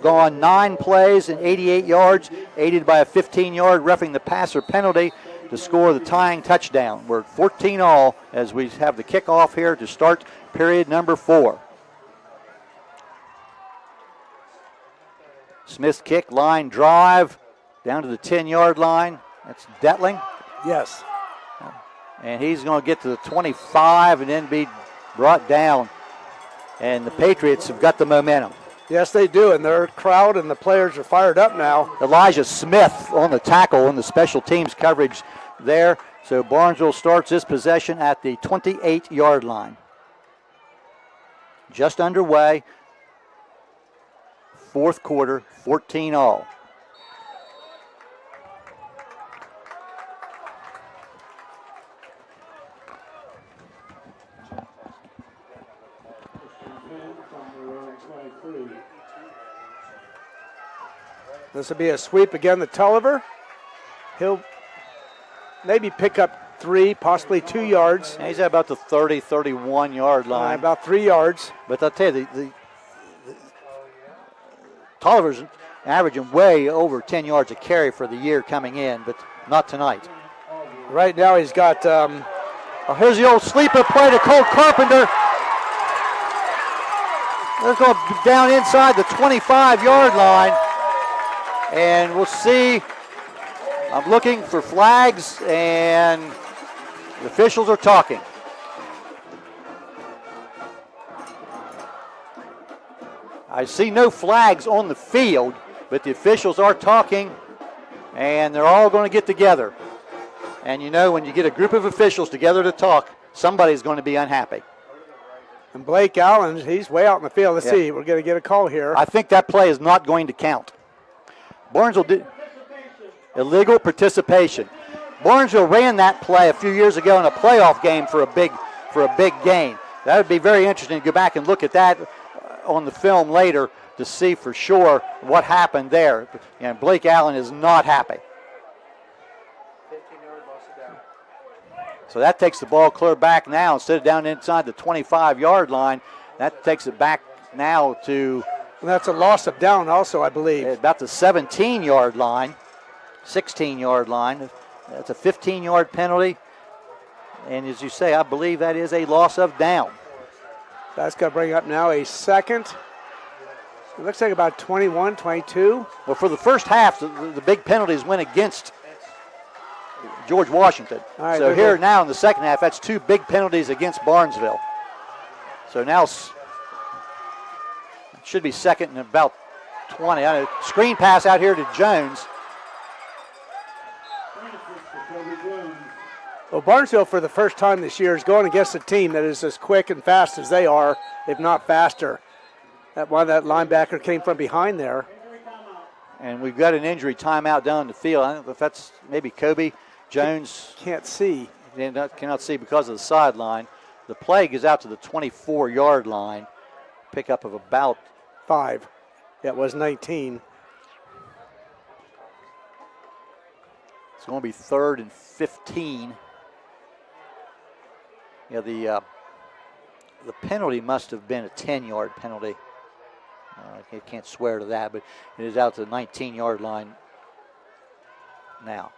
gone 9 plays and 88 yards, aided by a 15-yard roughing the passer penalty to score the tying touchdown. We're 14-all as we have the kickoff here to start period number 4. Smith's kick, line drive, down to the 10-yard line. That's Detling. Yes. And he's going to get to the 25 and then be brought down. And the Patriots have got the momentum. Yes, they do, and their crowd and the players are fired up now. Elijah Smith on the tackle on the special teams coverage there. So Barnesville starts this possession at the 28-yard line. Just underway. Fourth quarter, 14-all. This will be a sweep again to Tulliver. He'll maybe pick up 3, possibly 2 yards. And he's at about the 30, 31-yard line. About 3 yards. But I'll tell you, the Tulliver's averaging way over 10 yards a carry for the year coming in, but not tonight. Right now he's got... here's the old sleeper play to Cole Carpenter. They're going down inside the 25-yard line. And we'll see. I'm looking for flags, and the officials are talking. I see no flags on the field, but the officials are talking, and they're all going to get together. And you know, when you get a group of officials together to talk, somebody's going to be unhappy. And Blake Allen, he's way out in the field. Let's see, we're going to get a call here. I think that play is not going to count. Barnesville did illegal participation. Barnesville ran that play a few years ago in a playoff game for a big gain. That would be very interesting to go back and look at that on the film later to see for sure what happened there. And Blake Allen is not happy. So that takes the ball clear back now instead of down inside the 25-yard line. That takes it back now to... And that's a loss of down also, I believe. About the 17-yard line, 16-yard line. That's a 15-yard penalty. And as you say, I believe that is a loss of down. That's going to bring up now a second. It looks like about 21, 22. Well, for the first half, the big penalties went against George Washington. All right, So here now in the second half, that's 2 big penalties against Barnesville. So now it should be second and about 20. Screen pass out here to Jones. Well, Barnesville, for the first time this year, is going against a team that is as quick and fast as they are, if not faster. That linebacker came from behind there. And we've got an injury timeout down the field. I don't know if that's maybe Kobe. Jones can't see. Cannot see because of the sideline. The play goes out to the 24-yard line. Pickup of about 5. That was 19. It's going to be 3rd and 15. Yeah, the penalty must have been a 10-yard penalty. I can't swear to that, but it is out to the 19-yard line now.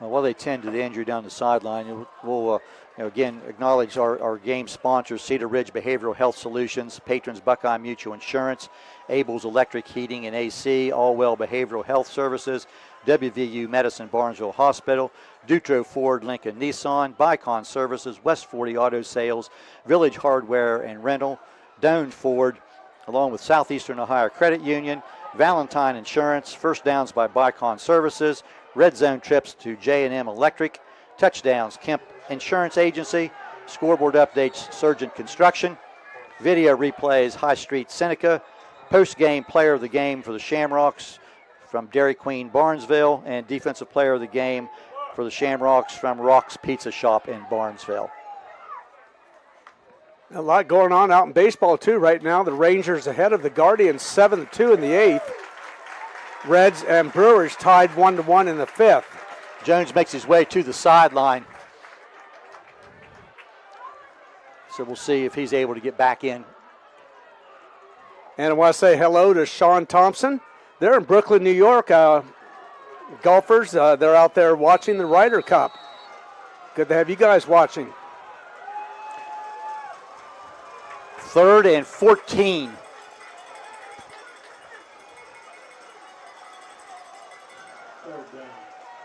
While they tend to the injury down the sideline, we'll again acknowledge our game sponsors: Cedar Ridge Behavioral Health Solutions, Patrons Buckeye Mutual Insurance, Abel's Electric Heating and AC, Allwell Behavioral Health Services, WVU Medicine Barnesville Hospital, Dutro Ford Lincoln Nissan, Bicon Services, West 40 Auto Sales, Village Hardware and Rental, Doane Ford, along with Southeastern Ohio Credit Union, Valentine Insurance, First Downs by Bicon Services, Red Zone Trips to J&M Electric, Touchdowns Kemp Insurance Agency, Scoreboard Updates Surgeon Construction, Video Replays High Street Seneca, Post-Game Player of the Game for the Shamrocks from Dairy Queen Barnesville, and Defensive Player of the Game for the Shamrocks from Rock's Pizza Shop in Barnesville. A lot going on out in baseball, too, right now. The Rangers ahead of the Guardians 7-2 in the 8th. Reds and Brewers tied 1-1 in the 5th. Jones makes his way to the sideline. So we'll see if he's able to get back in. And I want to say hello to Sean Thompson. They're in Brooklyn, New York. Golfers, they're out there watching the Ryder Cup. Good to have you guys watching. 3rd and 14.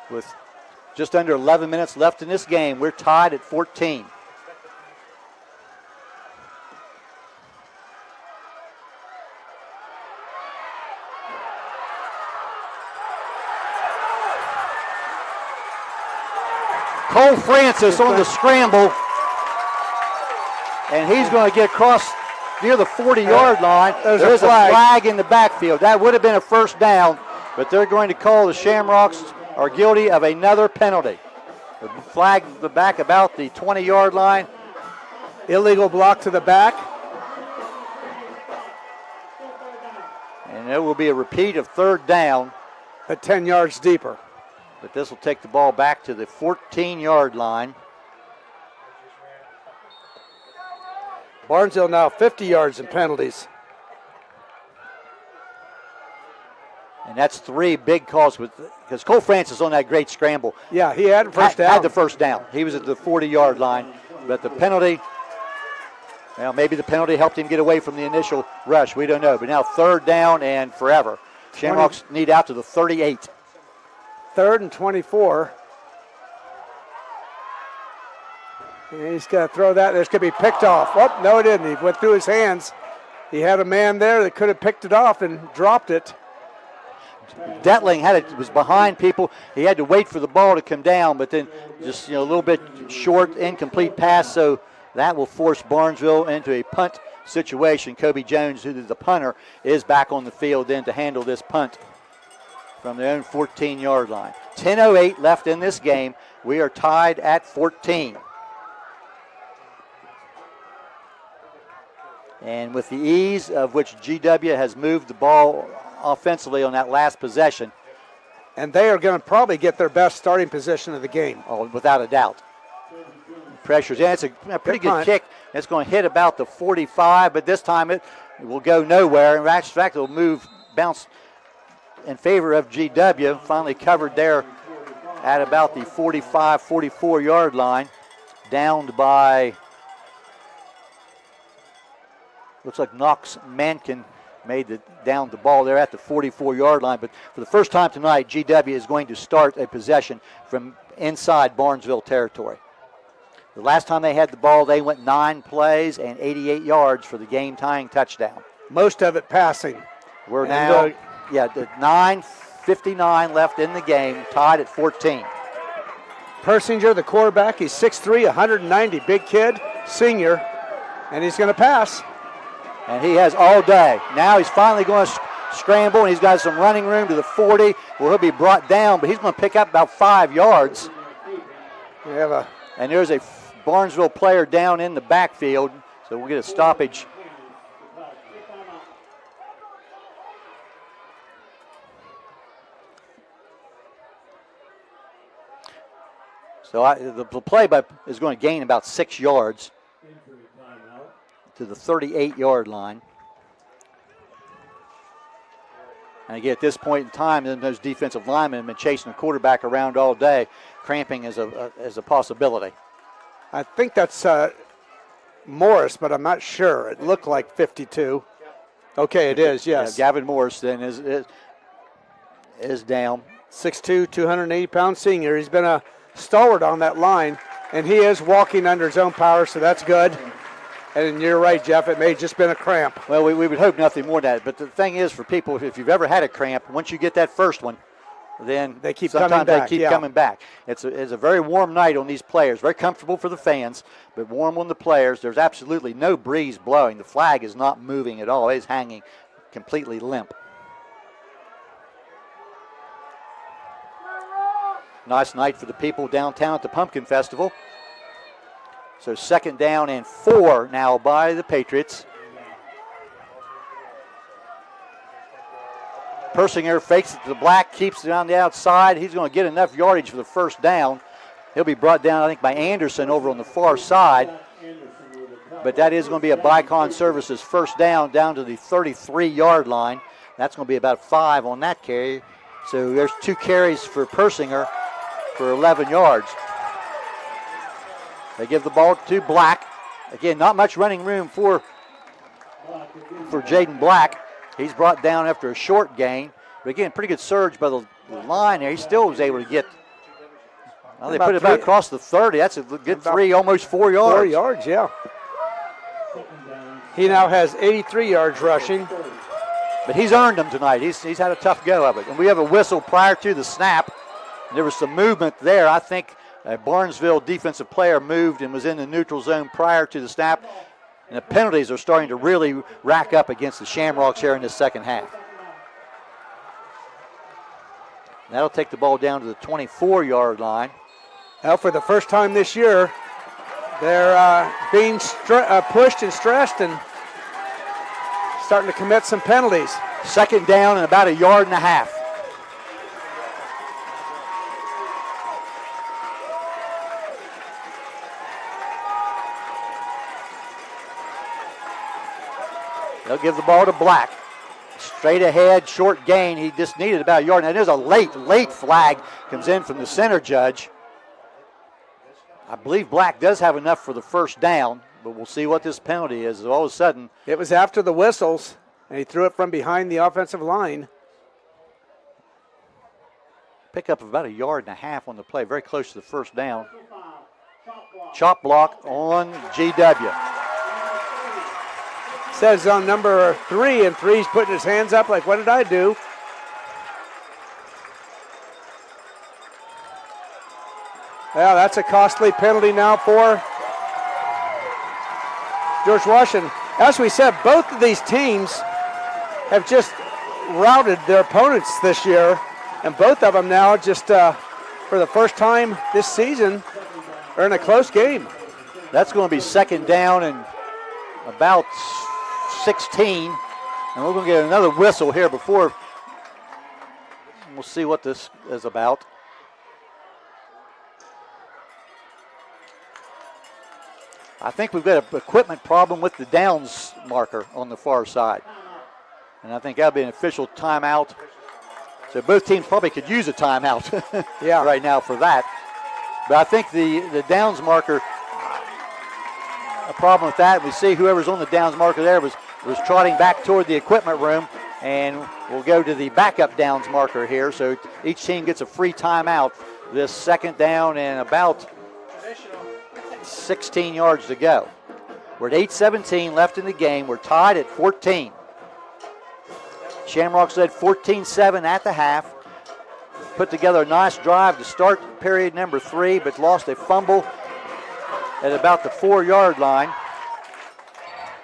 With just under 11 minutes left in this game, we're tied at 14. Cole Francis on the scramble, and he's going to get across near the 40-yard line. There's a flag in the backfield. That would have been a first down, but they're going to call the Shamrocks are guilty of another penalty. The flag the back about the 20-yard line. Illegal block to the back. And it will be a repeat of 3rd down. At 10 yards deeper. But this will take the ball back to the 14-yard line. Barnesville now 50 yards in penalties. And that's 3 big calls because Cole Francis on that great scramble. Yeah, he had first down. Had the first down. He was at the 40-yard line. But the penalty, well, maybe the penalty helped him get away from the initial rush. We don't know. But now 3rd down and forever. Shamrocks need out to the 38. 3rd and 24. And he's going to throw that. This could be picked off. Oh, no, it didn't. He went through his hands. He had a man there that could have picked it off and dropped it. Detling was behind people. He had to wait for the ball to come down, but then just a little bit short, incomplete pass. So that will force Barnesville into a punt situation. Kobe Jones, who is the punter, is back on the field then to handle this punt from their own 14-yard line. 10:08 left in this game. We are tied at 14. And with the ease of which GW has moved the ball offensively on that last possession. And they are going to probably get their best starting position of the game. Oh, without a doubt. Pressures. Yeah, it's a pretty good kick. It's going to hit about the 45, but this time it will go nowhere. In fact, it will bounce in favor of GW. Finally covered there at about the 45, 44-yard line. Downed by Looks like Knox Mankin made down the ball there at the 44-yard line. But for the first time tonight, GW is going to start a possession from inside Barnesville territory. The last time they had the ball, they went 9 plays and 88 yards for the game-tying touchdown. Most of it passing. We're now, at 9:59 left in the game, tied at 14. Persinger, the quarterback, he's 6'3", 190, big kid, senior, and he's going to pass. And he has all day. Now he's finally going to scramble, and he's got some running room to the 40 where he'll be brought down, but he's going to pick up about 5 yards. And there's a Barnesville player down in the backfield, so we'll get a stoppage. So the play is going to gain about 6 yards to the 38-yard line. And again, at this point in time, those defensive linemen have been chasing the quarterback around all day. Cramping is a possibility. I think that's Morris, but I'm not sure. It looked like 52. Okay, it is, yes. Yeah, Gavin Morris then is down. 6'2", 280-pound senior. He's been a stalwart on that line, and he is walking under his own power, so that's good. And you're right, Jeff, it may have just been a cramp. Well, we would hope nothing more than that. But the thing is, for people, if you've ever had a cramp, once you get that first one, then they keep sometimes coming back. They keep coming back. It's a very warm night on these players. Very comfortable for the fans, but warm on the players. There's absolutely no breeze blowing. The flag is not moving at all. It is hanging completely limp. Nice night for the people downtown at the Pumpkin Festival. So 2nd down and 4 now by the Patriots. Persinger fakes it to the black, keeps it on the outside. He's going to get enough yardage for the first down. He'll be brought down, I think, by Anderson over on the far side. But that is going to be a Bicon Services first down to the 33-yard line. That's going to be about 5 on that carry. So there's 2 carries for Persinger for 11 yards. They give the ball to Black. Again, not much running room for Jaden Black. He's brought down after a short gain. But again, pretty good surge by the line there. He still was able to get, well, they put it about across the 30. That's a good 3, almost 4 yards. 4 yards, yeah. He now has 83 yards rushing. But he's earned them tonight. He's had a tough go of it. And we have a whistle prior to the snap. There was some movement there. I think a Barnesville defensive player moved and was in the neutral zone prior to the snap. And the penalties are starting to really rack up against the Shamrocks here in the second half. That'll take the ball down to the 24-yard line. Now, for the first time this year, they're being pushed and stressed and starting to commit some penalties. 2nd down and about 1.5 yards. They'll give the ball to Black. Straight ahead, short gain. He just needed about 1 yard. Now there's a late flag comes in from the center judge. I believe Black does have enough for the first down, but we'll see what this penalty is. All of a sudden, it was after the whistles, and he threw it from behind the offensive line. Pick up about 1.5 yards on the play, very close to the first down. Chop block on GW. Says on number 3, and 3's putting his hands up like, what did I do? Well, that's a costly penalty now for George Washington. As we said, both of these teams have just routed their opponents this year, and both of them now just for the first time this season are in a close game. That's going to be 2nd down and about 16, and we're going to get another whistle here before we'll see what this is about. I think we've got an equipment problem with the downs marker on the far side, and I think that'll be an official timeout. So both teams probably could use a timeout right now for that. But I think the downs marker, a problem with that, we see whoever's on the downs marker there was was trotting back toward the equipment room, and we'll go to the backup downs marker here. So each team gets a free timeout. This second down and about 16 yards to go. We're at 8:17 left in the game. We're tied at 14. Shamrocks led 14-7 at the half. Put together a nice drive to start period number 3, but lost a fumble at about the 4-yard line.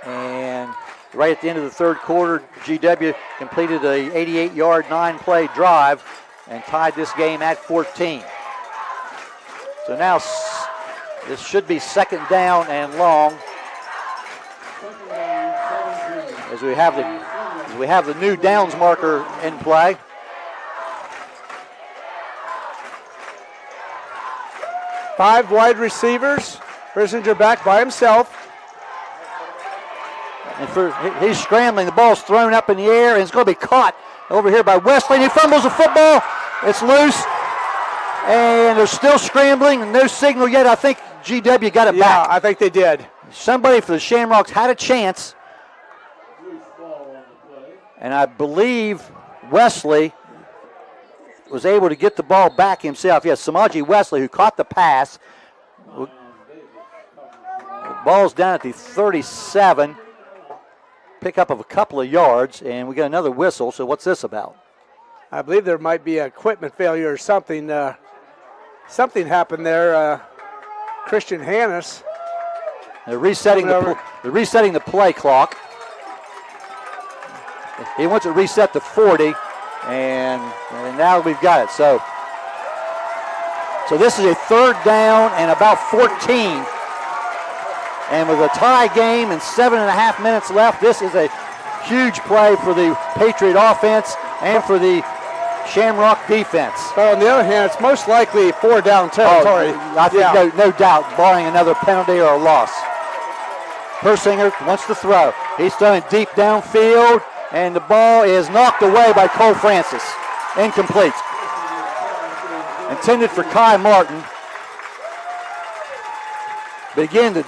And right at the end of the third quarter, GW completed a 88-yard, 9-play drive and tied this game at 14. So now this should be second down and long as we have the new downs marker in play. Five wide receivers. Frissinger back by himself. And he's scrambling. The ball's thrown up in the air, and it's going to be caught over here by Wesley. And he fumbles the football. It's loose. And they're still scrambling, and no signal yet. I think GW got it back. Yeah, I think they did. Somebody for the Shamrocks had a chance. And I believe Wesley was able to get the ball back himself. Yes, Samaji Wesley, who caught the pass. The ball's down at the 37. Pickup of a couple of yards, and we got another whistle. So what's this about? I believe there might be an equipment failure or something. Something happened there. Christian Hannes. They're resetting the play clock. He wants to reset to 40, and now we've got it. So this is a third down and about 14. And with a tie game and 7.5 minutes left, this is a huge play for the Patriot offense and for the Shamrock defense. But on the other hand, it's most likely 4-down territory. I think no doubt, barring another penalty or a loss. Persinger wants to throw. He's throwing deep downfield, and the ball is knocked away by Cole Francis. Incomplete. Intended for Kai Martin. But again, the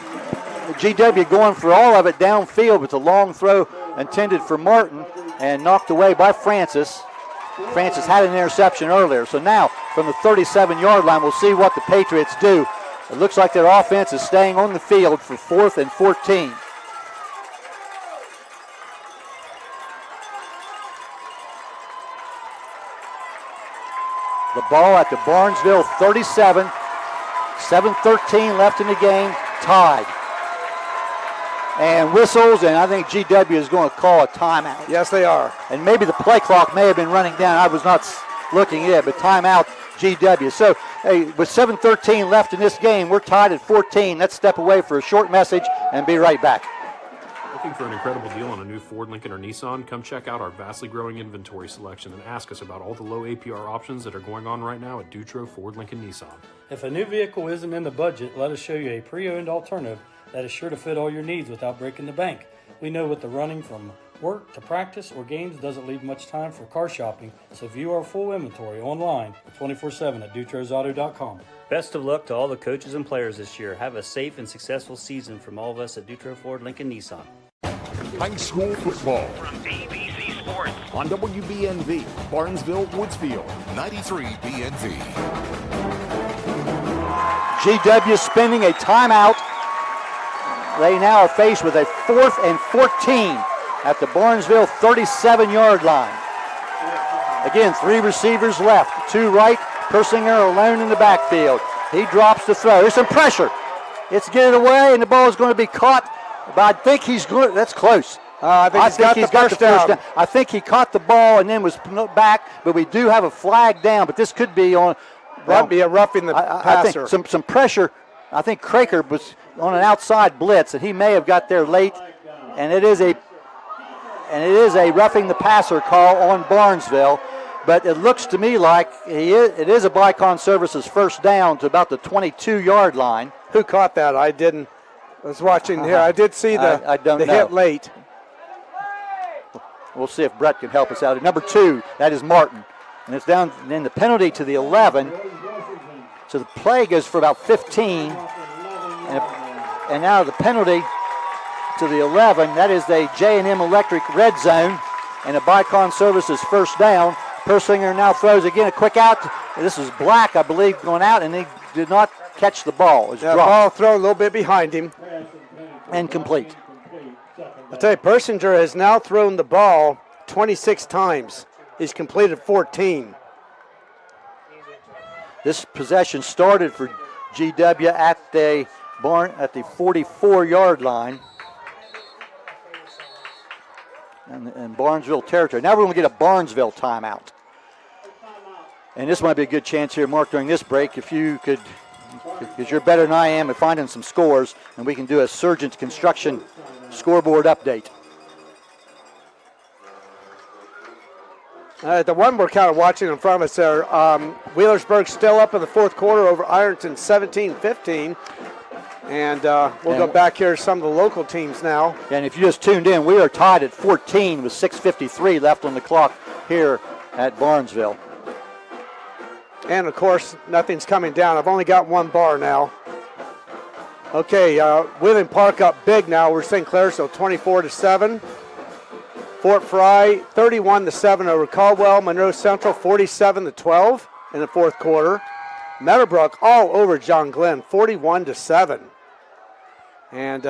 GW going for all of it downfield, with a long throw intended for Martin and knocked away by Francis. Francis had an interception earlier. So now from the 37-yard line, we'll see what the Patriots do. It looks like their offense is staying on the field for 4th and 14. The ball at the Barnesville 37. 7:13 left in the game, tied. And whistles, and I think GW is going to call a timeout. Yes, they are. And maybe the play clock may have been running down. I was not looking at it, but timeout GW. So, hey, with 7:13 left in this game, we're tied at 14. Let's step away for a short message and be right back. Looking for an incredible deal on a new Ford, Lincoln, or Nissan? Come check out our vastly growing inventory selection and ask us about all the low APR options that are going on right now at Dutro Ford, Lincoln, Nissan. If a new vehicle isn't in the budget, let us show you a pre-owned alternative that is sure to fit all your needs without breaking the bank. We know with the running from work to practice or games doesn't leave much time for car shopping, so view our full inventory online 24/7 at dutrosauto.com. Best of luck to all the coaches and players this year. Have a safe and successful season from all of us at Dutro Ford Lincoln Nissan. High school football from ABC Sports on WBNV, Barnesville, Woodsfield, 93 BNV. GW spending a timeout. They now are faced with a 4th and 14 at the Barnesville 37-yard line. Again, 3 receivers left, 2 right, Persinger alone in the backfield. He drops the throw. There's some pressure. It's getting away, and the ball is going to be caught. But I think he's going. That's close. I think he's got the first down. I think he caught the ball and then was back. But we do have a flag down. But this could be on. That'd be a roughing the passer. I think some pressure. I think Craker was on an outside blitz, and he may have got there late. And it is a roughing the passer call on Barnesville. But it looks to me like it is a Bicon Services first down to about the 22-yard line. Who caught that? I didn't. I was watching here. I did see the hit late. We'll see if Brett can help us out. At number 2, that is Martin. And it's down, and then the penalty to the 11. So the play goes for about 15. And now the penalty to the 11. That is a J&M Electric red zone and a Bicon Services first down. Persinger now throws again a quick out. This is Black, I believe, going out, and he did not catch the ball. The ball thrown a little bit behind him. Incomplete. I'll tell you, Persinger has now thrown the ball 26 times. He's completed 14. This possession started for GW at the 44-yard line in Barnesville territory. Now we're going to get a Barnesville timeout. And this might be a good chance here, Mark, during this break, if you could, because you're better than I am at finding some scores, and we can do a Surgeons Construction scoreboard update. The one we're kind of watching in front of us there, Wheelersburg still up in the fourth quarter over Ironton 17-15. And we'll go back here to some of the local teams now. And if you just tuned in, we are tied at 14 with 6:53 left on the clock here at Barnesville. And, of course, nothing's coming down. I've only got one bar now. Okay, Wheeling Park up big now. We're St. Clair, so 24-7. Fort Fry 31-7 over Caldwell. Monroe Central 47-12 in the fourth quarter. Meadowbrook all over John Glenn 41-7. And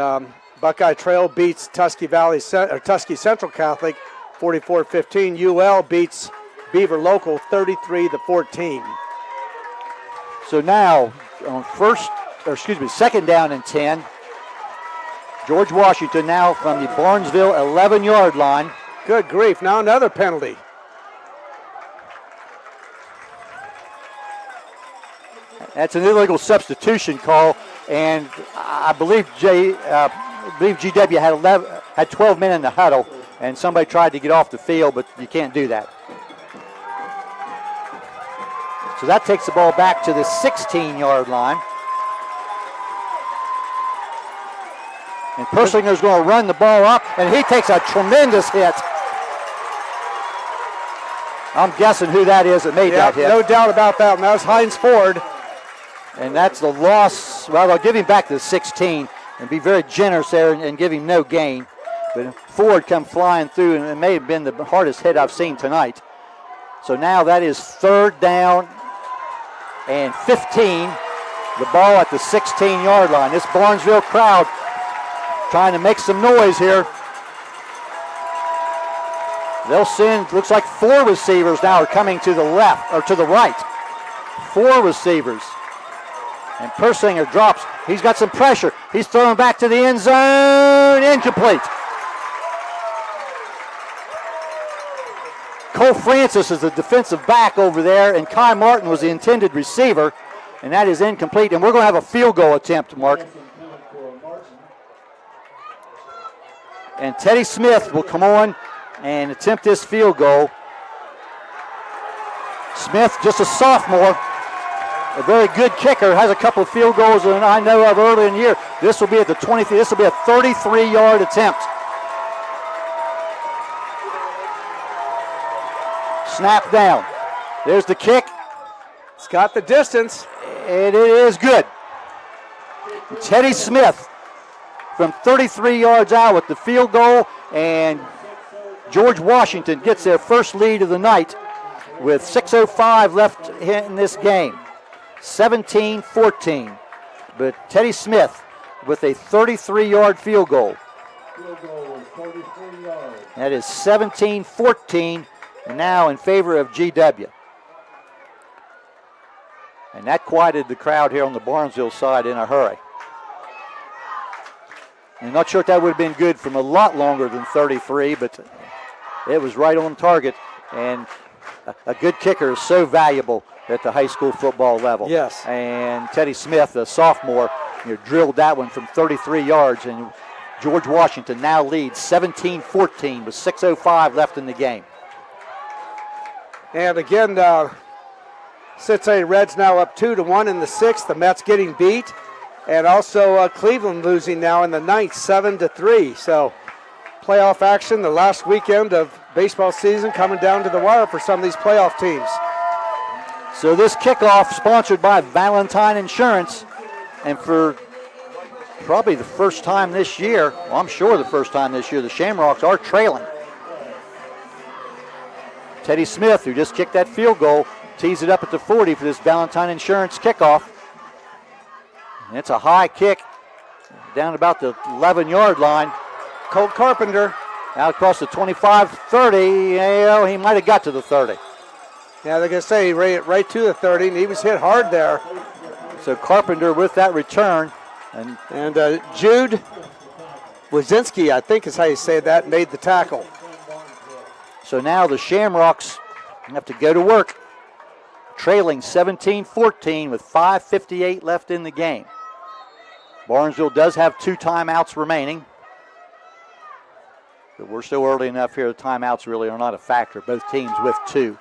Buckeye Trail beats Tusky Central Catholic 44-15. UL beats Beaver Local 33-14. So now on second down and 10. George Washington now from the Barnesville 11-yard line. Good grief, now another penalty. That's an illegal substitution call, and I believe GW had 12 men in the huddle, and somebody tried to get off the field, but you can't do that. So that takes the ball back to the 16-yard line. And Persinger's going to run the ball up, and he takes a tremendous hit. I'm guessing who that is that made that hit. No doubt about that one. That was Hines Ford. And that's the loss. Well, they'll give him back to the 16 and be very generous there and give him no gain. But Ford come flying through, and it may have been the hardest hit I've seen tonight. So now that is third down and 15. The ball at the 16-yard line. This Barnesville crowd trying to make some noise here. They'll send, looks like 4 receivers now are coming to the left, or to the right. 4 receivers. And Persinger drops. He's got some pressure. He's throwing back to the end zone. Incomplete. Cole Francis is the defensive back over there, and Kai Martin was the intended receiver, and that is incomplete. And we're going to have a field goal attempt, Mark. And Teddy Smith will come on and attempt this field goal. Smith, just a sophomore, a very good kicker, has a couple of field goals that I know of early in the year. This will be at the 20th. This will be a 33-yard attempt. Snap down. There's the kick. It's got the distance. And it is good. Teddy Smith from 33 yards out with the field goal, and George Washington gets their first lead of the night with 6:05 left in this game. 17-14. But Teddy Smith with a 33-yard field goal. That is 17-14, and now in favor of GW. And that quieted the crowd here on the Barnesville side in a hurry. I'm not sure if that would have been good from a lot longer than 33, but it was right on target. And a good kicker is so valuable at the high school football level. Yes. And Teddy Smith, the sophomore, drilled that one from 33 yards. And George Washington now leads 17-14 with 6:05 left in the game. And again, Cincinnati Reds now up 2-1 in the 6th. The Mets getting beat. And also Cleveland losing now in the 9th, 7-3. So playoff action, the last weekend of baseball season coming down to the wire for some of these playoff teams. So this kickoff sponsored by Valentine Insurance. And for probably the first time this year, well, I'm sure the first time this year, the Shamrocks are trailing. Teddy Smith, who just kicked that field goal, tees it up at the 40 for this Valentine Insurance kickoff. And it's a high kick down about the 11-yard line. Colt Carpenter. Out across the 25-30. He might have got to the 30. Yeah, they're going to say right to the 30, and he was hit hard there. So Carpenter with that return. And Jude Wazinski, I think is how you say that, made the tackle. So now the Shamrocks have to go to work, trailing 17-14 with 5:58 left in the game. Barnesville does have 2 timeouts remaining. But we're still early enough here. The timeouts really are not a factor. Both teams with 2.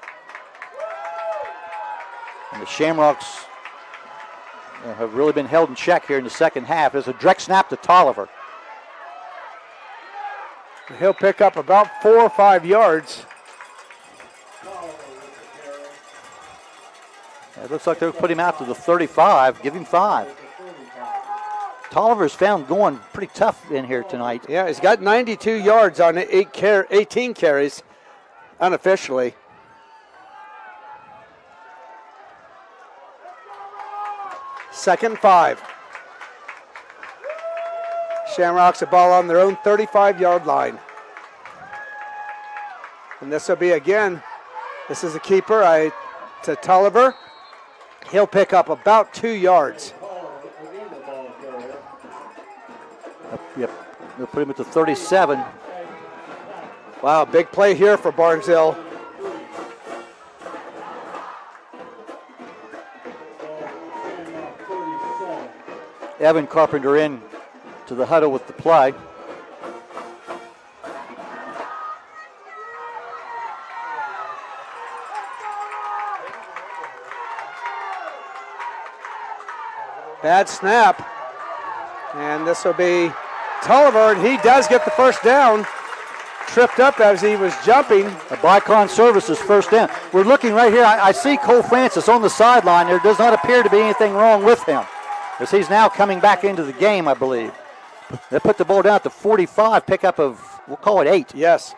And the Shamrocks have really been held in check here in the second half. There's a direct snap to Tolliver. He'll pick up about 4 or 5 yards. It looks like they'll put him out to the 35. Give him 5. Tolliver's found going pretty tough in here tonight. Yeah, he's got 92 yards on 18 carries unofficially. Second 5. Shamrocks a ball on their own 35-yard line. And this will be again, this is a keeper to Tolliver. He'll pick up about 2 yards. Yep, they'll put him at the 37. Wow, big play here for Barnesville. Evan Carpenter in to the huddle with the play. Bad snap. And this will be Tolliver, and he does get the first down. Tripped up as he was jumping. A Bicon Services first down. We're looking right here. I see Cole Francis on the sideline. There does not appear to be anything wrong with him, as he's now coming back into the game, I believe. They put the ball down at the 45, pickup of, we'll call it 8. Yes.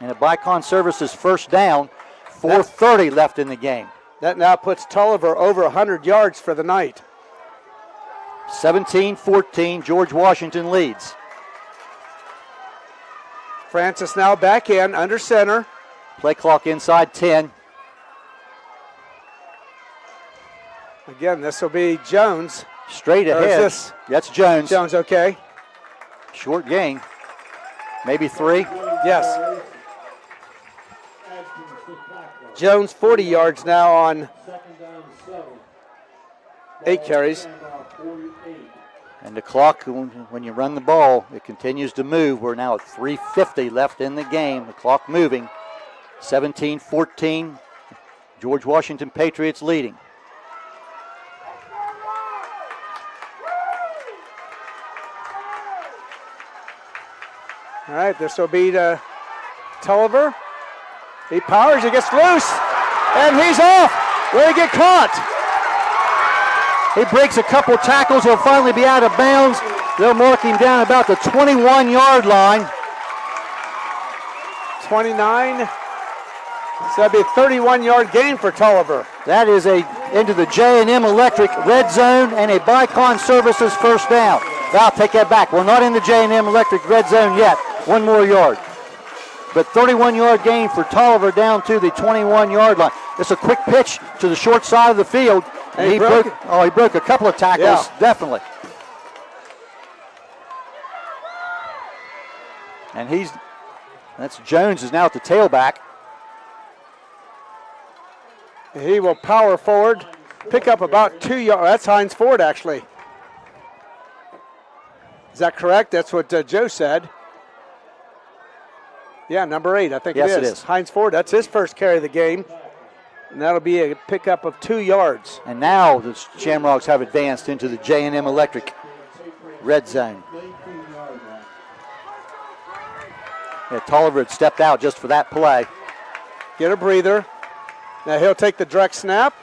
And a Bicon Services first down, 4:30 left in the game. That now puts Tolliver over 100 yards for the night. 17-14, George Washington leads. Francis now back in, under center. Play clock inside 10. Again, this will be Jones. Straight ahead. That's Jones. Jones, okay. Short gain. Maybe 3. Yes. Jones 40 yards now on 8 carries. And the clock, when you run the ball, it continues to move. We're now at 3:50 left in the game. The clock moving. 17-14, George Washington Patriots leading. All right, this will be to Tolliver. He powers, he gets loose, and he's off. Will he get caught? He breaks a couple tackles. He'll finally be out of bounds. They'll mark him down about the 21-yard line. 29. So that'd be a 31-yard gain for Tolliver. That is into the J&M Electric red zone and a Bicon Services first down. I'll take that back. We're not in the J&M Electric red zone yet. 1 more yard. But 31-yard gain for Tolliver down to the 21-yard line. It's a quick pitch to the short side of the field. And he broke a couple of tackles, definitely. And that's Jones is now at the tailback. He will power forward, pick up about 2 yards. That's Hines Ford, actually. Is that correct? That's what Joe said. Yeah, number 8, I think yes, it is. Hines Ford, that's his first carry of the game. And that'll be a pickup of 2 yards. And now the Shamrocks have advanced into the J&M Electric red zone. Yeah, Tolliver had stepped out just for that play. Get a breather. Now he'll take the direct snap.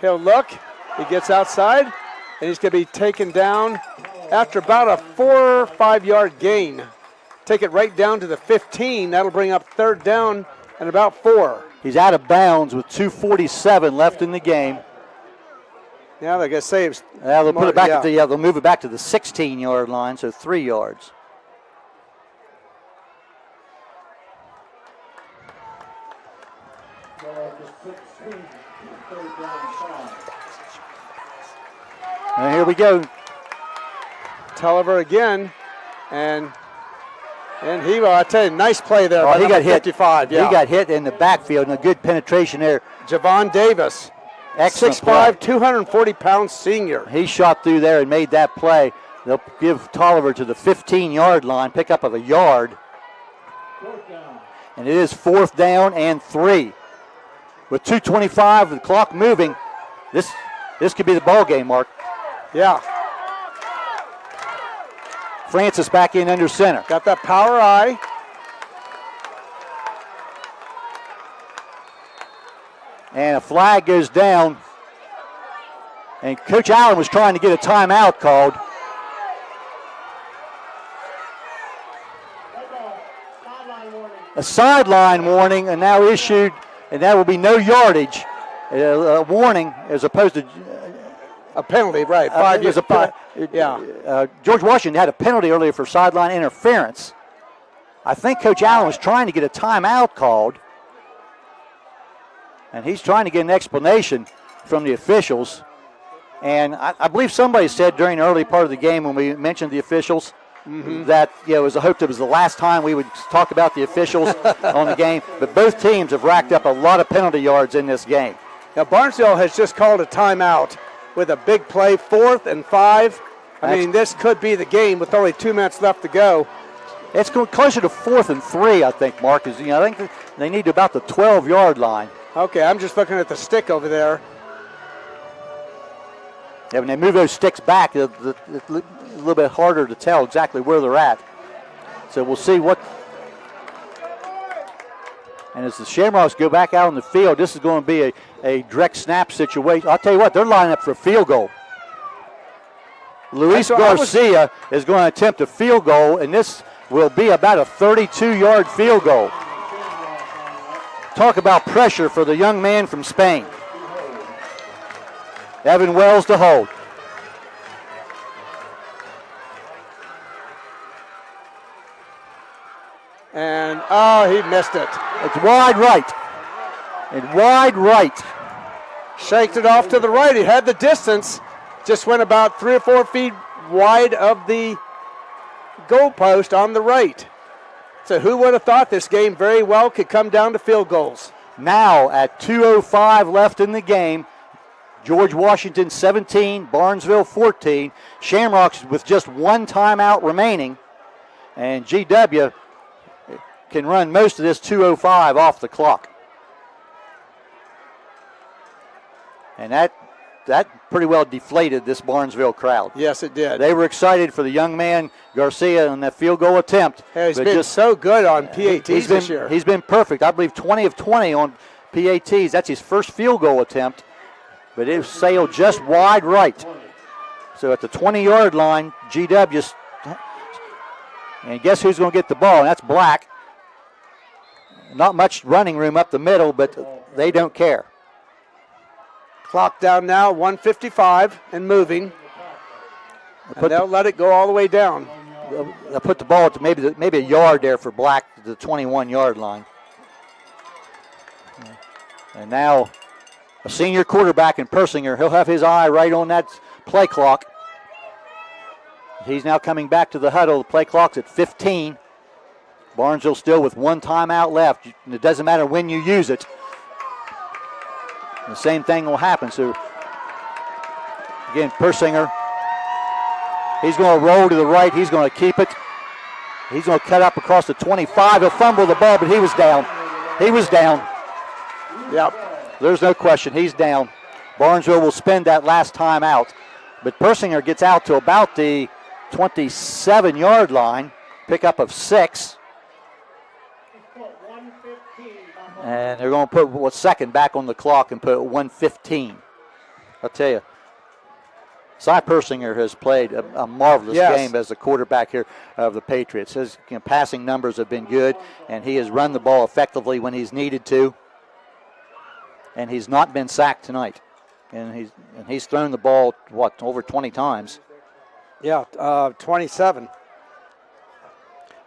He'll look. He gets outside. And he's going to be taken down after about a 4 or 5 yard gain. Take it right down to the 15. That'll bring up third down and about 4. He's out of bounds with 2:47 left in the game. Yeah, they're going to save. They'll put it back they'll move it back to the 16-yard line, so 3 yards. And here we go. Tulliver again, and he, I tell you, nice play there. Oh, by he got hit. 55. Yeah. He got hit in the backfield, and a good penetration there. Javon Davis, Excellent 6'5", 240-pound senior. He shot through there and made that play. They'll give Tolliver to the 15-yard line, pick up of a yard. And it is 4th down and 3. With 2:25, the clock moving, this could be the ball game, Mark. Yeah. Francis back in under center. Got that power eye. And a flag goes down. And Coach Allen was trying to get a timeout called. A sideline warning and now issued, and that will be no yardage. A warning as opposed to a penalty, right? 5 years. Yeah. George Washington had a penalty earlier for sideline interference. I think Coach Allen was trying to get a timeout called, and he's trying to get an explanation from the officials. And I believe somebody said during the early part of the game when we mentioned the officials that it was a hope that it was the last time we would talk about the officials on the game. But both teams have racked up a lot of penalty yards in this game. Now Barnesville has just called a timeout with a big play, 4th and 5. I mean, this could be the game with only 2 minutes left to go. It's going closer to 4th and 3, I think, Mark. I think they need about the 12-yard line. Okay, I'm just looking at the stick over there. Yeah, when they move those sticks back, it's a little bit harder to tell exactly where they're at. So we'll see what. And as the Shamrocks go back out on the field, this is going to be a direct snap situation. I'll tell you what, they're lining up for a field goal. Luis Garcia is going to attempt a field goal, and this will be about a 32-yard field goal. Talk about pressure for the young man from Spain. Evan Wells to hold. And, he missed it. It's wide right. And wide right. Shaked it off to the right. He had the distance. Just went about 3 or 4 feet wide of the goalpost on the right. So who would have thought this game very well could come down to field goals? Now at 2:05 left in the game, George Washington 17, Barnesville 14. Shamrocks with just 1 timeout remaining. And GW can run most of this 2:05 off the clock. And that pretty well deflated this Barnesville crowd. Yes, it did. They were excited for the young man Garcia on that field goal attempt. Hey, he's been so good on PATs this year. He's been perfect. I believe 20 of 20 on PATs. That's his first field goal attempt. But it sailed just wide right. So at the 20-yard line, GW, and guess who's going to get the ball? And that's Black. Not much running room up the middle, but they don't care. Clock down now, 1:55 and moving. And they'll let it go all the way down. They'll put the ball to maybe a yard there for Black to the 21-yard line. And now a senior quarterback in Persinger. He'll have his eye right on that play clock. He's now coming back to the huddle. The play clock's at 15. Barnesville still with 1 timeout left. It doesn't matter when you use it. The same thing will happen. So, again, Persinger. He's going to roll to the right. He's going to keep it. He's going to cut up across the 25. He'll fumble the ball, but he was down. He was down. Yep. There's no question. He's down. Barnesville will spend that last time out. But Persinger gets out to about the 27-yard line. Pickup of 6. And they're going to put second back on the clock and put 1:15. I'll tell you. Cy Persinger has played a marvelous game as the quarterback here of the Patriots. His passing numbers have been good, and he has run the ball effectively when he's needed to. And he's not been sacked tonight. And he's thrown the ball, over 20 times. Yeah, 27.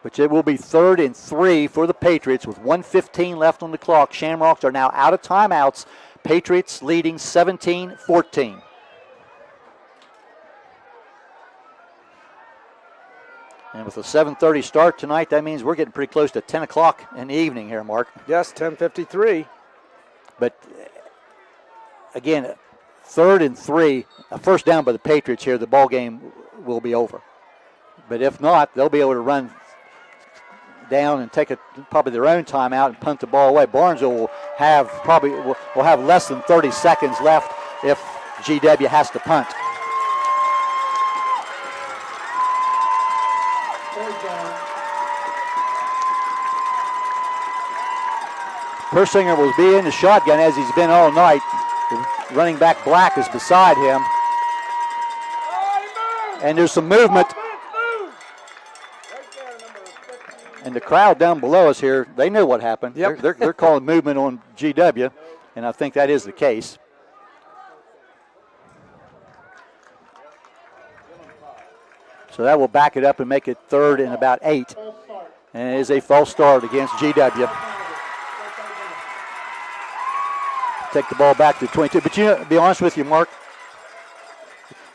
But it will be 3rd and 3 for the Patriots with 1:15 left on the clock. Shamrocks are now out of timeouts. Patriots leading 17-14. And with a 7:30 start tonight, that means we're getting pretty close to 10 o'clock in the evening here, Mark. Yes, 10:53. But, again, 3rd and 3, a first down by the Patriots here, the ball game will be over. But if not, they'll be able to run down and take probably their own timeout and punt the ball away. Barnesville will have less than 30 seconds left if GW has to punt. Persinger will be in the shotgun as he's been all night. The running back Black is beside him. And there's some movement. And the crowd down below us here, they know what happened. Yep. They're calling movement on GW, and I think that is the case. So that will back it up and make it 3rd and about 8. And it is a false start against GW. Take the ball back to 22. But to be honest with you, Mark,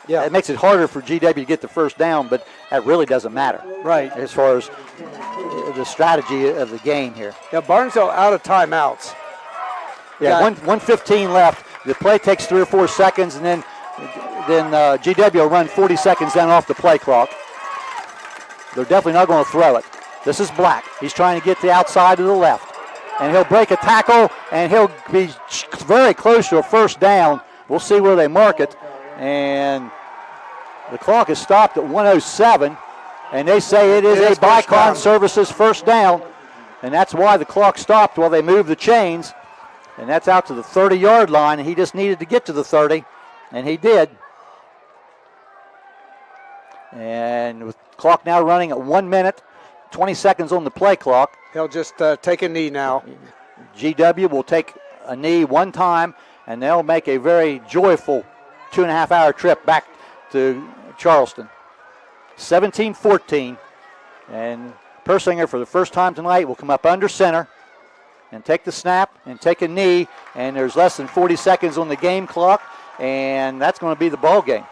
it makes it harder for GW to get the first down, but that really doesn't matter. Right. As far as the strategy of the game here. Yeah, Barnesville out of timeouts. Yeah, 1:15 left. The play takes 3 or 4 seconds, and then GW will run 40 seconds down off the play clock. They're definitely not going to throw it. This is Black. He's trying to get the outside to the left. And he'll break a tackle, and he'll be very close to a first down. We'll see where they mark it. And the clock is stopped at 1:07, and they say it is a Bicon Services first down. And that's why the clock stopped while they moved the chains. And that's out to the 30-yard line, and he just needed to get to the 30, and he did. And with the clock now running at 1 minute, 20 seconds on the play clock. He'll just take a knee now. GW will take a knee one time, and they'll make a very joyful 2.5-hour trip back to Charleston. 17-14, and Persinger for the first time tonight will come up under center and take the snap and take a knee, and there's less than 40 seconds on the game clock, and that's going to be the ball game.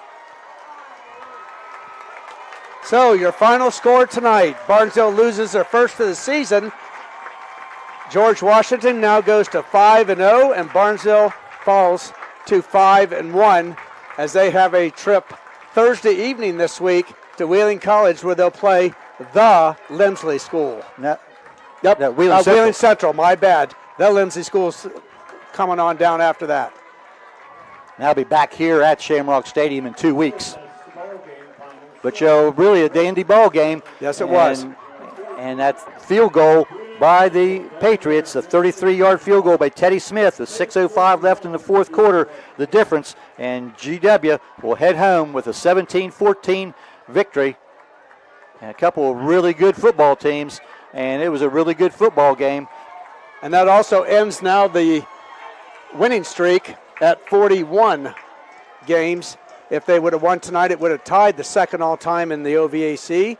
So your final score tonight, Barnesville loses their first of the season. George Washington now goes to 5-0, and Barnesville falls to 5-1 as they have a trip Thursday evening this week to Wheeling College, where they'll play the Lemsley School. Wheeling Central, my bad. The Lemsley School's coming on down after that. And I'll be back here at Shamrock Stadium in 2 weeks. But, really a dandy ball game. Yes, it was. And that field goal by the Patriots, a 33-yard field goal by Teddy Smith, with 6:05 left in the fourth quarter, the difference. And GW will head home with a 17-14 victory. And a couple of really good football teams, and it was a really good football game. And that also ends now the winning streak at 41 games. If they would have won tonight, it would have tied the second all-time in the OVAC.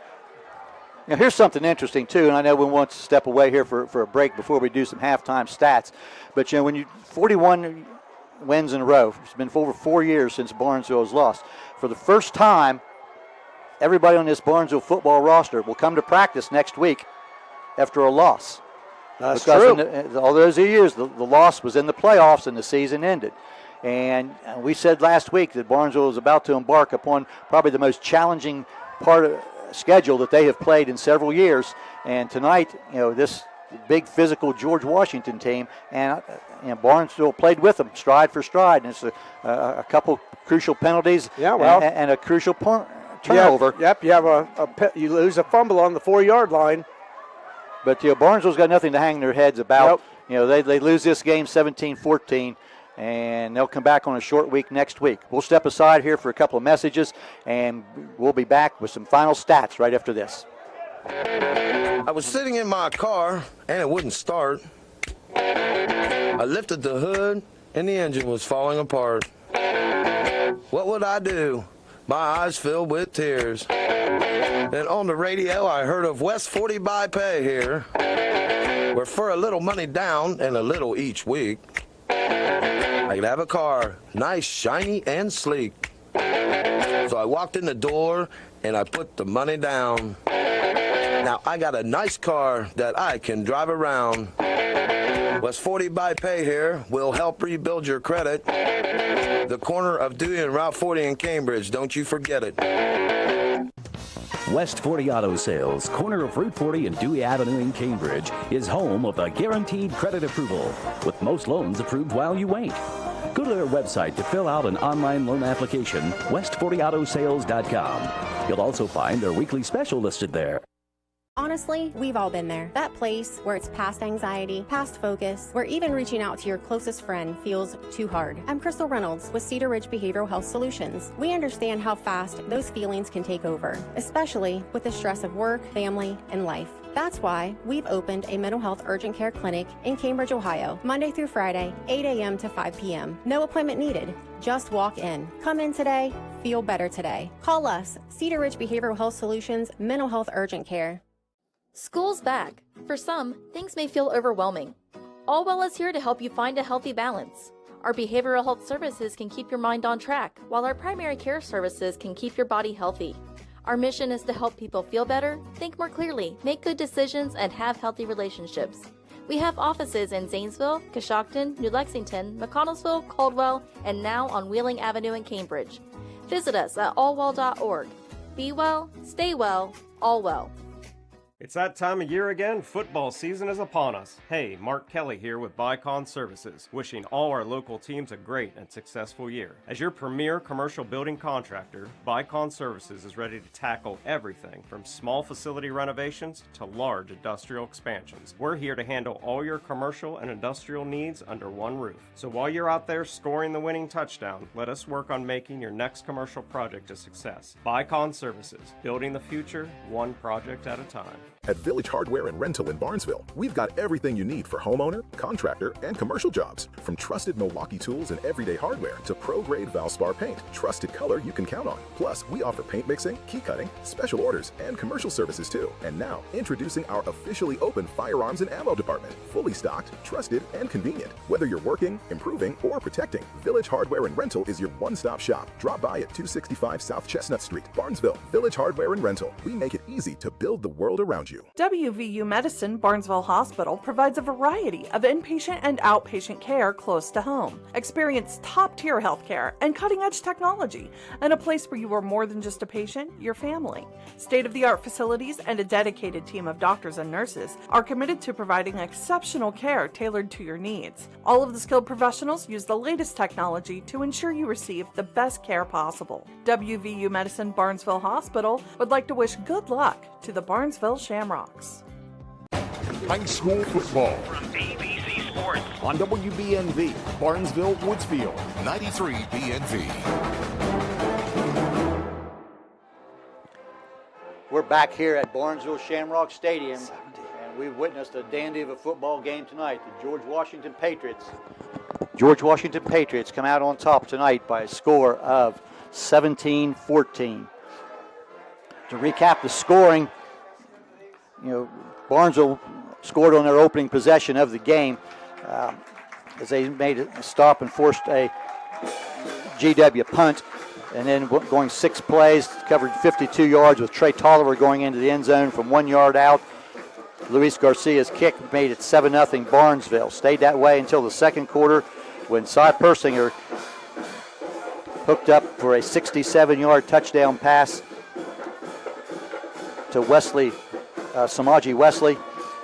Now, here's something interesting, too, and I know we want to step away here for a break before we do some halftime stats. But, when you 41 wins in a row, it's been over 4 years since Barnesville has lost. For the first time, everybody on this Barnesville football roster will come to practice next week after a loss. That's true. All those years, the loss was in the playoffs and the season ended. And we said last week that Barnesville is about to embark upon probably the most challenging part of schedule that they have played in several years. And tonight, this big physical George Washington team, and Barnesville played with them stride for stride. And it's a couple crucial penalties and a crucial turnover. You lose a fumble on the 4-yard line. But Barnesville's got nothing to hang their heads about. They lose this game 17-14. and they'll come back on a short week next week. We'll step aside here for a couple of messages, and we'll be back with some final stats right after this. I was sitting in my car, and it wouldn't start. I lifted the hood, and the engine was falling apart. What would I do? My eyes filled with tears. Then on the radio, I heard of West 40 by Pay here, where for a little money down and a little each week, I could have a car, nice, shiny, and sleek. So I walked in the door, and I put the money down. Now I got a nice car that I can drive around. West 40 by Pay here will help rebuild your credit. The corner of Dewey and Route 40 in Cambridge, don't you forget it. West 40 Auto Sales, corner of Route 40 and Dewey Avenue in Cambridge, is home of the guaranteed credit approval, with most loans approved while you wait. Go to their website to fill out an online loan application, west40autosales.com. You'll also find their weekly special listed there. Honestly, we've all been there. That place where it's past anxiety, past focus, where even reaching out to your closest friend feels too hard. I'm Crystal Reynolds with Cedar Ridge Behavioral Health Solutions. We understand how fast those feelings can take over, especially with the stress of work, family, and life. That's why we've opened a mental health urgent care clinic in Cambridge, Ohio, Monday through Friday, 8 a.m. to 5 p.m. No appointment needed. Just walk in. Come in today. Feel better today. Call us, Cedar Ridge Behavioral Health Solutions, Mental Health Urgent Care. School's back. For some, things may feel overwhelming. All Well is here to help you find a healthy balance. Our behavioral health services can keep your mind on track, while our primary care services can keep your body healthy. Our mission is to help people feel better, think more clearly, make good decisions, and have healthy relationships. We have offices in Zanesville, Coshocton, New Lexington, McConnellsville, Caldwell, and now on Wheeling Avenue in Cambridge. Visit us at allwell.org. Be well, stay well, all well. It's that time of year again. Football season is upon us. Hey, Mark Kelly here with Bicon Services, wishing all our local teams a great and successful year. As your premier commercial building contractor, Bicon Services is ready to tackle everything from small facility renovations to large industrial expansions. We're here to handle all your commercial and industrial needs under one roof. So while you're out there scoring the winning touchdown, let us work on making your next commercial project a success. Bicon Services, building the future one project at a time. At Village Hardware and Rental in Barnesville, we've got everything you need for homeowner, contractor, and commercial jobs. From trusted Milwaukee tools and everyday hardware to pro-grade Valspar paint, trusted color you can count on. Plus, we offer paint mixing, key cutting, special orders, and commercial services too. And now, introducing our officially open firearms and ammo department. Fully stocked, trusted, and convenient. Whether you're working, improving, or protecting, Village Hardware and Rental is your one-stop shop. Drop by at 265 South Chestnut Street, Barnesville. Village Hardware and Rental. We make it easy to build the world around you. WVU Medicine Barnesville Hospital provides a variety of inpatient and outpatient care close to home. Experience top-tier healthcare and cutting-edge technology, and a place where you are more than just a patient, your family. State-of-the-art facilities and a dedicated team of doctors and nurses are committed to providing exceptional care tailored to your needs. All of the skilled professionals use the latest technology to ensure you receive the best care possible. WVU Medicine Barnesville Hospital would like to wish good luck to the Barnesville Shamrocks. High school football from ABC Sports on WBNV, Barnesville, Woodsfield, 93 BNV. We're back here at Barnesville Shamrock Stadium, and we've witnessed a dandy of a football game tonight. The George Washington Patriots come out on top tonight by a score of 17-14. To recap the scoring, Barnesville scored on their opening possession of the game as they made a stop and forced a GW punt, and then going 6 plays, covered 52 yards with Trey Tolliver going into the end zone from 1 yard out. Luis Garcia's kick made it 7-0 Barnesville. Stayed that way until the second quarter when Cy Persinger hooked up for a 67-yard touchdown pass to Samaji Wesley,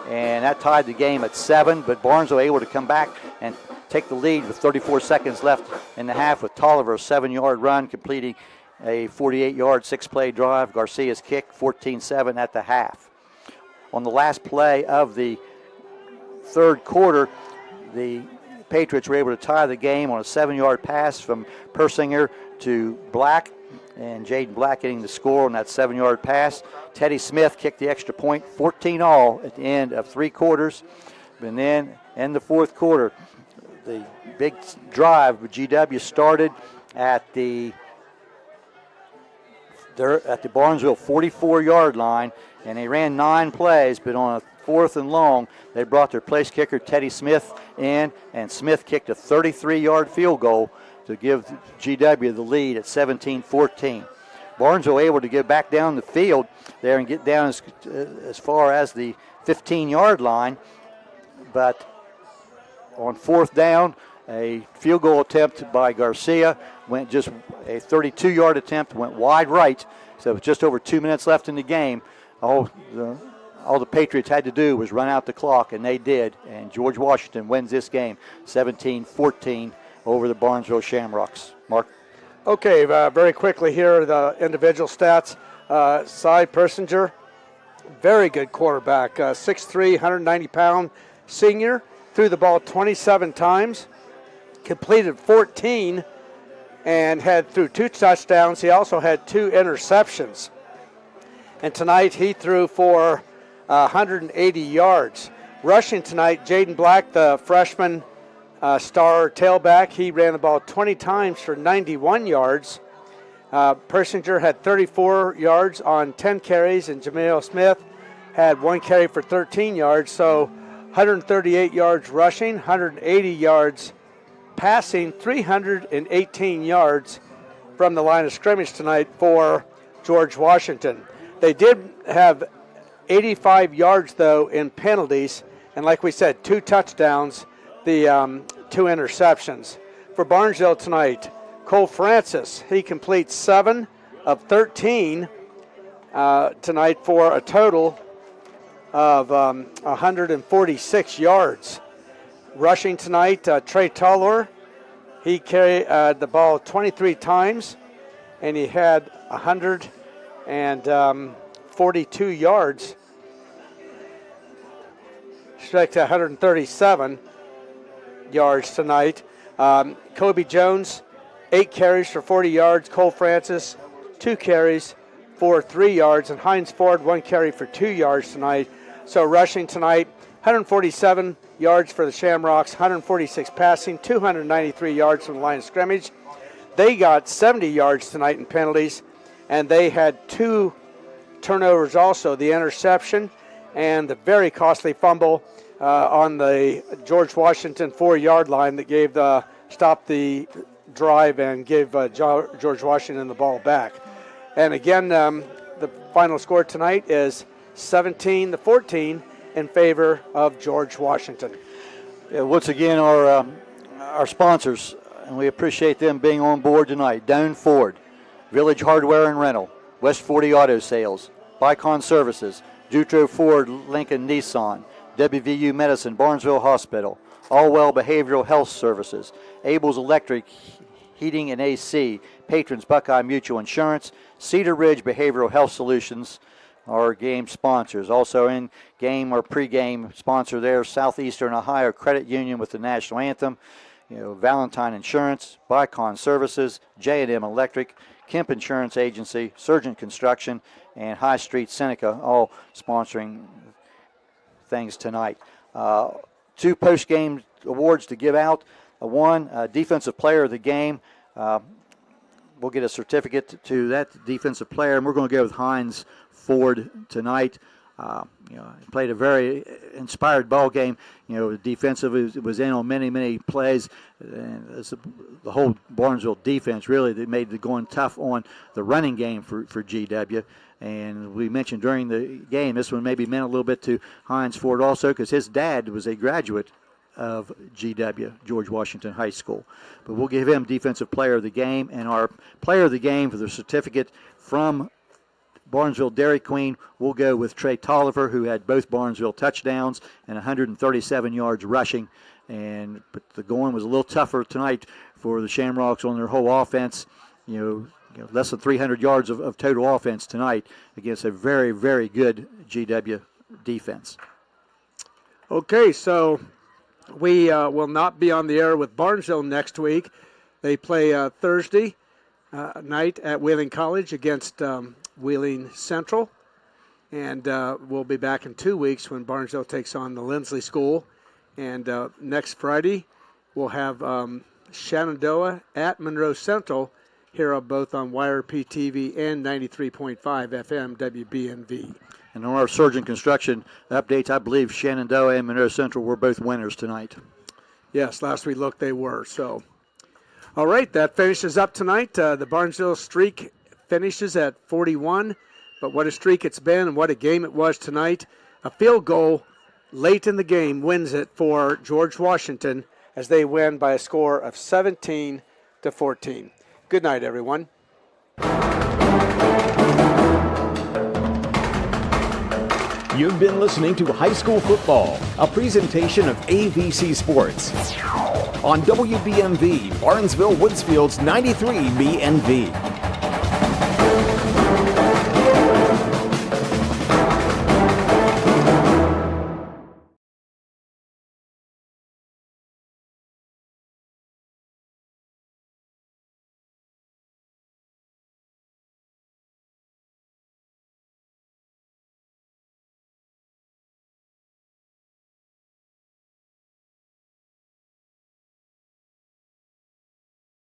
and that tied the game at 7, but Barnesville able to come back and take the lead with 34 seconds left in the half with Tolliver, a 7-yard run, completing a 48-yard 6-play drive. Garcia's kick, 14-7 at the half. On the last play of the third quarter, the Patriots were able to tie the game on a 7-yard pass from Persinger to Black, and Jaden Black getting the score on that 7-yard pass. Teddy Smith kicked the extra point, 14-all at the end of 3 quarters. And then in the fourth quarter, the big drive with GW started at the Barnesville 44-yard line, and they ran 9 plays, but on a 4th and long, they brought their place kicker, Teddy Smith, in, and Smith kicked a 33-yard field goal to give GW the lead at 17-14. Barnesville able to get back down the field there and get down as far as the 15-yard line, but on 4th down, a field goal attempt by Garcia went just a 32-yard attempt, went wide right, so with just over 2 minutes left in the game. All the Patriots had to do was run out the clock, and they did, and George Washington wins this game 17-14 over the Barnesville Shamrocks. Mark? Okay, very quickly here, the individual stats. Cy Persinger, very good quarterback, 6'3", 190-pound senior, threw the ball 27 times, completed 14, and threw 2 touchdowns. He also had 2 interceptions. And tonight he threw for 180 yards. Rushing tonight, Jaden Black, the freshman star tailback, he ran the ball 20 times for 91 yards. Persinger had 34 yards on 10 carries, and Jameel Smith had 1 carry for 13 yards. So 138 yards rushing, 180 yards passing, 318 yards from the line of scrimmage tonight for George Washington. They did have 85 yards, though, in penalties, and like we said, 2 touchdowns, the 2 interceptions. For Barnesville tonight, Cole Francis, he completes 7 of 13 tonight for a total of 146 yards. Rushing tonight, Trey Toller, he carried the ball 23 times, and he had 142 yards. Straight to 137 yards tonight. Kobe Jones, 8 carries for 40 yards. Cole Francis, 2 carries for 3 yards. And Hines Ford, 1 carry for 2 yards tonight. So rushing tonight, 147 yards for the Shamrocks, 146 passing, 293 yards from the line of scrimmage. They got 70 yards tonight in penalties, and they had 2 turnovers also, the interception and the very costly fumble on the George Washington 4-yard line that stopped the drive and gave George Washington the ball back. And again, the final score tonight is 17-14 in favor of George Washington. Once again, our sponsors, and we appreciate them being on board tonight. Doan Ford, Village Hardware and Rental, West 40 Auto Sales, Bicon Services, Dutro Ford, Lincoln Nissan, WVU Medicine, Barnesville Hospital, Allwell Behavioral Health Services, Abel's Electric Heating and AC, Patrons Buckeye Mutual Insurance, Cedar Ridge Behavioral Health Solutions, our game sponsors. Also in game or pregame sponsor there, Southeastern Ohio Credit Union with the National Anthem, Valentine Insurance, Bicon Services, J&M Electric, Kemp Insurance Agency, Surgeon Construction, and High Street Seneca, all sponsoring things tonight. 2 post-game awards to give out. One, Defensive Player of the Game. We'll get a certificate to that defensive player, and we're going to go with Hines Ford tonight. Played a very inspired ball game. Defensive was in on many plays. And the whole Barnesville defense really they made the going tough on the running game for GW. And we mentioned during the game, this one maybe meant a little bit to Hines Ford also because his dad was a graduate of GW, George Washington High School. But we'll give him Defensive Player of the Game, and our Player of the Game for the certificate from Barnesville Dairy Queen, we'll go with Trey Tolliver, who had both Barnesville touchdowns and 137 yards rushing. But the going was a little tougher tonight for the Shamrocks on their whole offense. Less than 300 yards of total offense tonight against a very, very good GW defense. Okay, so We will not be on the air with Barnesville next week. They play Thursday night at Wheeling College against Wheeling Central. And we'll be back in 2 weeks when Barnesville takes on the Lindsley School. And next Friday, we'll have Shenandoah at Monroe Central here both on YRP TV and 93.5 FM WBNV. And on our Surgeon Construction updates, I believe Shenandoah and Monroe Central were both winners tonight. Yes, last we looked they were. So, all right, that finishes up tonight. The Barnesville streak finishes at 41. But what a streak it's been and what a game it was tonight. A field goal late in the game wins it for George Washington as they win by a score of 17-14. Good night, everyone. You've been listening to High School Football, a presentation of AVC Sports on WBMV, Barnesville Woodsfield's 93 BNV.